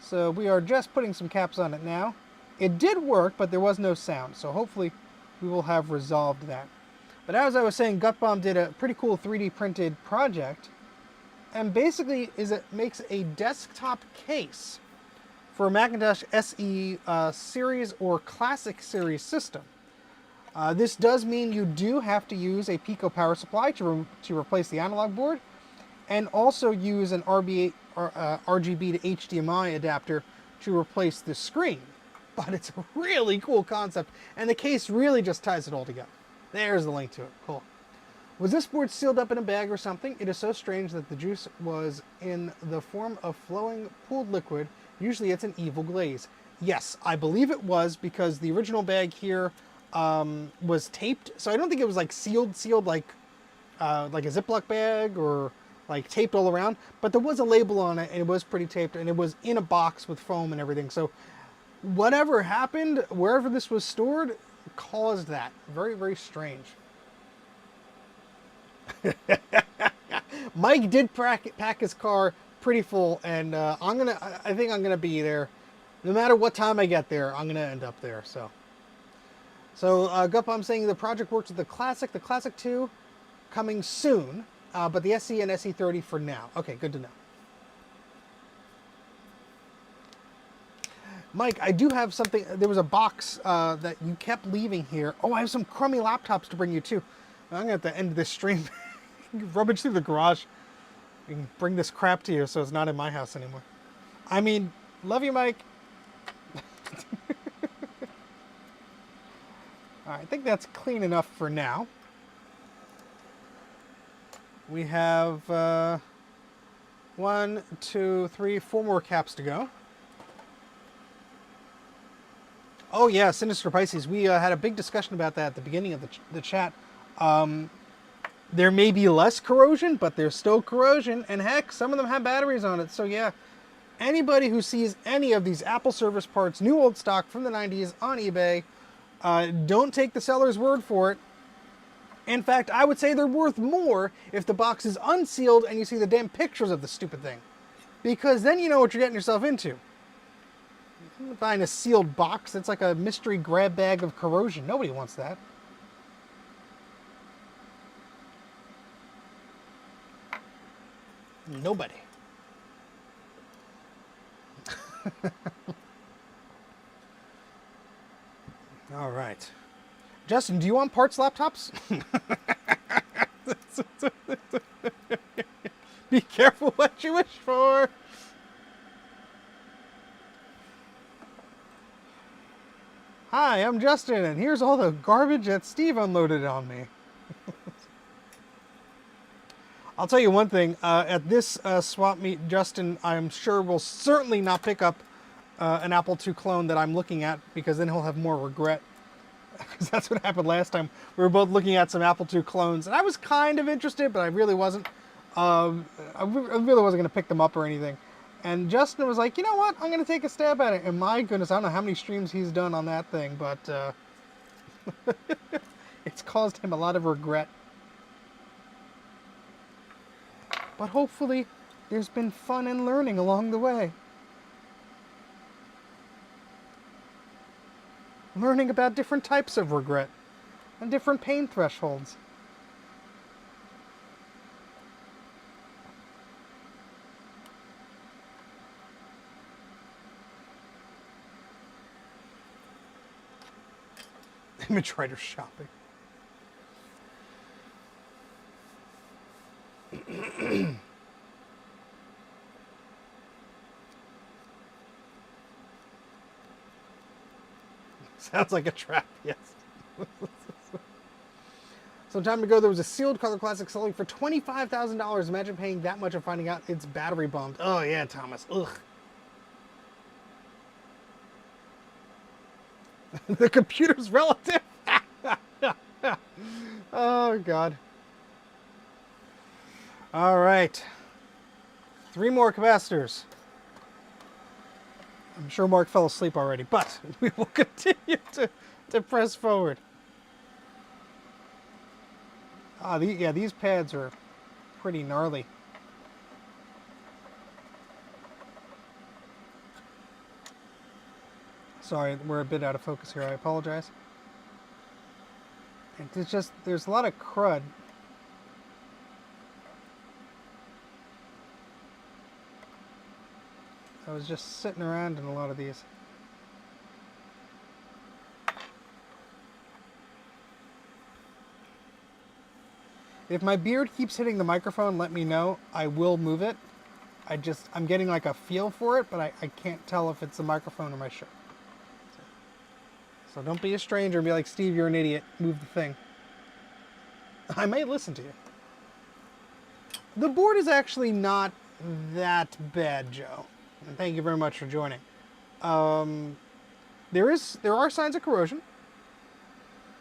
So we are just putting some caps on it now. It did work, but there was no sound. So hopefully we will have resolved that. But as I was saying, Gutbaum did a pretty cool 3D printed project. And basically it makes a desktop case for a Macintosh SE series or classic series system. This does mean you do have to use a Pico power supply to replace the analog board, and also use an RGB to HDMI adapter to replace the screen. But it's a really cool concept, and the case really just ties it all together. There's the link to it. Cool. Was this board sealed up in a bag or something? It is so strange that the juice was in the form of flowing pooled liquid. Usually it's an evil glaze. Yes, I believe it was, because the original bag here was taped. So I don't think it was like sealed like a Ziploc bag or like taped all around. But there was a label on it, and it was pretty taped, and it was in a box with foam and everything. So whatever happened, wherever this was stored, caused that. Very strange. Mike did pack his car pretty full, and I think I'm gonna be there. No matter what time I get there, I'm gonna end up there. So Gupam saying the project works with the Classic 2 coming soon, but the SE and SE30 for now. Okay, good to know. Mike, I do have something. There was a box that you kept leaving here. Oh, I have some crummy laptops to bring you too. I'm gonna have to end this stream. Rummage through the garage and bring this crap to you so it's not in my house anymore. I mean, love you, Mike. All right, I think that's clean enough for now. We have 1, 2, 3, 4 more caps to go. Oh yeah, Sinister Pisces. We had a big discussion about that at the beginning of the chat. There may be less corrosion, but there's still corrosion, and heck, some of them have batteries on it. So yeah, anybody who sees any of these Apple service parts, new old stock from the 90s on eBay, don't take the seller's word for it. In fact, I would say they're worth more if the box is unsealed and you see the damn pictures of the stupid thing. Because then you know what you're getting yourself into. You're buying a sealed box, it's like a mystery grab bag of corrosion. Nobody wants that. Nobody. All right. Justin, do you want parts laptops? Be careful what you wish for. Hi, I'm Justin, and here's all the garbage that Steve unloaded on me. I'll tell you one thing, at this swap meet, Justin, I'm sure will certainly not pick up an Apple II clone that I'm looking at, because then he'll have more regret. Because that's what happened last time. We were both looking at some Apple II clones, and I was kind of interested, but I really wasn't. I really wasn't going to pick them up or anything. And Justin was like, you know what, I'm going to take a stab at it. And my goodness, I don't know how many streams he's done on that thing, but it's caused him a lot of regret. But hopefully, there's been fun and learning along the way. Learning about different types of regret and different pain thresholds. Image writer shopping. Sounds like a trap, yes. Some time ago, there was a sealed Color Classic selling for $25,000. Imagine paying that much and finding out it's battery bombed. Oh, yeah, Thomas. Ugh. The computer's relative. Oh, God. All right. 3 more capacitors. I'm sure Mark fell asleep already, but we will continue to press forward. Yeah, these pads are pretty gnarly. Sorry, we're a bit out of focus here. I apologize. It's just, there's a lot of crud. I was just sitting around in a lot of these. If my beard keeps hitting the microphone, let me know. I will move it. I'm getting like a feel for it, but I can't tell if it's the microphone or my shirt. So don't be a stranger and be like, Steve, you're an idiot. Move the thing. I may listen to you. The board is actually not that bad, Joe. And thank you very much for joining. There are signs of corrosion.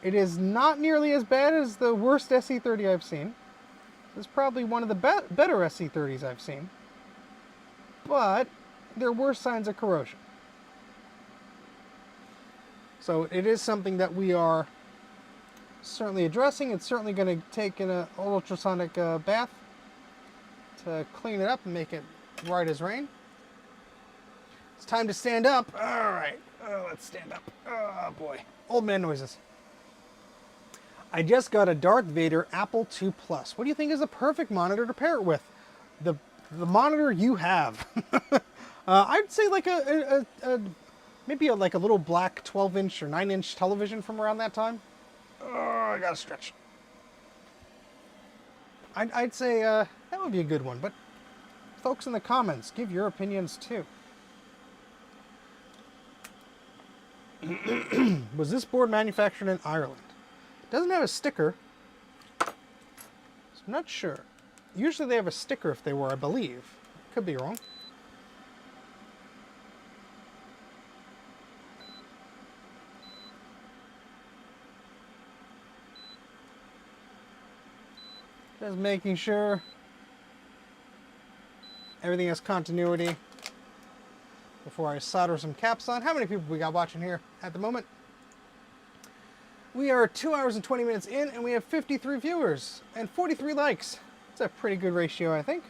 It is not nearly as bad as the worst SE30 I've seen. It's probably one of the better SE30s I've seen. But there were signs of corrosion. So it is something that we are certainly addressing. It's certainly going to take an ultrasonic bath to clean it up and make it right as rain. It's time to stand up. All right, let's stand up. Oh boy, old man noises. I just got a Darth Vader Apple II Plus. What do you think is the perfect monitor to pair it with? The monitor you have. I'd say like maybe like a little black 12-inch or 9-inch television from around that time. Oh, I gotta stretch. I'd say that would be a good one, but folks in the comments, give your opinions too. Was this board manufactured in Ireland? It doesn't have a sticker, so I'm not sure. Usually they have a sticker if they were, I believe. Could be wrong. Just making sure everything has continuity before I solder some caps on. How many people we got watching here at the moment? We are 2 hours and 20 minutes in, and we have 53 viewers and 43 likes. It's a pretty good ratio, I think.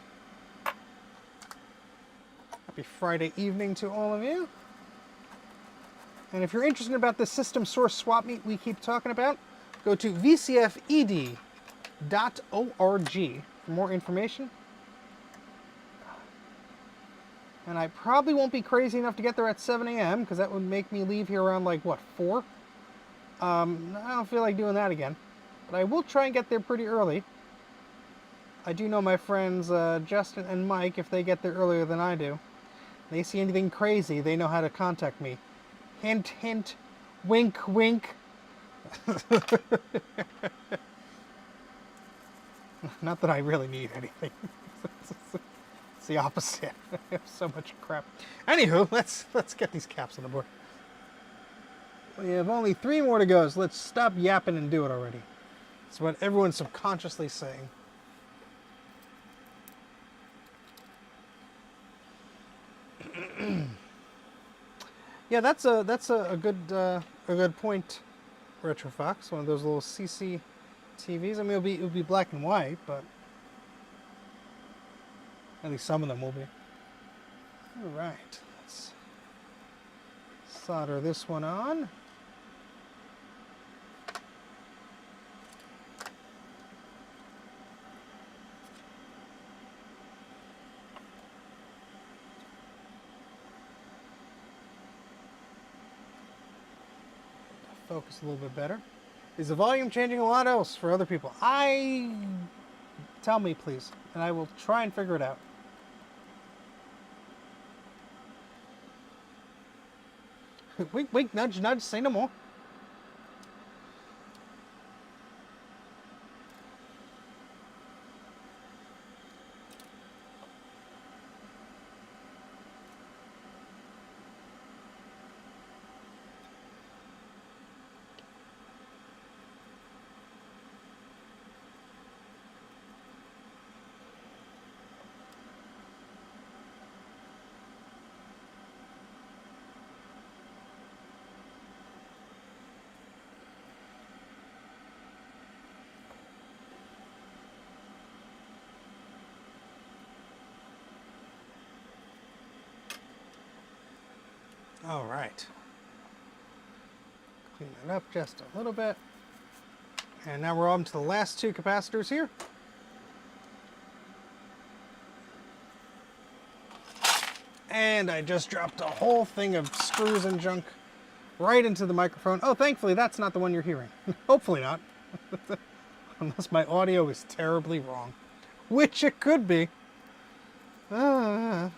Happy Friday evening to all of you. And if you're interested about the system source swap meet we keep talking about, go to VCFED.org for more information. And I probably won't be crazy enough to get there at 7 a.m. because that would make me leave here around like, what, 4? I don't feel like doing that again. But I will try and get there pretty early. I do know my friends Justin and Mike, if they get there earlier than I do. If they see anything crazy, they know how to contact me. Hint, hint, wink, wink. Not that I really need anything. It's the opposite. I have so much crap. Anywho, let's get these caps on the board. We have only 3 more to go, so let's stop yapping and do it already. That's what everyone's subconsciously saying. Yeah, that's a good point, Retrofox. One of those little CC TVs. I mean, it'll be black and white, but at least some of them will be. All right, let's solder this one on. focus a little bit better. Is the volume changing a lot else for other people? Tell me, please, and I will try and figure it out. Wink, wink, nudge, nudge, say no more. All right. Clean that up just a little bit. And now we're on to the last two capacitors here. And I just dropped a whole thing of screws and junk right into the microphone. Oh, thankfully that's not the one you're hearing. Hopefully not. Unless my audio is terribly wrong. Which it could be. Yeah.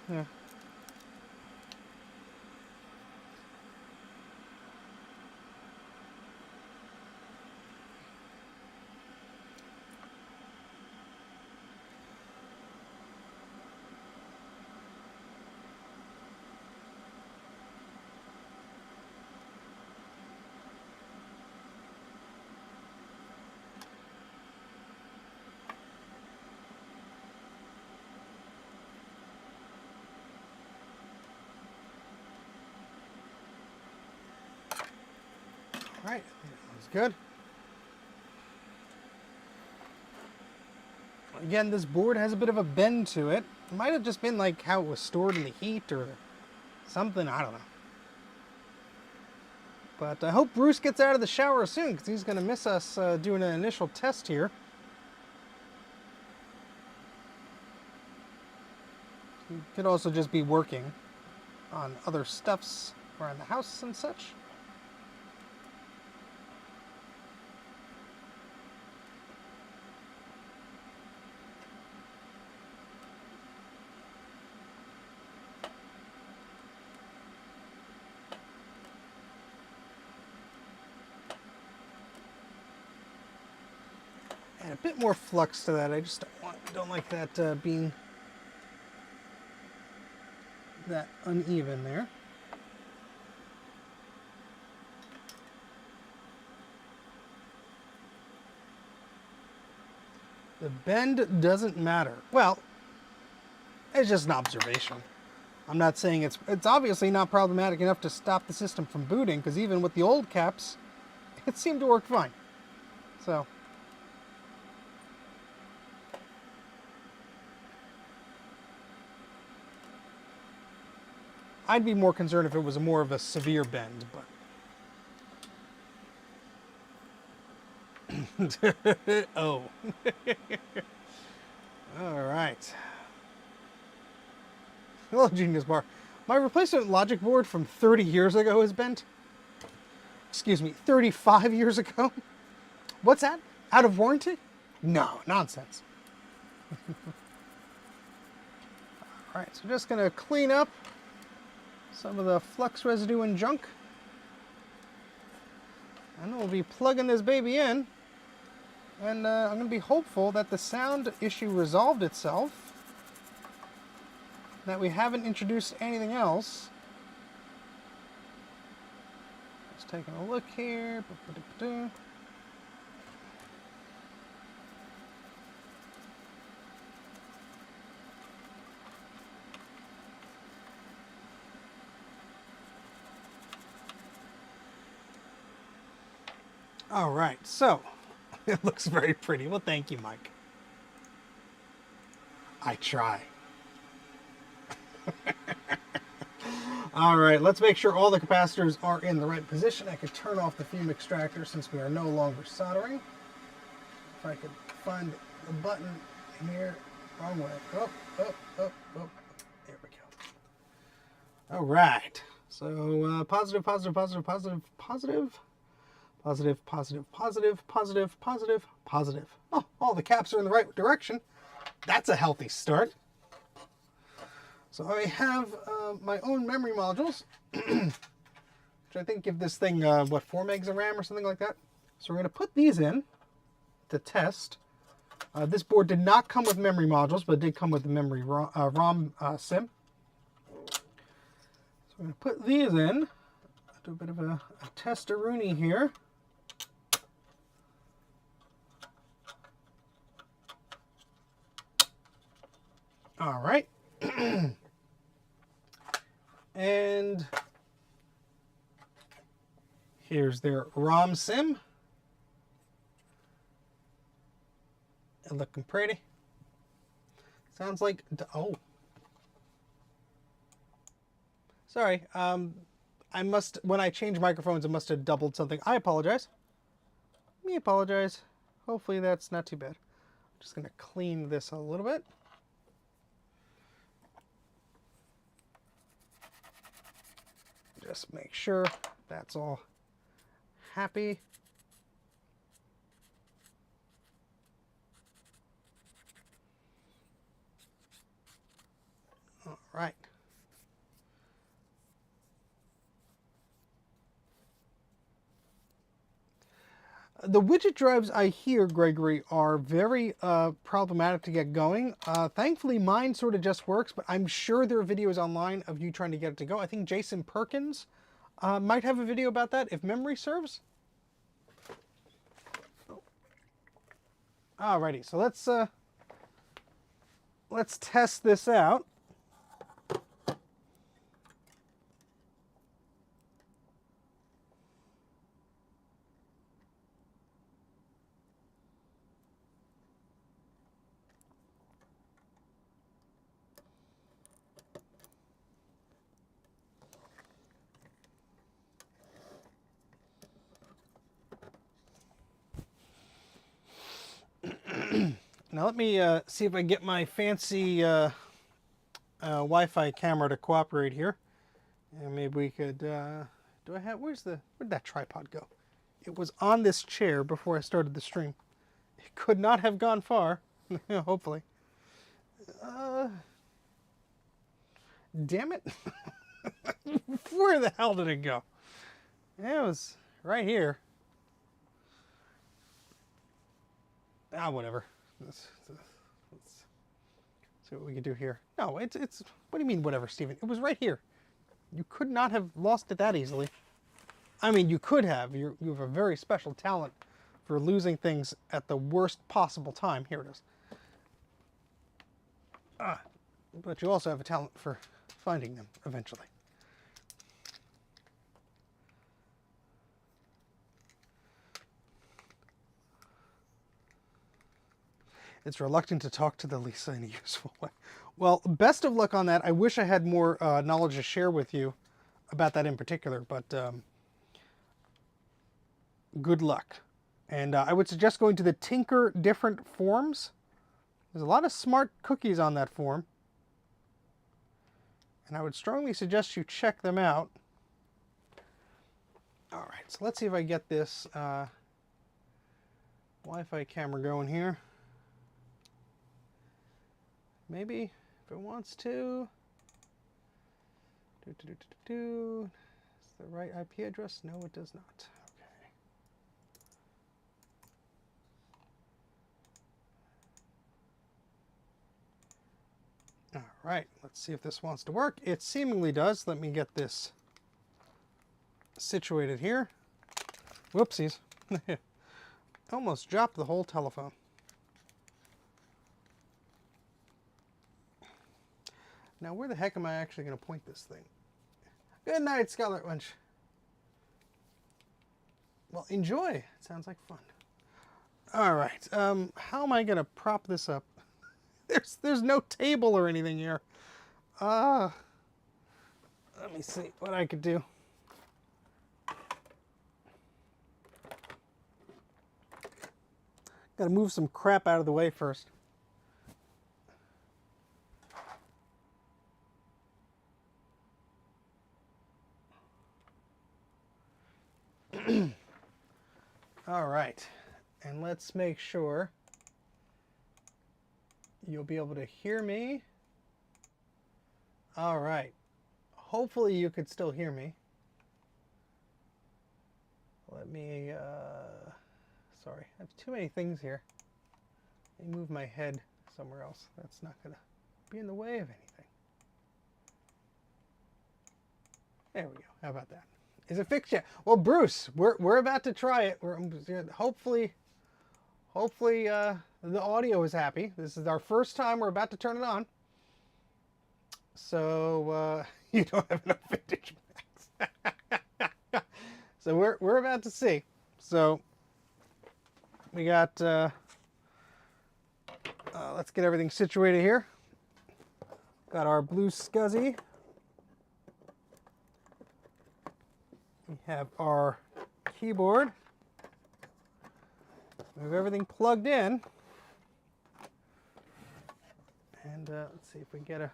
All right, that was good. Again, this board has a bit of a bend to it. It might have just been like how it was stored in the heat or something, I don't know. But I hope Bruce gets out of the shower soon because he's going to miss us doing an initial test here. He could also just be working on other stuffs around the house and such. And a bit more flux to that. I just don't like that being that uneven there. The bend doesn't matter. Well, it's just an observation. I'm not saying it's obviously not problematic enough to stop the system from booting, because even with the old caps, it seemed to work fine. So I'd be more concerned if it was more of a severe bend, but oh. All right. Hello, Genius Bar. My replacement logic board from 30 years ago is bent. Excuse me, 35 years ago? What's that? Out of warranty? No, nonsense. All right, so just gonna clean up some of the flux residue and junk. And then we'll be plugging this baby in. And I'm going to be hopeful that the sound issue resolved itself. That we haven't introduced anything else. Just taking a look here. All right, so it looks very pretty. Well, thank you, Mike. I try. All right, let's make sure all the capacitors are in the right position. I could turn off the fume extractor since we are no longer soldering. If I could find the button here. Wrong way. Oh. There we go. All right. So positive, positive, positive, positive, positive. Positive, positive, positive, positive, positive, positive. Oh, all the caps are in the right direction. That's a healthy start. So I have my own memory modules, which I think give this thing, what, 4 megs of RAM or something like that? So we're going to put these in to test. This board did not come with memory modules, but it did come with the memory ROM SIM. So I'm going to put these in. Do a bit of a test-a-rooney here. All right. And here's their ROM SIM. Looking pretty. Sounds like, oh. Sorry, I must, when I change microphones, I must have doubled something. I apologize. Me apologize. Hopefully that's not too bad. I'm just going to clean this a little bit. Just make sure that's all happy. All right. The widget drives, I hear, Gregory, are very problematic to get going. Thankfully, mine sort of just works, but I'm sure there are videos online of you trying to get it to go. I think Jason Perkins might have a video about that, if memory serves. Alrighty, so let's test this out. Now let me see if I can get my fancy Wi-Fi camera to cooperate here. And maybe we could, do I have, where'd that tripod go? It was on this chair before I started the stream. It could not have gone far, hopefully. Damn it. Where the hell did it go? It was right here. Ah, whatever. Let's see what we can do here. No, it's, what do you mean whatever, Steven? It was right here. You could not have lost it that easily. I mean, you could have. You have a very special talent for losing things at the worst possible time. Here it is. But you also have a talent for finding them eventually. It's reluctant to talk to the Lisa in a useful way. Well, best of luck on that. I wish I had more knowledge to share with you about that in particular, but good luck. And I would suggest going to the Tinker Different Forms. There's a lot of smart cookies on that forum. And I would strongly suggest you check them out. All right, so let's see if I get this Wi-Fi camera going here. Maybe, if it wants to. Is the right IP address? No, it does not. Okay. All right, let's see if this wants to work. It seemingly does. Let me get this situated here. Whoopsies. Almost dropped the whole telephone. Now, where the heck am I actually going to point this thing? Good night, Scarlet Wench. Well, enjoy. It sounds like fun. All right. How am I going to prop this up? There's no table or anything here. Let me see what I could do. Got to move some crap out of the way first. All right, and let's make sure you'll be able to hear me. All right, hopefully you could still hear me. Let me, sorry, I have too many things here. Let me move my head somewhere else. That's not gonna be in the way of anything. There we go, how about that? Is it fixed yet? Well, Bruce, we're about to try it. Hopefully the audio is happy. This is our first time we're about to turn it on. So you don't have enough vintage Macs. So we're about to see. So we got let's get everything situated here. Got our blue SCSI. We have our keyboard. We have everything plugged in. And let's see if we can get a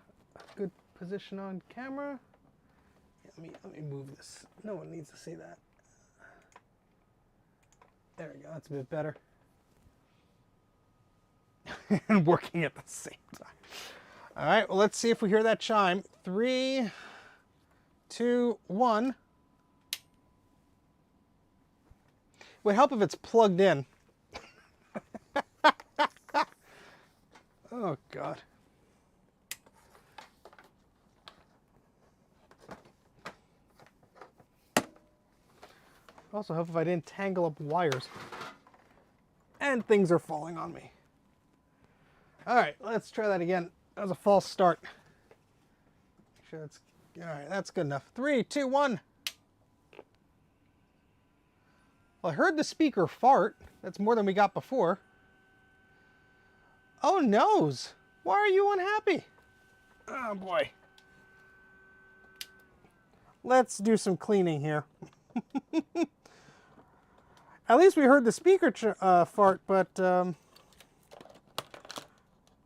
good position on camera. Yeah, let me move this. No one needs to see that. There we go. That's a bit better. And working at the same time. All right. Well, let's see if we hear that chime. 3, 2, 1. Would help if it's plugged in. Oh, God. Also help if I didn't tangle up wires. And things are falling on me. All right, let's try that again. That was a false start. Make sure that's, all right, that's good enough. 3, 2, 1. Well, I heard the speaker fart. That's more than we got before. Oh, noes. Why are you unhappy? Oh, boy. Let's do some cleaning here. At least we heard the speaker fart, but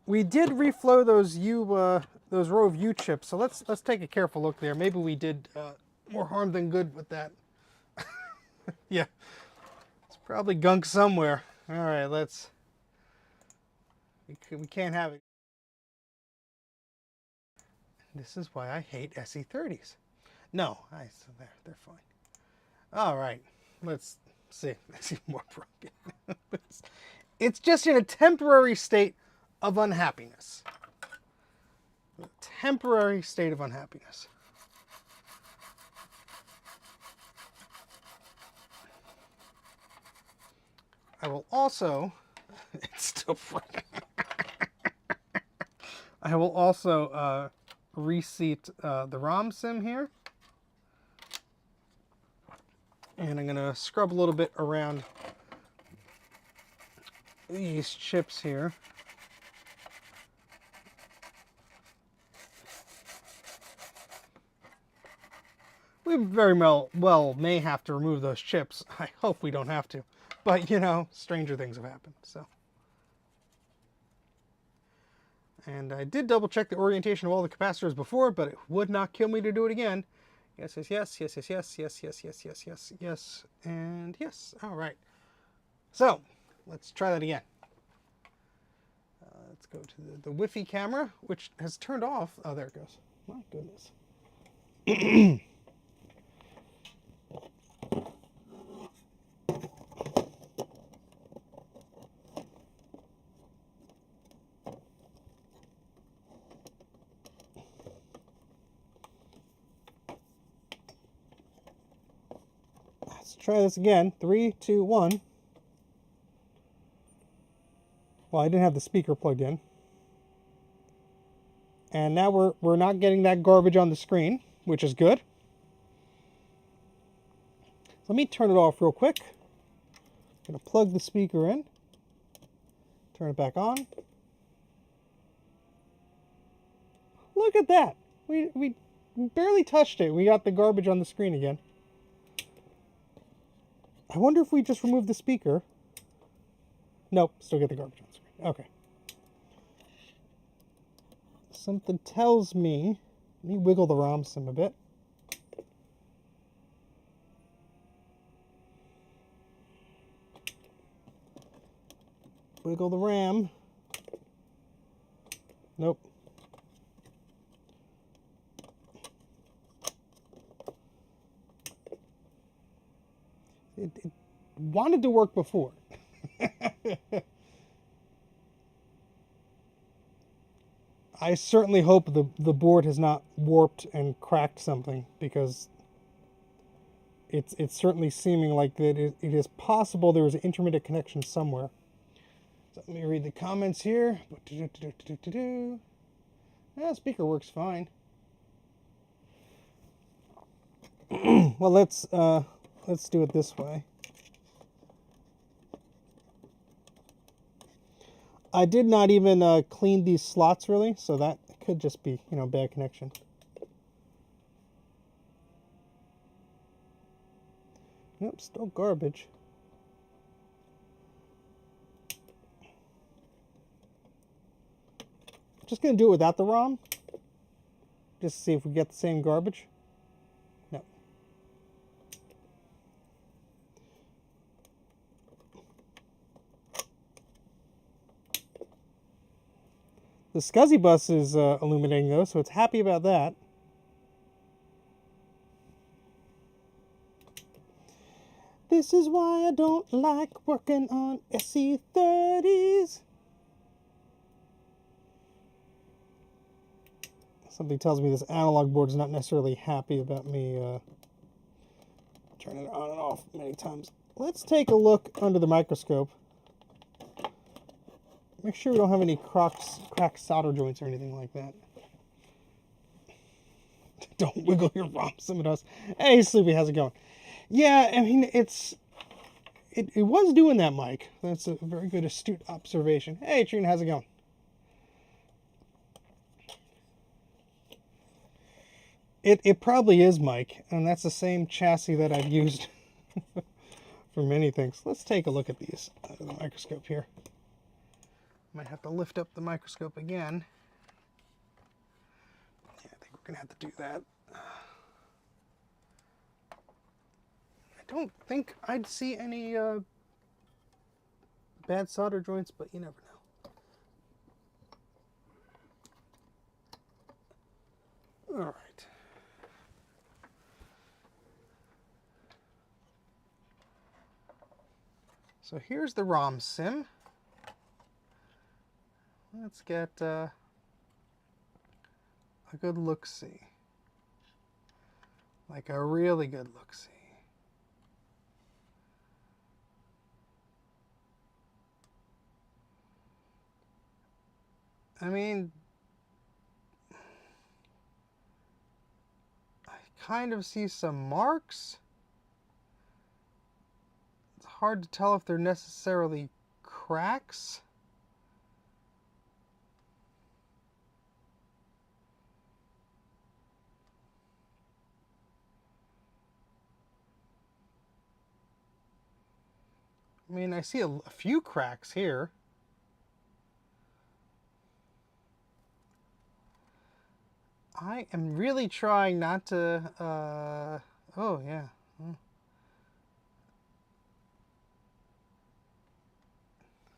we did reflow those row of U chips. So let's take a careful look there. Maybe we did more harm than good with that. Yeah, it's probably gunk somewhere. All right, let's. We can't have it. This is why I hate SE30s. No, they're fine. All right, let's see. It's even more broken. It's just in a temporary state of unhappiness. A temporary state of unhappiness. I will also. It's still broken. I will also reseat the ROM sim here. And I'm going to scrub a little bit around these chips here. We very well may have to remove those chips. I hope we don't have to. But, you know, stranger things have happened. So. And I did double check the orientation of all the capacitors before, but it would not kill me to do it again. Yes, yes, yes, yes, yes, yes, yes, yes, yes, yes, yes, yes, and yes. All right. So let's try that again. Let's go to the Wi-Fi camera, which has turned off. Oh, there it goes. My goodness. Let's try this again. 3, 2, 1. Well, I didn't have the speaker plugged in. And now we're not getting that garbage on the screen, which is good. Let me turn it off real quick. I'm going to plug the speaker in. Turn it back on. Look at that. We barely touched it. We got the garbage on the screen again. I wonder if we just remove the speaker. Nope, still get the garbage on the screen. Okay. Something tells me, let me wiggle the ROM sim a bit. Wiggle the RAM. Nope. It wanted to work before. I certainly hope the board has not warped and cracked something, because it's certainly seeming like that it is possible there was an intermittent connection somewhere. So let me read the comments here. Yeah, speaker works fine. Well, let's do it this way. I did not even clean these slots really, so that could just be, you know, bad connection. Nope, still garbage. Just gonna do it without the ROM, just to see if we get the same garbage. No. The SCSI bus is illuminating though, so it's happy about that. This is why I don't like working on SE30s. Something tells me this analog board is not necessarily happy about me turning it on and off many times. Let's take a look under the microscope. Make sure we don't have any cracked solder joints or anything like that. Don't wiggle your ROM, someone else. Hey, Sleepy, how's it going? Yeah, I mean, it was doing that, Mike. That's a very good, astute observation. Hey, Trina, how's it going? It probably is, Mike, and that's the same chassis that I've used for many things. Let's take a look at these under the microscope here. Might have to lift up the microscope again. Yeah, I think we're gonna have to do that. I don't think I'd see any bad solder joints, but you never know. All right. So here's the ROM sim. Let's get a good look-see. Like a really good look-see. I mean, I kind of see some marks. It's hard to tell if they're necessarily cracks. I mean, I see a few cracks here. I am really trying not to, oh yeah.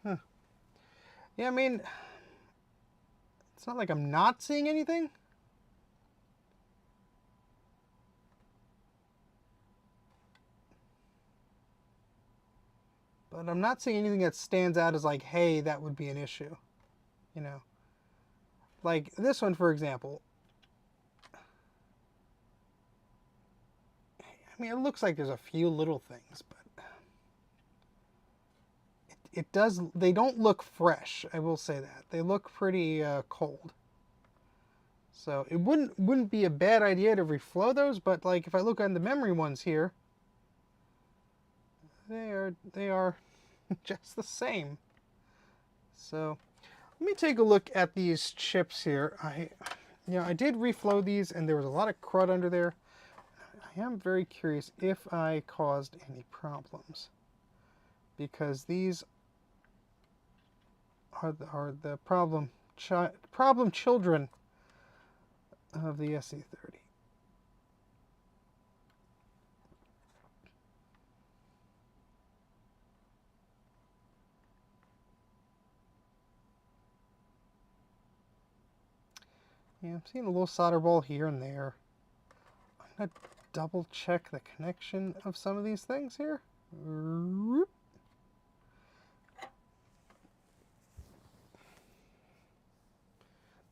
Huh. Yeah, I mean, it's not like I'm not seeing anything. But I'm not seeing anything that stands out as like, hey, that would be an issue. You know? Like this one, for example. I mean, it looks like there's a few little things, but it does, they don't look fresh, I will say that. They look pretty cold. So it wouldn't be a bad idea to reflow those, but like if I look on the memory ones here, they are just the same. So let me take a look at these chips here. I did reflow these and there was a lot of crud under there. I am very curious if I caused any problems, because these are the problem children of the SE30. I'm seeing a little solder ball here and there. I'm going to double check the connection of some of these things here.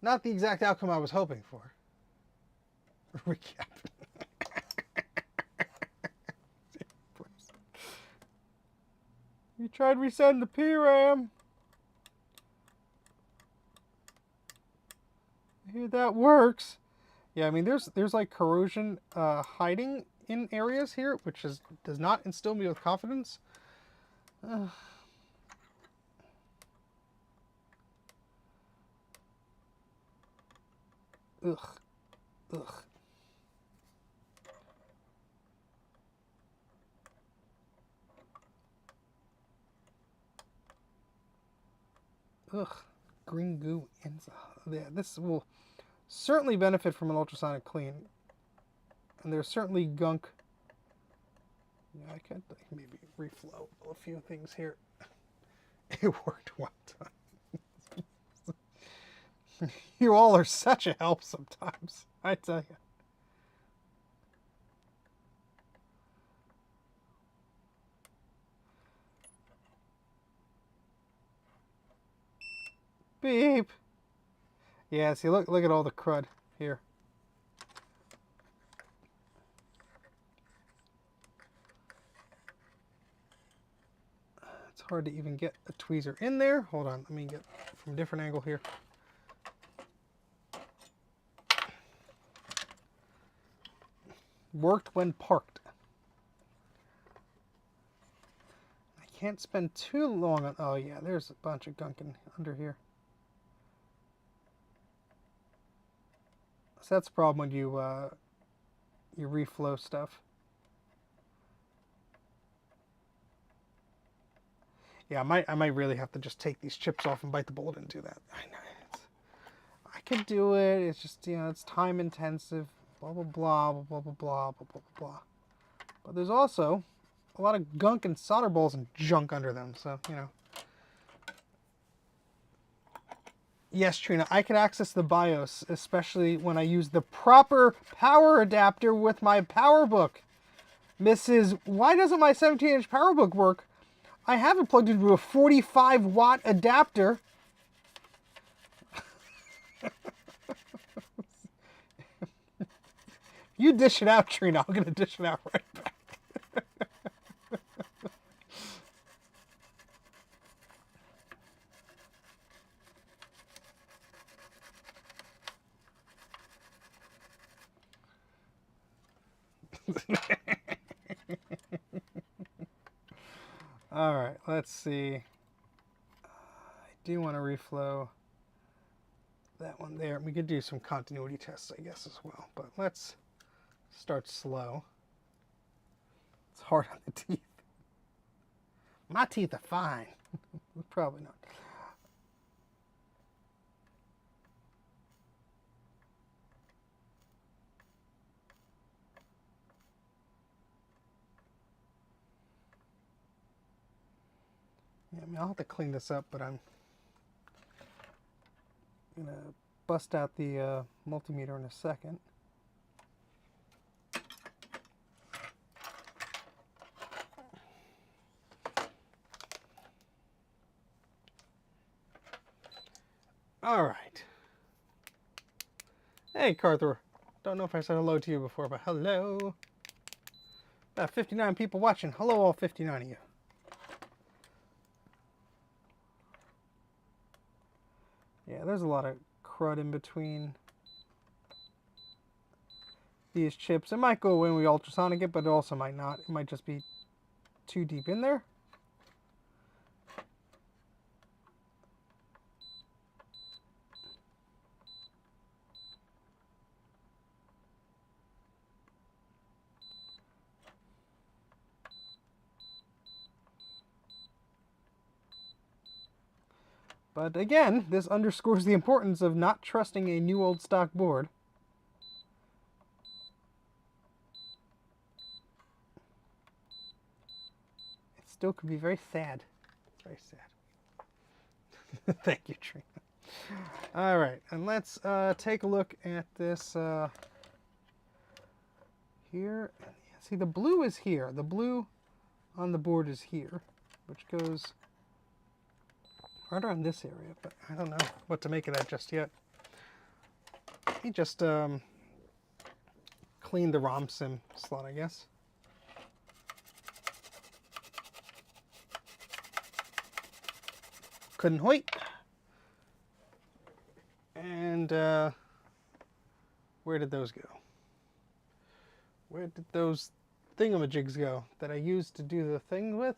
Not the exact outcome I was hoping for. Recap. You tried resetting the PRAM. I hear that works. Yeah, I mean, there's like corrosion hiding in areas here, which does not instill me with confidence. Ugh. Ugh. Ugh. Green goo inside. Yeah, this will certainly benefit from an ultrasonic clean. And there's certainly gunk. Yeah, I could maybe reflow a few things here. It worked one time. You all are such a help sometimes, I tell you. Beep. Yeah, see, look at all the crud here. It's hard to even get a tweezer in there. Hold on, let me get from a different angle here. Worked when parked. I can't spend too long on... Oh yeah, there's a bunch of gunk under here. So that's the problem when you reflow stuff. Yeah, I might really have to just take these chips off and bite the bullet and do that. I know. I could do it. It's just, you know, it's time intensive. Blah, blah, blah, blah, blah, blah, blah, blah, blah, blah. But there's also a lot of gunk and solder balls and junk under them. So, you know. Yes, Trina, I can access the BIOS, especially when I use the proper power adapter with my PowerBook. Mrs. Why doesn't my 17-inch PowerBook work? I have it plugged into a 45-watt adapter. You dish it out, Trina. I'm going to dish it out right back. All right, let's see. I do want to reflow that one there. We could do some continuity tests, I guess, as well. But let's start slow. It's hard on the teeth. My teeth are fine. Probably not. Yeah, I mean, I'll have to clean this up, but I'm going to bust out the multimeter in a second. All right. Hey, Carther. Don't know if I said hello to you before, but hello. About 59 people watching. Hello, all 59 of you. Yeah, there's a lot of crud in between these chips. It might go away when we ultrasonic it, but it also might not. It might just be too deep in there. But again, this underscores the importance of not trusting a new old stock board. It still could be very sad. It's very sad. Thank you, Trina. All right, and let's take a look at this here. See, the blue is here. The blue on the board is here, which goes right around this area, but I don't know what to make of that just yet. He just cleaned the ROM sim slot, I guess. Couldn't wait. And where did those go? Where did those thingamajigs go that I used to do the thing with?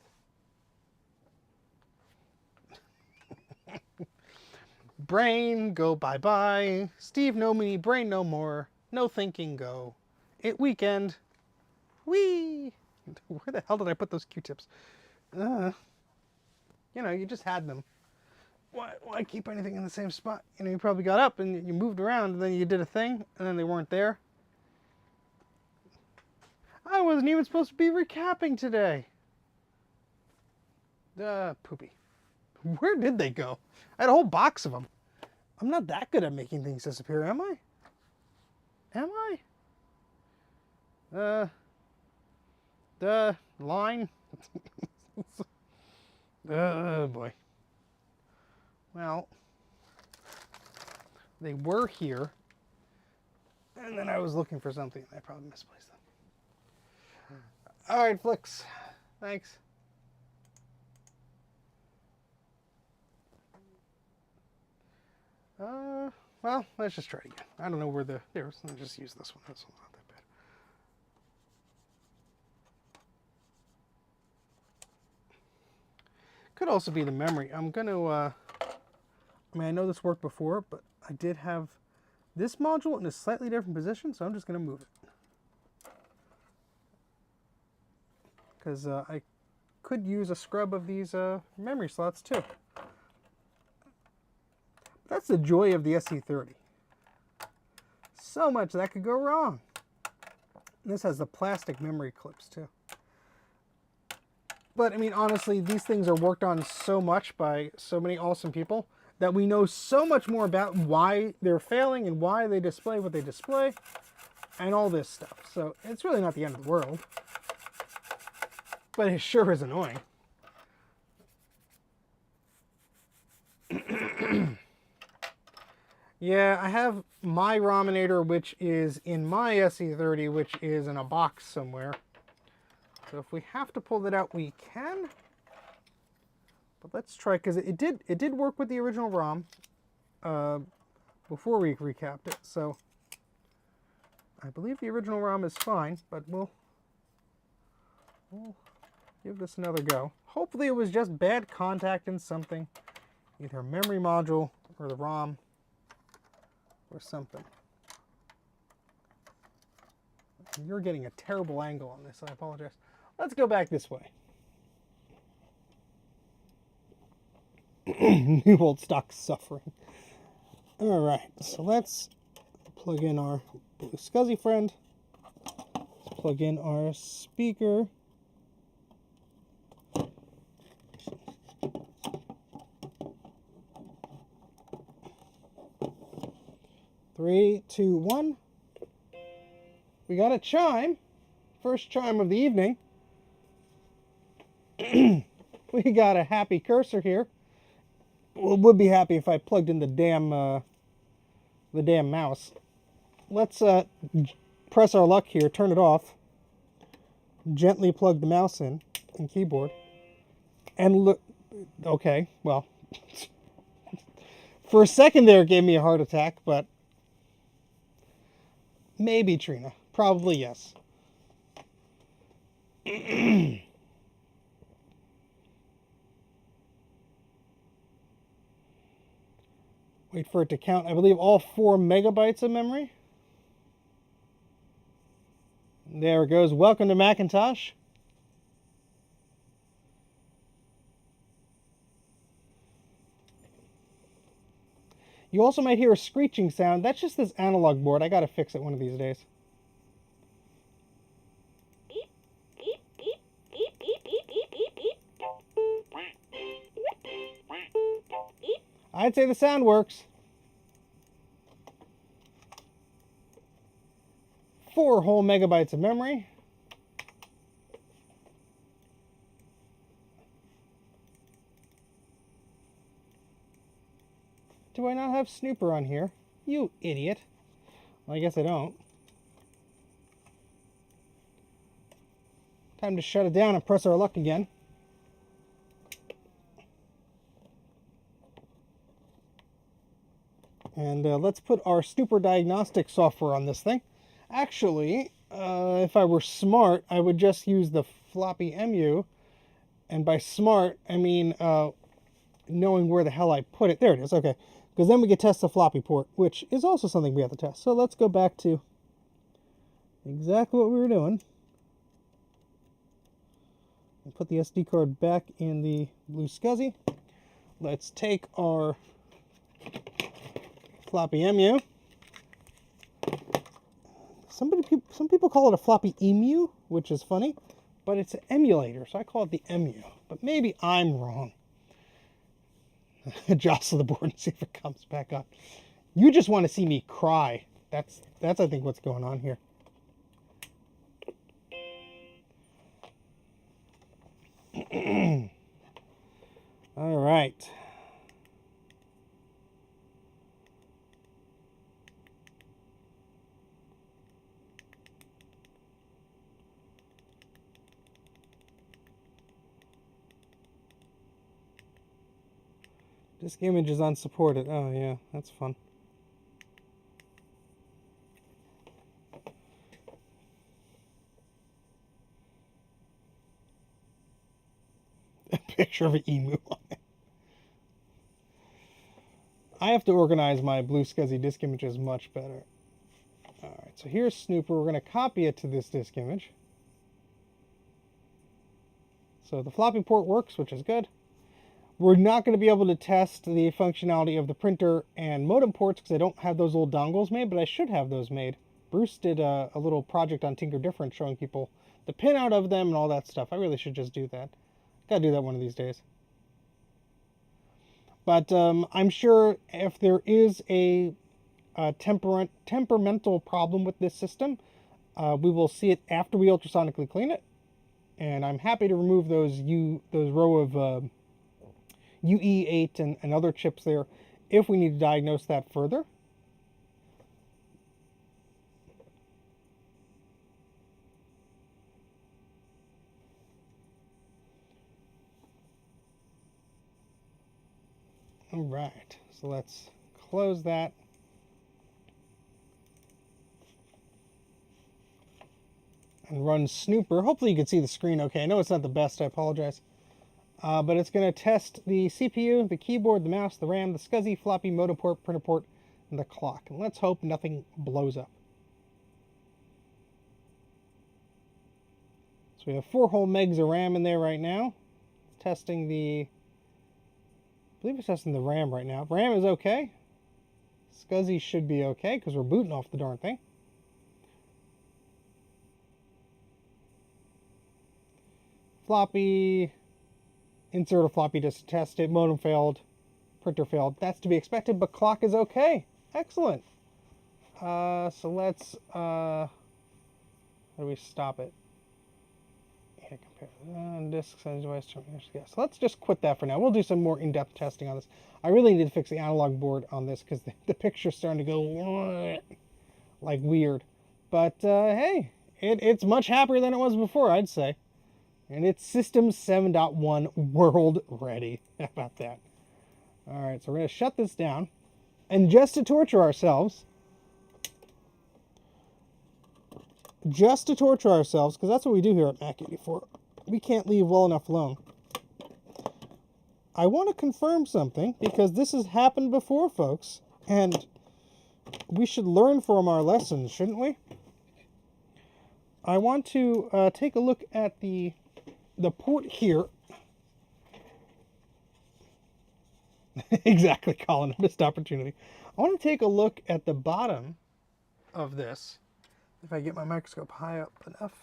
Brain, go bye-bye. Steve, no me, brain no more. No thinking, go. It weekend. Whee! Where the hell did I put those Q-tips? You know, you just had them. Why keep anything in the same spot? You know, you probably got up and you moved around and then you did a thing and then they weren't there. I wasn't even supposed to be recapping today. Poopy. Where did they go? I had a whole box of them. I'm not that good at making things disappear, am I? Am I? The line. Oh boy. Well, they were here, and then I was looking for something, and I probably misplaced them. All right, Flicks. Thanks. Well, let's just try it again. I don't know where the... There, let's just use this one. That's not that bad. Could also be the memory. I'm going to... I mean, I know this worked before, but I did have this module in a slightly different position, so I'm just going to move it. Because I could use a scrub of these memory slots, too. That's the joy of the SE30. So much that could go wrong. This has the plastic memory clips too. But I mean, honestly, these things are worked on so much by so many awesome people that we know so much more about why they're failing and why they display what they display and all this stuff. So it's really not the end of the world. But it sure is annoying. Yeah, I have my Rominator, which is in my SE30, which is in a box somewhere. So if we have to pull that out, we can. But let's try, because it did work with the original ROM before we recapped it. So I believe the original ROM is fine, but we'll give this another go. Hopefully it was just bad contact in something, either a memory module or the ROM. Or something. You're getting a terrible angle on this, I apologize. Let's go back this way. New old stock suffering. Alright, so let's plug in our Blue Scuzzy friend. Let's plug in our speaker. Three, two, one. We got a chime. First chime of the evening. We got a happy cursor here. Well, would be happy if I plugged in the damn mouse. Let's press our luck here. Turn it off. Gently plug the mouse in and keyboard. And look. Okay, well. For a second there, it gave me a heart attack, but. Maybe Trina. Probably yes. Wait for it to count. I believe all 4 megabytes of memory. There it goes. Welcome to Macintosh. You also might hear a screeching sound. That's just this analog board. I gotta fix it one of these days. I'd say the sound works. 4 whole megabytes of memory. Do I not have Snooper on here? You idiot. Well, I guess I don't. Time to shut it down and press our luck again. And let's put our Snooper Diagnostic software on this thing. Actually, if I were smart, I would just use the floppy MU. And by smart, I mean knowing where the hell I put it. There it is, okay. Because then we could test the floppy port, which is also something we have to test. So let's go back to exactly what we were doing. And put the SD card back in the blue SCSI. Let's take our floppy MU. Some people call it a floppy emu, which is funny, but it's an emulator, so I call it the MU. But maybe I'm wrong. Jostle the board and see if it comes back up. You just want to see me cry. That's I think what's going on here. All right. Disk image is unsupported. Oh yeah, that's fun. A picture of an emu on it. I have to organize my blue SCSI disk images much better. Alright, so here's Snooper. We're going to copy it to this disk image. So the floppy port works, which is good. We're not going to be able to test the functionality of the printer and modem ports because I don't have those little dongles made, but I should have those made. Bruce did a little project on Tinker Different showing people the pinout of them and all that stuff. I really should just do that. Gotta do that one of these days. But I'm sure if there is a temperamental problem with this system, we will see it after we ultrasonically clean it. And I'm happy to remove those row of UE8 and other chips there if we need to diagnose that further. All right, so let's close that. And run Snooper. Hopefully you can see the screen okay. I know it's not the best, I apologize. But it's going to test the CPU, the keyboard, the mouse, the RAM, the SCSI, floppy, modem port, printer port, and the clock. And let's hope nothing blows up. So we have 4 whole megs of RAM in there right now. It's testing I believe it's testing the RAM right now. RAM is okay. SCSI should be okay because we're booting off the darn thing. Floppy, insert a floppy disk to test it. Modem failed, printer failed. That's to be expected, but clock is okay. Excellent. So let's, how do we stop it? Yeah, compare disk size device termination. Yeah, so let's just quit that for now. We'll do some more in-depth testing on this. I really need to fix the analog board on this because the picture's starting to go like weird. But hey, it's much happier than it was before, I'd say. And it's System 7.1 world ready. How about that? All right, so we're going to shut this down. And just to torture ourselves, because that's what we do here at Mac 84. We can't leave well enough alone. I want to confirm something, because this has happened before, folks. And we should learn from our lessons, shouldn't we? I want to take a look at the port here. Exactly, Colin, missed opportunity. I want to take a look at the bottom of this, if I get my microscope high up enough.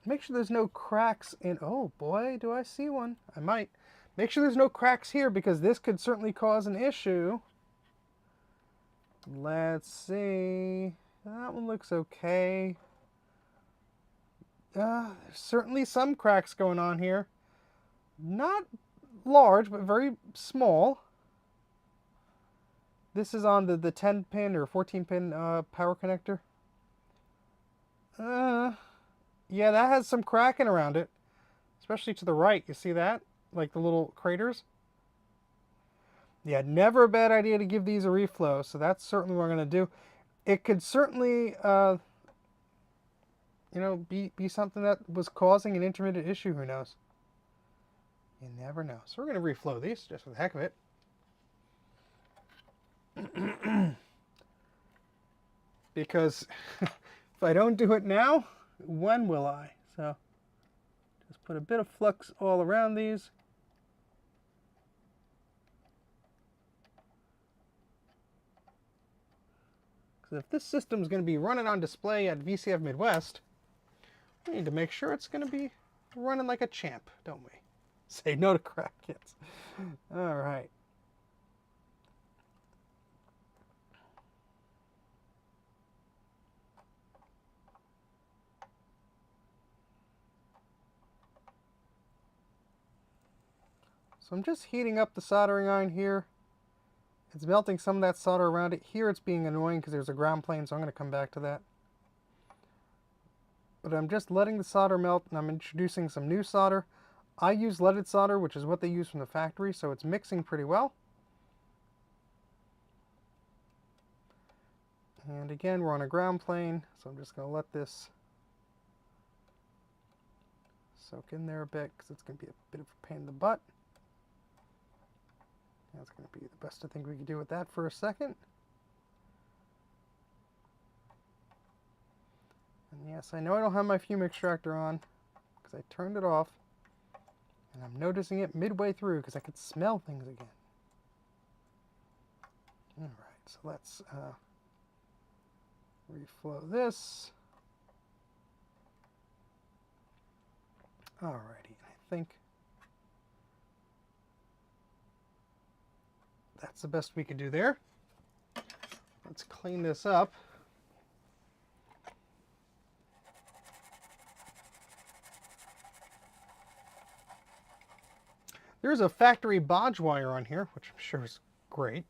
Make sure there's no cracks in, oh boy, do I see one. I might. Make sure there's no cracks here because this could certainly cause an issue. Let's see. That one looks okay. There's certainly some cracks going on here. Not large, but very small. This is on the 10 pin or 14 pin power connector. Yeah, that has some cracking around it. Especially to the right. You see that? Like the little craters. Yeah, never a bad idea to give these a reflow. So that's certainly what I'm going to do. It could certainly, you know, be something that was causing an intermittent issue. Who knows? You never know. So we're going to reflow these just for the heck of it. Because if I don't do it now, when will I? So just put a bit of flux all around these. Because if this system is going to be running on display at VCF Midwest, we need to make sure it's going to be running like a champ, don't we? Say no to crack kits. All right. So I'm just heating up the soldering iron here. It's melting some of that solder around it. Here it's being annoying because there's a ground plane, so I'm going to come back to that. But I'm just letting the solder melt, and I'm introducing some new solder. I use leaded solder, which is what they use from the factory, so it's mixing pretty well. And again, we're on a ground plane, so I'm just going to let this soak in there a bit, because it's going to be a bit of a pain in the butt. That's going to be the best I think we can do with that for a second. And yes, I know I don't have my fume extractor on because I turned it off. And I'm noticing it midway through because I could smell things again. Alright, so let's reflow this. Alrighty, I think that's the best we could do there. Let's clean this up. There's a factory bodge wire on here, which I'm sure is great.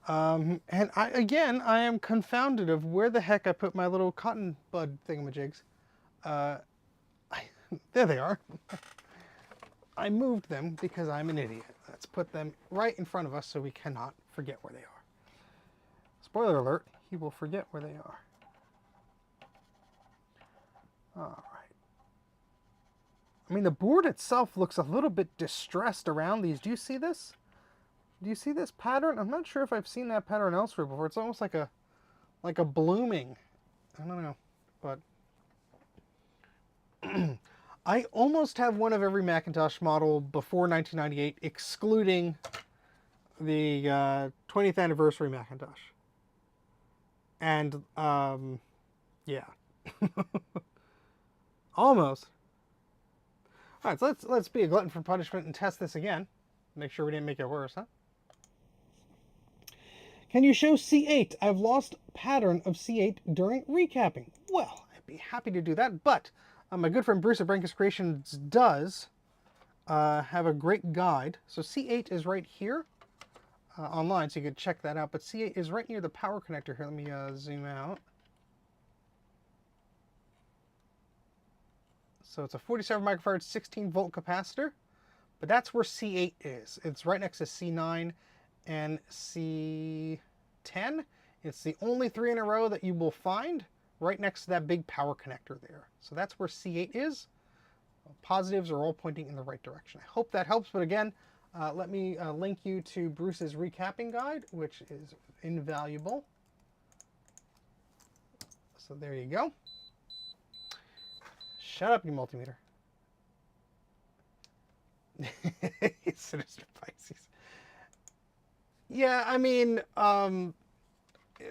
And I am confounded of where the heck I put my little cotton bud thingamajigs. There they are. I moved them because I'm an idiot. Let's put them right in front of us so we cannot forget where they are. Spoiler alert, he will forget where they are. All right. I mean, the board itself looks a little bit distressed around these. Do you see this? Do you see this pattern? I'm not sure if I've seen that pattern elsewhere before. It's almost like a blooming. I don't know, but I almost have one of every Macintosh model before 1998, excluding the 20th anniversary Macintosh. And yeah, almost. All right, so let's be a glutton for punishment and test this again. Make sure we didn't make it worse, huh? Can you show C8? I've lost pattern of C8 during recapping. Well, I'd be happy to do that, but my good friend Bruce at Brankus Creations does have a great guide. So C8 is right here online, so you could check that out. But C8 is right near the power connector here. Let me zoom out. So it's a 47 microfarad 16 volt capacitor, but that's where C8 is. It's right next to C9 and C10. It's the only three in a row that you will find right next to that big power connector there. So that's where C8 is. Positives are all pointing in the right direction. I hope that helps, but again, let me link you to Bruce's recapping guide, which is invaluable. So there you go. Shut up, you multimeter. Sinister Pisces. Yeah, I mean,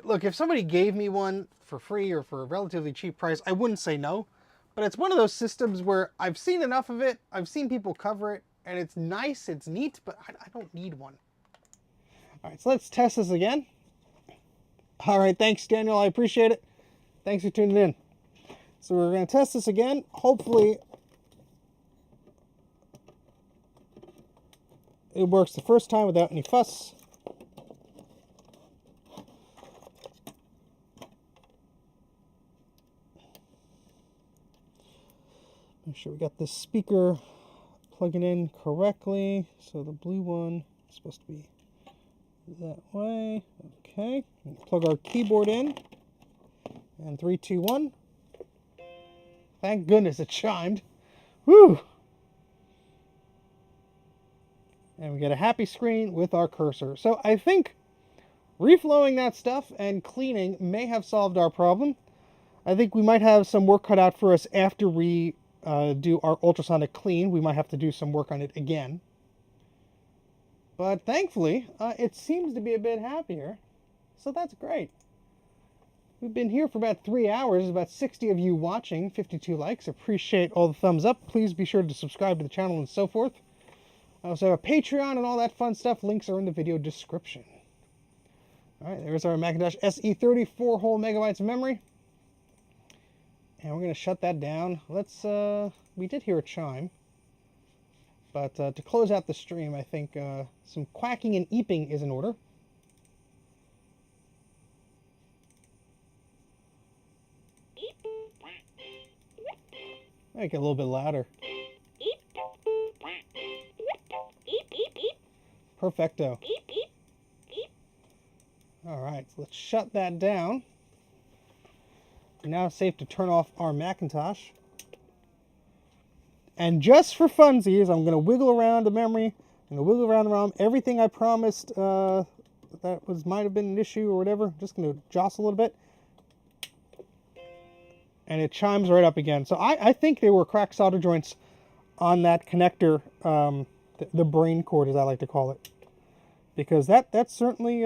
look, if somebody gave me one for free or for a relatively cheap price, I wouldn't say no. But it's one of those systems where I've seen enough of it, I've seen people cover it, and it's nice, it's neat, but I don't need one. All right, so let's test this again. All right, thanks, Daniel. I appreciate it. Thanks for tuning in. So we're going to test this again. Hopefully it works the first time without any fuss. Make sure we got this speaker plugging in correctly. So the blue one is supposed to be that way. Okay. Plug our keyboard in. And 3, 2, 1. Thank goodness it chimed. Woo! And we get a happy screen with our cursor. So I think reflowing that stuff and cleaning may have solved our problem. I think we might have some work cut out for us after we do our ultrasonic clean. We might have to do some work on it again. But thankfully, it seems to be a bit happier. So that's great. We've been here for about 3 hours. About 60 of you watching, 52 likes. Appreciate all the thumbs up. Please be sure to subscribe to the channel and so forth. I also have a Patreon and all that fun stuff. Links are in the video description. All right, there's our Macintosh SE 34 whole megabytes of memory. And we're going to shut that down. Let's, we did hear a chime. But to close out the stream, I think some quacking and eeping is in order. Make it a little bit louder. Perfecto. All right, so let's shut that down. Now it's safe to turn off our Macintosh. And just for funsies, I'm going to wiggle around the memory. I'm going to wiggle around the ROM. Everything I promised that might have been an issue or whatever. Just going to jostle a little bit. And it chimes right up again. So I think there were cracked solder joints on that connector, the brain cord as I like to call it. Because that certainly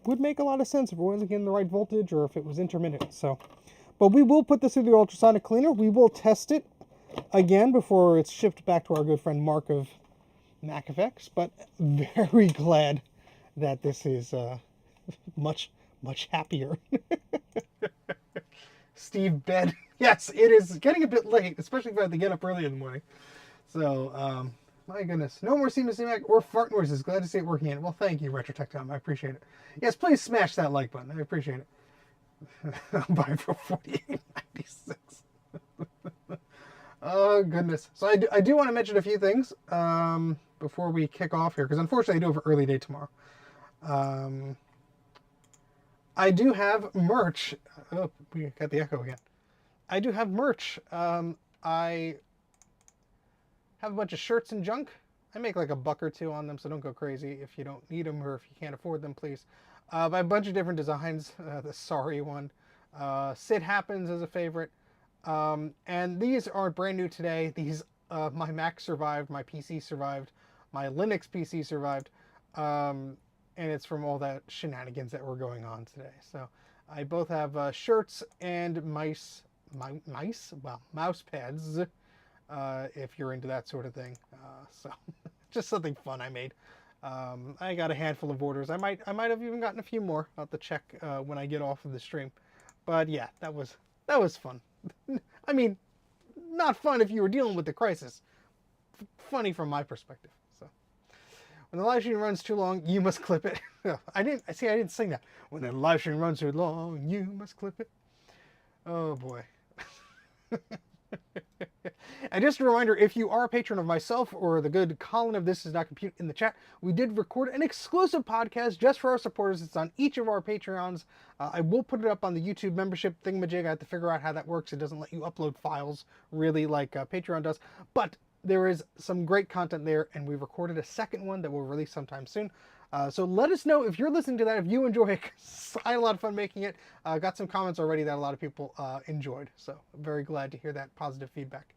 would make a lot of sense if it wasn't getting the right voltage or if it was intermittent. So, but we will put this through the ultrasonic cleaner. We will test it again before it's shipped back to our good friend Mark of MacFX. But very glad that this is much happier. Steve Bed. Yes, it is getting a bit late, especially if I have to get up early in the morning. So, my goodness. No more seamless CMAC or fart noises. Glad to see it working in. Well, thank you, RetroTech.com. I appreciate it. Yes, please smash that like button. I appreciate it. I'll buy it for $48.96. Oh, goodness. So I do want to mention a few things before we kick off here, because unfortunately I do have an early day tomorrow. I do have merch. Oh, we got the echo again. I do have merch. I have a bunch of shirts and junk. I make like $1 or $2 on them, so don't go crazy if you don't need them or if you can't afford them, please. By a bunch of different designs. The sorry one. Sid Happens is a favorite. And these aren't brand new today. These, my Mac survived, my PC survived, my Linux PC survived. And it's from all that shenanigans that were going on today. So I both have shirts and mouse pads, if you're into that sort of thing. So just something fun I made. I got a handful of orders. I might have even gotten a few more. I'll have to check when I get off of the stream. But yeah, that was fun. I mean, not fun if you were dealing with the crisis. Funny from my perspective. So when the live stream runs too long, you must clip it. I didn't sing that. When the live stream runs too long, you must clip it. Oh boy. And just a reminder, if you are a patron of myself or the good Colin of This Does Not Compute in the chat, we did record an exclusive podcast just for our supporters. It's on each of our Patreons. I will put it up on the YouTube membership thingamajig. I have to figure out how that works. It doesn't let you upload files really like Patreon does. But there is some great content there, and we recorded a second one that will release sometime soon. So let us know if you're listening to that, if you enjoy it. I had a lot of fun making it. Got some comments already that a lot of people enjoyed. So I'm very glad to hear that positive feedback.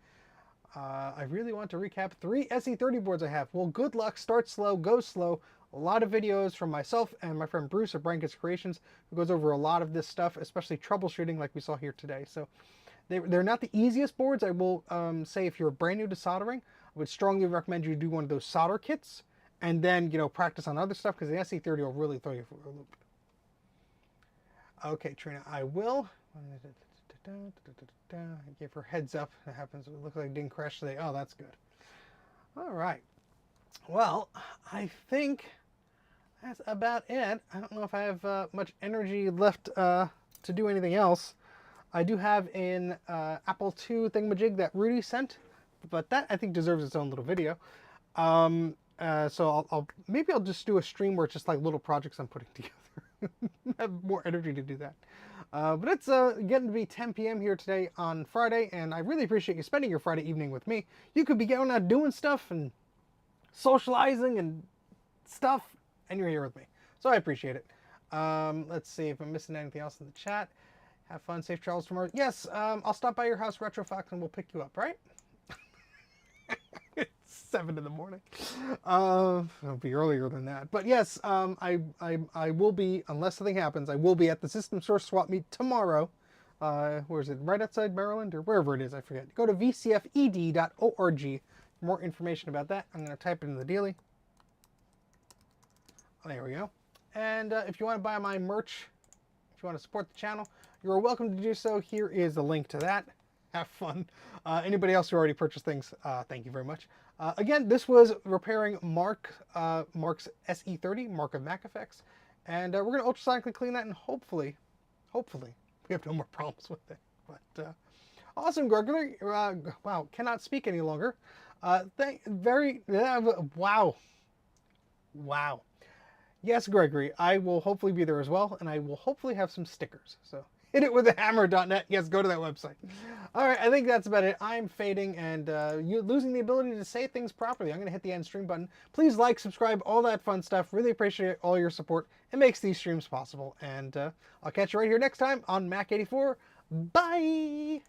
I really want to recap 3 SE30 boards I have. Well, good luck. Start slow, go slow. A lot of videos from myself and my friend Bruce of Brankets Creations, who goes over a lot of this stuff, especially troubleshooting like we saw here today. So they're not the easiest boards. I will say if you're brand new to soldering, would strongly recommend you do one of those solder kits and then, practice on other stuff because the SE30 will really throw you for a loop. Okay, Trina, I will. I gave her heads up. That happens. It looks like it didn't crash today. Oh, that's good. All right. Well, I think that's about it. I don't know if I have much energy left to do anything else. I do have an Apple II thingamajig that Rudy sent, but that I think deserves its own little video. So maybe I'll just do a stream where it's just like little projects I'm putting together. I have more energy to do that. But it's getting to be 10 p.m. here today on Friday, and I really appreciate you spending your Friday evening with me. You could be going out doing stuff and socializing and stuff, and you're here with me. So I appreciate it. Let's see if I'm missing anything else in the chat. Have fun, safe travels tomorrow. Yes, I'll stop by your house, Retrofox, and we'll pick you up, right? It's 7 in the morning. It'll be earlier than that. But yes, I will be, unless something happens, I will be at the System Source Swap Meet tomorrow. Where is it? Right outside Maryland or wherever it is, I forget. Go to vcfed.org for more information about that. I'm going to type it in the daily. There we go. And if you want to buy my merch, if you want to support the channel, you're welcome to do so. Here is the link to that. Have fun. Anybody else who already purchased things, thank you very much. Again, this was repairing Mark's SE30, Mark of Mac Effects. And we're going to ultrasonically clean that, and hopefully, we have no more problems with it. But awesome, Gregory. Wow, cannot speak any longer. Wow. Wow. Yes, Gregory, I will hopefully be there as well, and I will hopefully have some stickers. So hit it with a hammer.net. Yes, go to that website. All right, I think that's about it. I'm fading, and you're losing the ability to say things properly. I'm going to hit the end stream button. Please like, subscribe, all that fun stuff. Really appreciate all your support. It makes these streams possible. And I'll catch you right here next time on Mac 84. Bye!